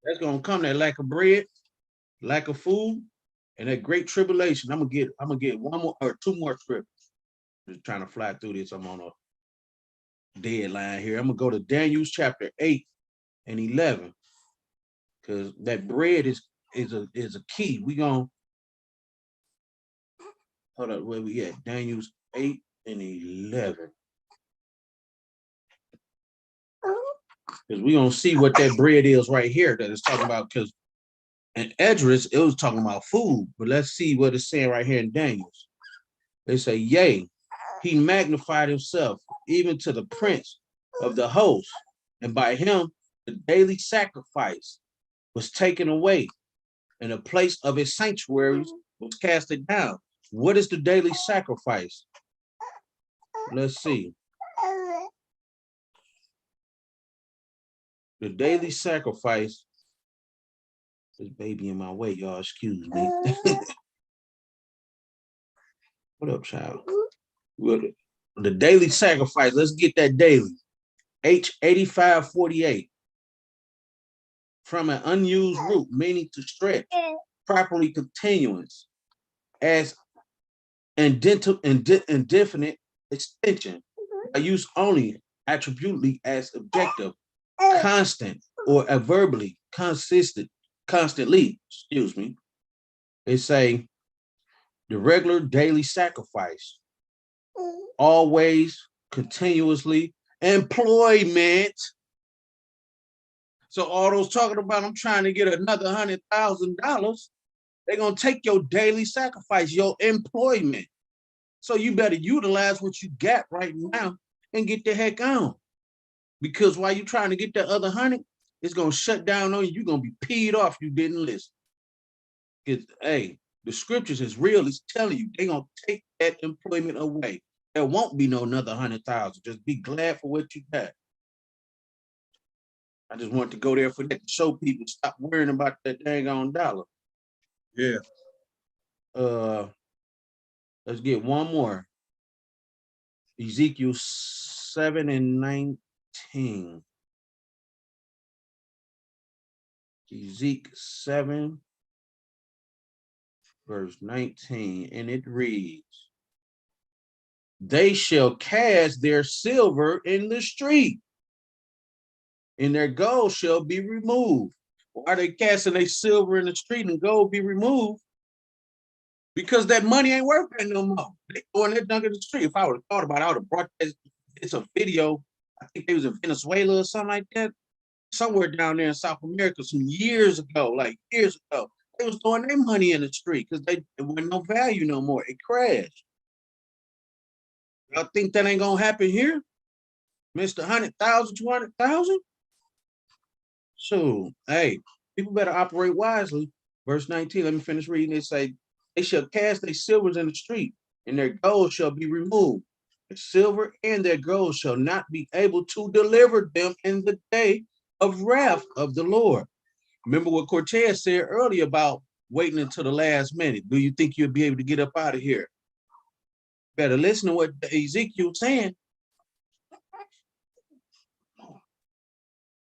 That's going to come, that lack of bread, lack of food, and that great tribulation. I'm gonna get one more or two more scriptures. Just trying to fly through this. I'm on a deadline here. I'm gonna go to Daniel chapter 8 and 11, because that bread is a key. We gonna hold up. Where we at? Daniel 8 and 11. Because we gonna see what that bread is right here that it's talking about. Because in Esdras, it was talking about food, but let's see what it's saying right here in Daniel's. They say, yea, he magnified himself even to the prince of the host, and by him the daily sacrifice was taken away, and the place of his sanctuaries was casted down. What is the daily sacrifice? Let's see. The daily sacrifice. This baby in my way, y'all. Excuse me. What up, child? The daily sacrifice. Let's get that daily. H8548. from an unused root, meaning to stretch, properly continuous, as indefinite extension, I use only attributely as objective, constant, or adverbally consistent, constantly, excuse me. They say the regular daily sacrifice, always, continuously, employment. So all those talking about I'm trying to get another $100,000, they're gonna take your daily sacrifice, your employment. So you better utilize what you got right now and get the heck on. Because while you're trying to get that other 100, it's gonna shut down on you. You're gonna be peed off you didn't listen. Because hey, the scriptures is real. It's telling you they're gonna take that employment away. There won't be no another 100,000. Just be glad for what you got. I just want to go there for that to show people stop worrying about that dang on dollar. Yeah. Let's get one more. Ezekiel 7:19. Ezekiel 7, verse 19, and it reads, they shall cast their silver in the street, and their gold shall be removed. Why are they casting their silver in the street and gold be removed? Because that money ain't worth that no more. They throwing that junk in the street. If I would have thought about it, I would have brought that. It's a video. I think they was in Venezuela or something like that. Somewhere down there in South America some years ago, like years ago. They was throwing their money in the street because it wasn't no value no more. It crashed. Y'all think that ain't gonna happen here? Mr. 100,000, 200,000? So, hey, people better operate wisely. Verse 19, let me finish reading. It say, they shall cast their silvers in the street, and their gold shall be removed. The silver and their gold shall not be able to deliver them in the day of wrath of the Lord. Remember what Cortez said earlier about waiting until the last minute. Do you think you'll be able to get up out of here? Better listen to what Ezekiel's saying.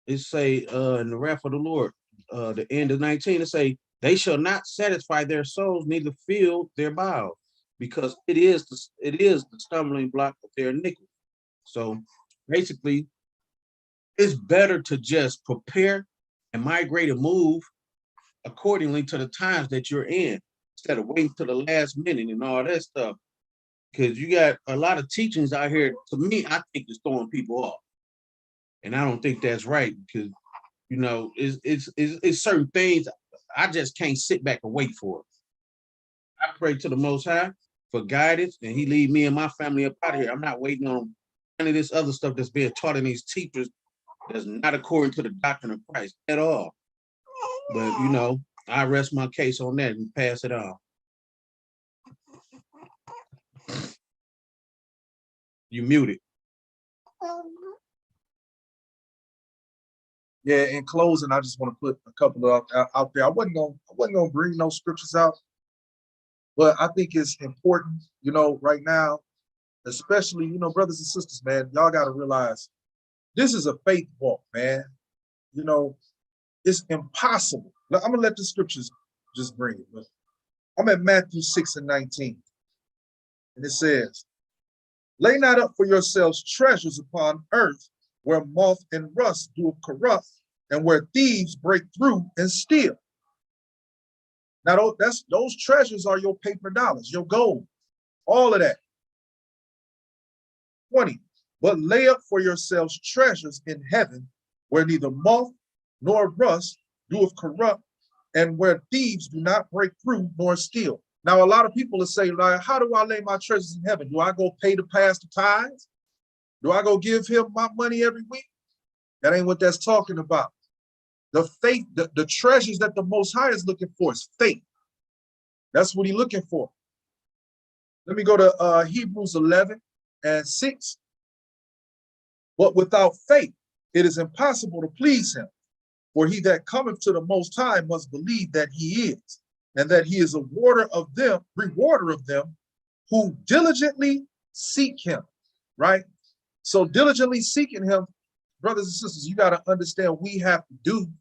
It say in the wrath of the Lord, the end of 19, it say, they shall not satisfy their souls, neither fill their bowels, because it is the stumbling block of their iniquity. So basically, it's better to just prepare and migrate and move accordingly to the times that you're in, instead of waiting to the last minute and all that stuff. Because you got a lot of teachings out here, to me, I think it's throwing people off. And I don't think that's right, because you know, it's certain things I just can't sit back and wait for it. I pray to the Most High for guidance, and He lead me and my family up out of here. I'm not waiting on any of this other stuff that's being taught in these teachers that's not according to the doctrine of Christ at all. But you know, I rest my case on that and pass it on. You muted. Yeah, in closing, I just want to put a couple of out there. I wasn't gonna bring no scriptures out, but I think it's important, you know, right now, especially, you know, brothers and sisters, man, y'all got to realize this is a faith walk, man. You know, it's impossible. I'm gonna let the scriptures just bring it. But I'm at Matthew 6:19, and it says, "Lay not up for yourselves treasures upon earth, where moth and rust do corrupt, and where thieves break through and steal." Now, those treasures are your paper dollars, your gold, all of that. 20, "But lay up for yourselves treasures in heaven, where neither moth nor rust doeth corrupt, and where thieves do not break through nor steal." Now, a lot of people will say, like, how do I lay my treasures in heaven? Do I go pay the pastor tithes? Do I go give him my money every week? That ain't what that's talking about. The faith, the treasures that the Most High is looking for is faith. That's what he's looking for. Let me go to Hebrews 11:6. "But without faith, it is impossible to please him. For he that cometh to the Most High must believe that he is, and that he is a rewarder of them who diligently seek him." Right? So diligently seeking him, brothers and sisters, you got to understand we have to do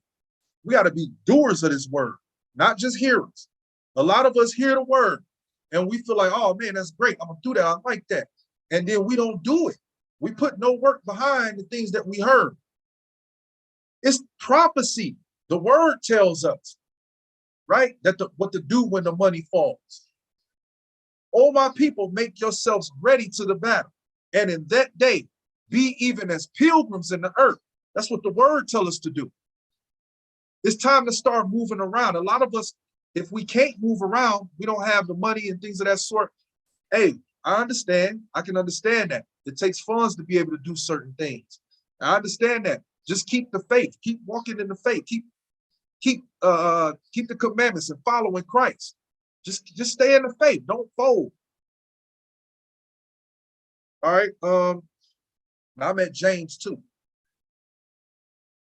We got to be doers of this word, not just hearers. A lot of us hear the word and we feel like, oh man, that's great. I'm gonna do that. I like that. And then we don't do it. We put no work behind the things that we heard. It's prophecy. The word tells us, right? That what to do when the money falls. Oh, my people, make yourselves ready to the battle. And in that day, be even as pilgrims in the earth. That's what the word tells us to do. It's time to start moving around. A lot of us, if we can't move around, we don't have the money and things of that sort. Hey, I understand. I can understand that. It takes funds to be able to do certain things. I understand that. Just keep the faith. Keep walking in the faith. Keep the commandments and following Christ. Just stay in the faith. Don't fold. All right. Now I'm at James 2.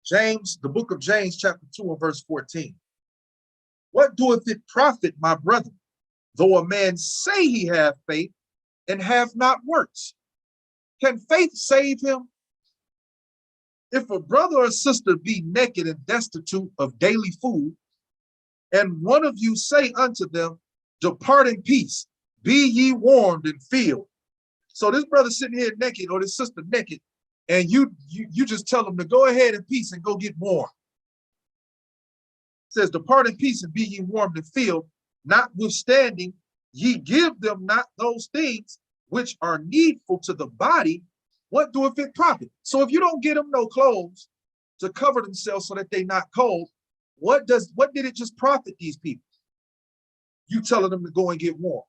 James, the book of James, chapter 2 and verse 14. What doeth it profit, my brethren, though a man say he have faith and have not works? Can faith save him? If a brother or sister be naked and destitute of daily food, and one of you say unto them, depart in peace, be ye warmed and filled. So this brother sitting here naked or this sister naked, and you just tell them to go ahead in peace and go get warm. It says, depart in peace and be ye warmed and filled, notwithstanding ye give them not those things which are needful to the body, what doeth it profit? So if you don't get them no clothes to cover themselves so that they're not cold, what did it just profit these people? You telling them to go and get warm.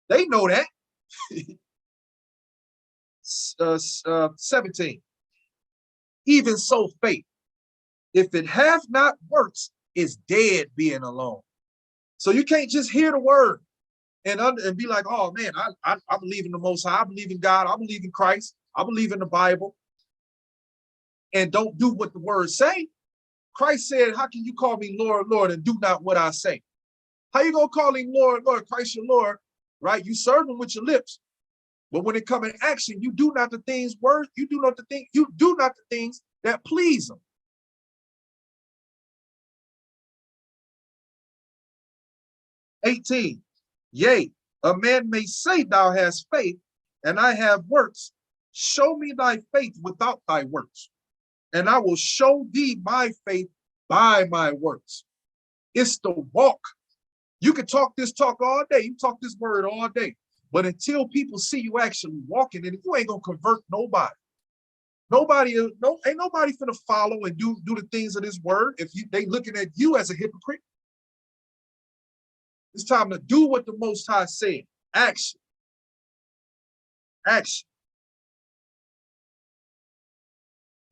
They know that. 17. Even so faith, if it have not works, is dead being alone. So you can't just hear the word and be like, oh man, I believe in the Most High, I believe in God, I believe in Christ, I believe in the Bible, and don't do what the words say. Christ said, how can you call me Lord, Lord, and do not what I say? How you gonna call him Lord, Lord, Christ your Lord, right? You serve him with your lips, but when it come in action, you do not the things you do not the things that please him. "18. Yea, a man may say thou hast faith, and I have works. Show me thy faith without thy works, and I will show thee my faith by my works." It's the walk. You can talk this talk all day. You talk this word all day. But until people see you actually walking in it, you ain't gonna convert nobody. Ain't nobody finna follow and do the things of this word if they looking at you as a hypocrite. It's time to do what the Most High said. Action. Action.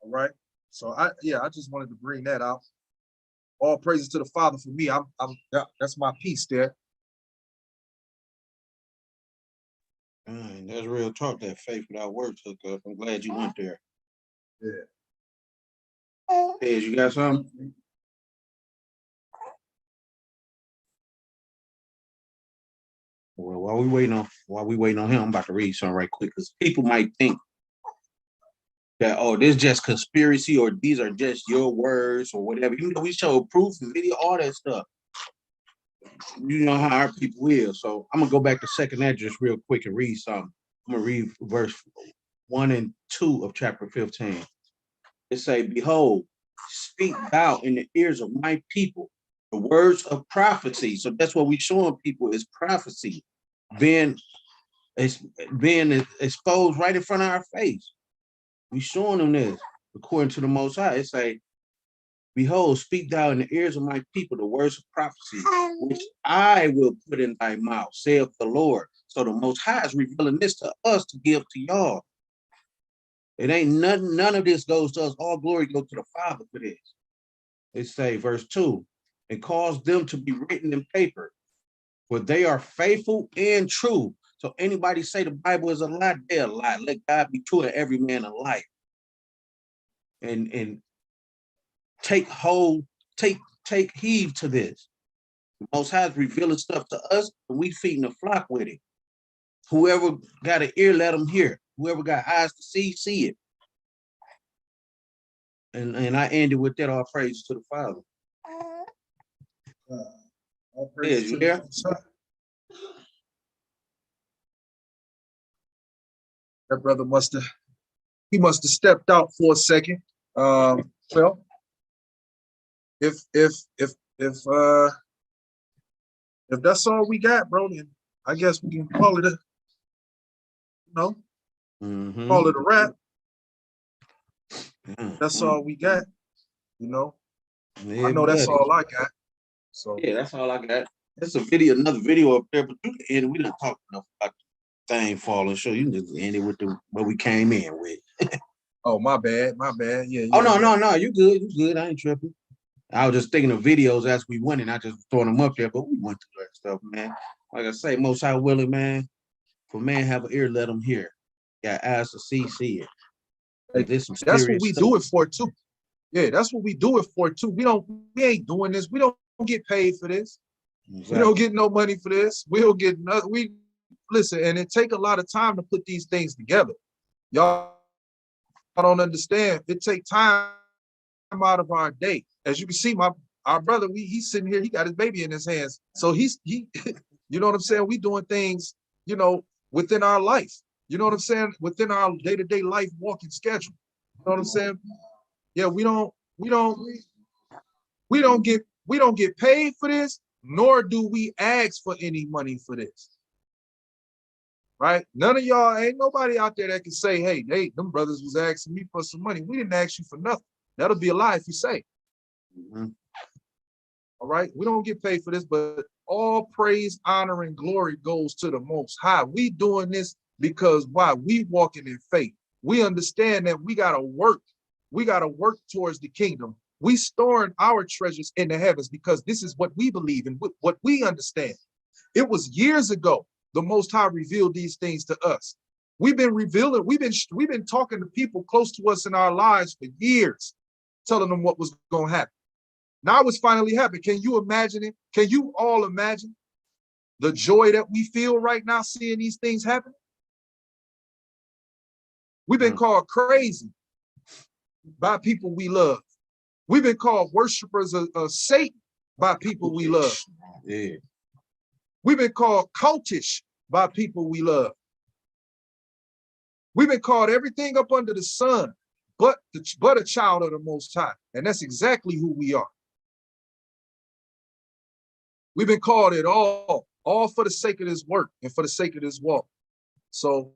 All right. So I just wanted to bring that out. All praises to the Father for me. That's my piece there. That's real talk. That faith without works hook up. I'm glad you went there. Yeah. Hey, you got something? Well, while we waiting on him, I'm about to read something right quick because people might think that, oh, this is just conspiracy or these are just your words or whatever. Even though we show proof and video, all that stuff. You know how our people is. So I'm gonna go back to second address real quick and read something. I'm gonna read verse 1 and 2 of chapter 15. It say, behold, speak thou in the ears of my people the words of prophecy. So that's what we showing people is prophecy being exposed right in front of our face. We showing them this according to the Most High. It say, behold, speak thou in the ears of my people the words of prophecy, which I will put in thy mouth, saith the Lord. So the Most High is revealing this to us to give to y'all. It ain't none of this goes to us. All glory goes to the Father for this. It say, verse 2, and cause them to be written in paper, for they are faithful and true. So anybody say the Bible is a lie, they're a lie. Let God be true and every man a liar. And take heed to this. The Most High is revealing stuff to us, and we feeding the flock with it. Whoever got an ear, let them hear. Whoever got eyes to see it. And I ended with that, all praise to the Father. All Yeah, praise to you the there? Most High. That brother must have stepped out for a second. Well, if that's all we got, bro, then I guess we can call it call it a wrap. That's all we got, I know that's all I got. So yeah, that's all I got. There's another video up there, but you can end. We done talked enough about the thing falling. So you can just end it with what we came in with. Oh, my bad. Yeah. Oh no, you good. I ain't tripping. I was just thinking of videos as we went, and I just throwing them up there, but we went through that stuff, man. Like I say, Most High willing, man. For man have an ear, let him hear. Got eyes to see it. This some That's what serious we stuff. do it for too. Yeah, that's what we do it for too. We ain't doing this. We don't get paid for this. Exactly. We don't get no money for this. We don't get nothing. We listen, and it take a lot of time to put these things together. Y'all don't understand. It take time out of our day. As you can see, our brother, he's sitting here. He got his baby in his hands. So he, you know what I'm saying? We doing things, within our life. You know what I'm saying? Within our day-to-day life walking schedule. You know what I'm saying? Yeah, we don't get paid for this, nor do we ask for any money for this. Right? None of y'all, ain't nobody out there that can say, hey, them brothers was asking me for some money. We didn't ask you for nothing. That'll be a lie if you say. All right? We don't get paid for this, but all praise, honor, and glory goes to the Most High. We doing this because why? We walking in faith. We understand that we gotta work. We gotta work towards the kingdom. We storing our treasures in the heavens because this is what we believe in, what we understand. It was years ago the Most High revealed these things to us. We've been talking to people close to us in our lives for years, telling them what was gonna happen. Now it's finally happened. Can you imagine it? Can you all imagine the joy that we feel right now seeing these things happen? We've been called crazy by people we love. We've been called worshipers of Satan by people we love. Yeah. We've been called cultish by people we love. We've been called everything up under the sun, but a child of the Most High. And that's exactly who we are. We've been called it all for the sake of this work and for the sake of this walk. So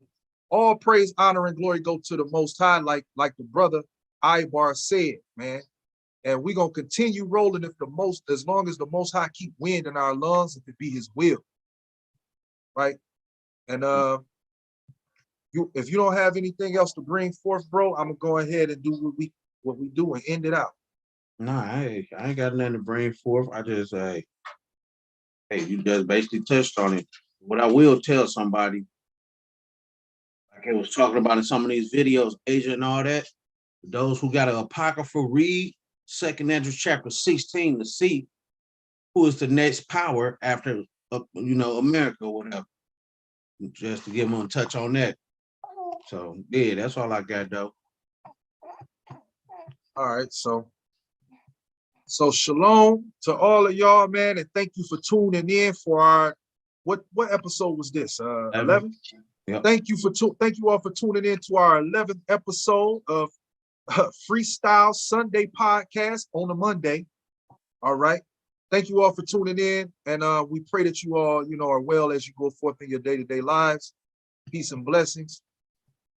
all praise, honor, and glory go to the Most High, like the brother Ibar said, man. And we're gonna continue rolling as long as the Most High keep wind in our lungs, if it be his will. Right? And if you don't have anything else to bring forth, bro, I'm gonna go ahead and do what we do and end it out. Nah, I ain't got nothing to bring forth. I just hey, you just basically touched on it. What I will tell somebody, like I was talking about in some of these videos, Asia and all that, those who got an apocryphal, read 2nd Ezra chapter 16 to see who is the next power after America or whatever. Just to give them a touch on that. So yeah, that's all I got though. All right, so shalom to all of y'all, man, and thank you for tuning in for our what episode was this? 11. Yep. Thank you all for tuning in to our 11th episode of Freestyle Sunday podcast on a Monday. All right. Thank you all for tuning in, and we pray that you all, are well as you go forth in your day-to-day lives. Peace and blessings.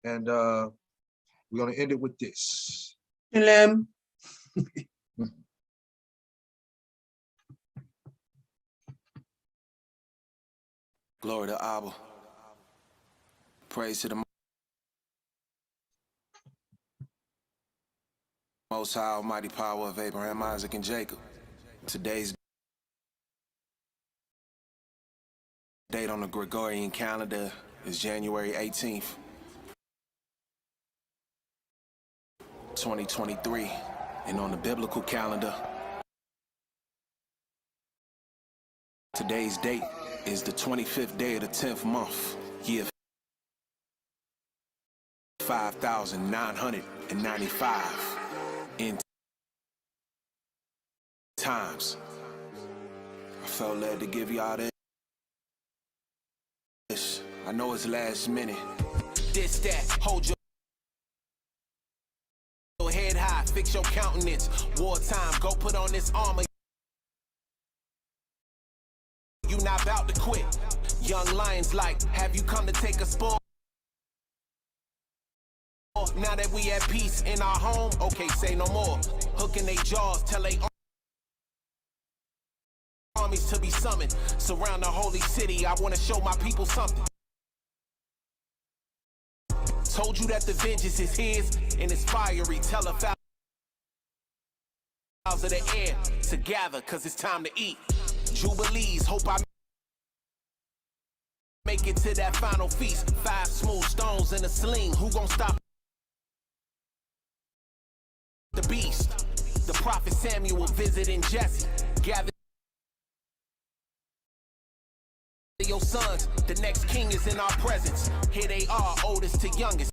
And we're gonna end it with this. Shalom. Glory to Abba. Praise to the Most High Almighty power of Abraham, Isaac, and Jacob. Today's date on the Gregorian calendar is January 18th, 2023. And on the biblical calendar, today's date is the 25th day of the 10th month, year 5,995. in times. I felt led to give y'all this. I know it's last minute. This, that, hold your head high, fix your countenance. Wartime, go put on this armor. You not about to quit. Young lions like, have you come to take a sport? Now that we at peace in our home, okay, say no more. Hooking they jaws, tell they armies to be summoned. Surround the holy city, I wanna show my people something. Told you that the vengeance is his, and it's fiery. Tell the fowls of the air to gather, cause it's time to eat. Jubilees, hope I make it to that final feast. 5 smooth stones in a sling, who gon' stop the beast? The prophet Samuel visiting Jesse, gather your sons, the next king is in our presence. Here they are, oldest to youngest.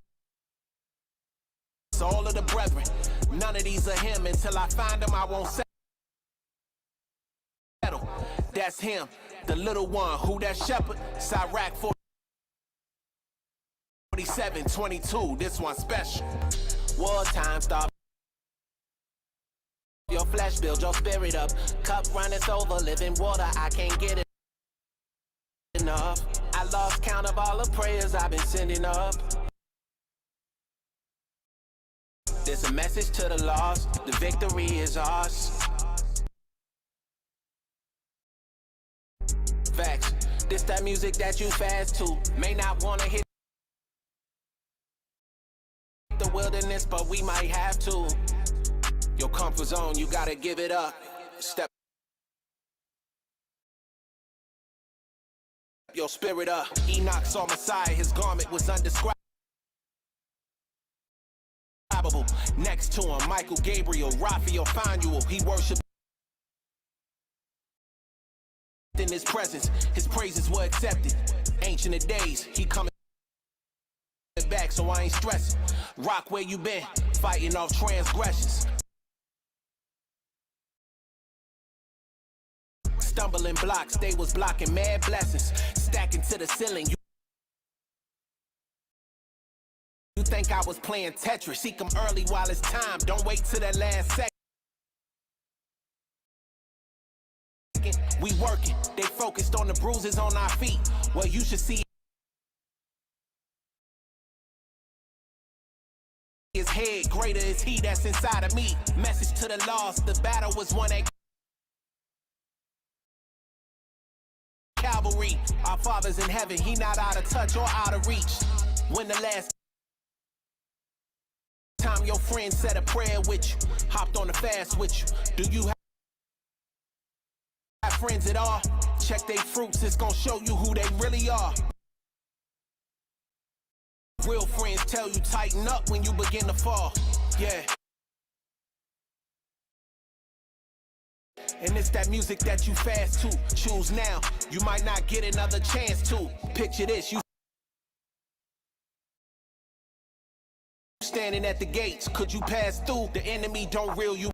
All of the brethren, none of these are him. Until I find him, I won't settle. That's him, the little one, who that shepherd? Sirach 47:22, this one special. Wartime, stop your flesh, build your spirit up. Cup runneth over, living water, I can't get it enough. I lost count of all the prayers I've been sending up. There's a message to the lost, the victory is ours. Facts, this that music that you fast to. May not wanna hit the wilderness, but we might have to. Your comfort zone, you gotta give it up. Step your spirit up. Enoch saw Messiah, his garment was undescribable. Next to him, Michael, Gabriel, Raphael, Phanuel. He worshiped in his presence. His praises were accepted. Ancient of days, he coming back, so I ain't stressing. Rock, where you been? Fighting off transgressions. Stumbling blocks, they was blocking mad blessings. Stacking to the ceiling. You think I was playing Tetris? Seek them early while it's time. Don't wait till that last second. We working. They focused on the bruises on our feet. Well, you should see his head. Greater is he that's inside of me. Message to the lost. The battle was won at Calvary. Our Father's in heaven. He not out of touch or out of reach. When the last time your friend said a prayer with you, hopped on the fast with you? Do you have friends at all? Check they fruits, it's gonna show you who they really are. Real friends tell you tighten up when you begin to fall. Yeah. And it's that music that you fast to. Choose now, you might not get another chance to. Picture this, you standing at the gates, could you pass through? The enemy don't reel you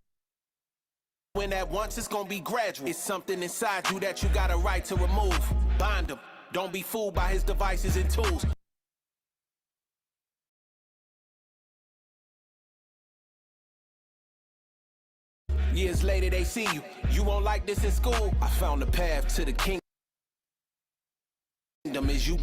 in at once, it's gonna be gradual. It's something inside you that you got a right to remove. Bind him, don't be fooled by his devices and tools. Years later they see you, you won't like this in school. I found the path to the kingdom as you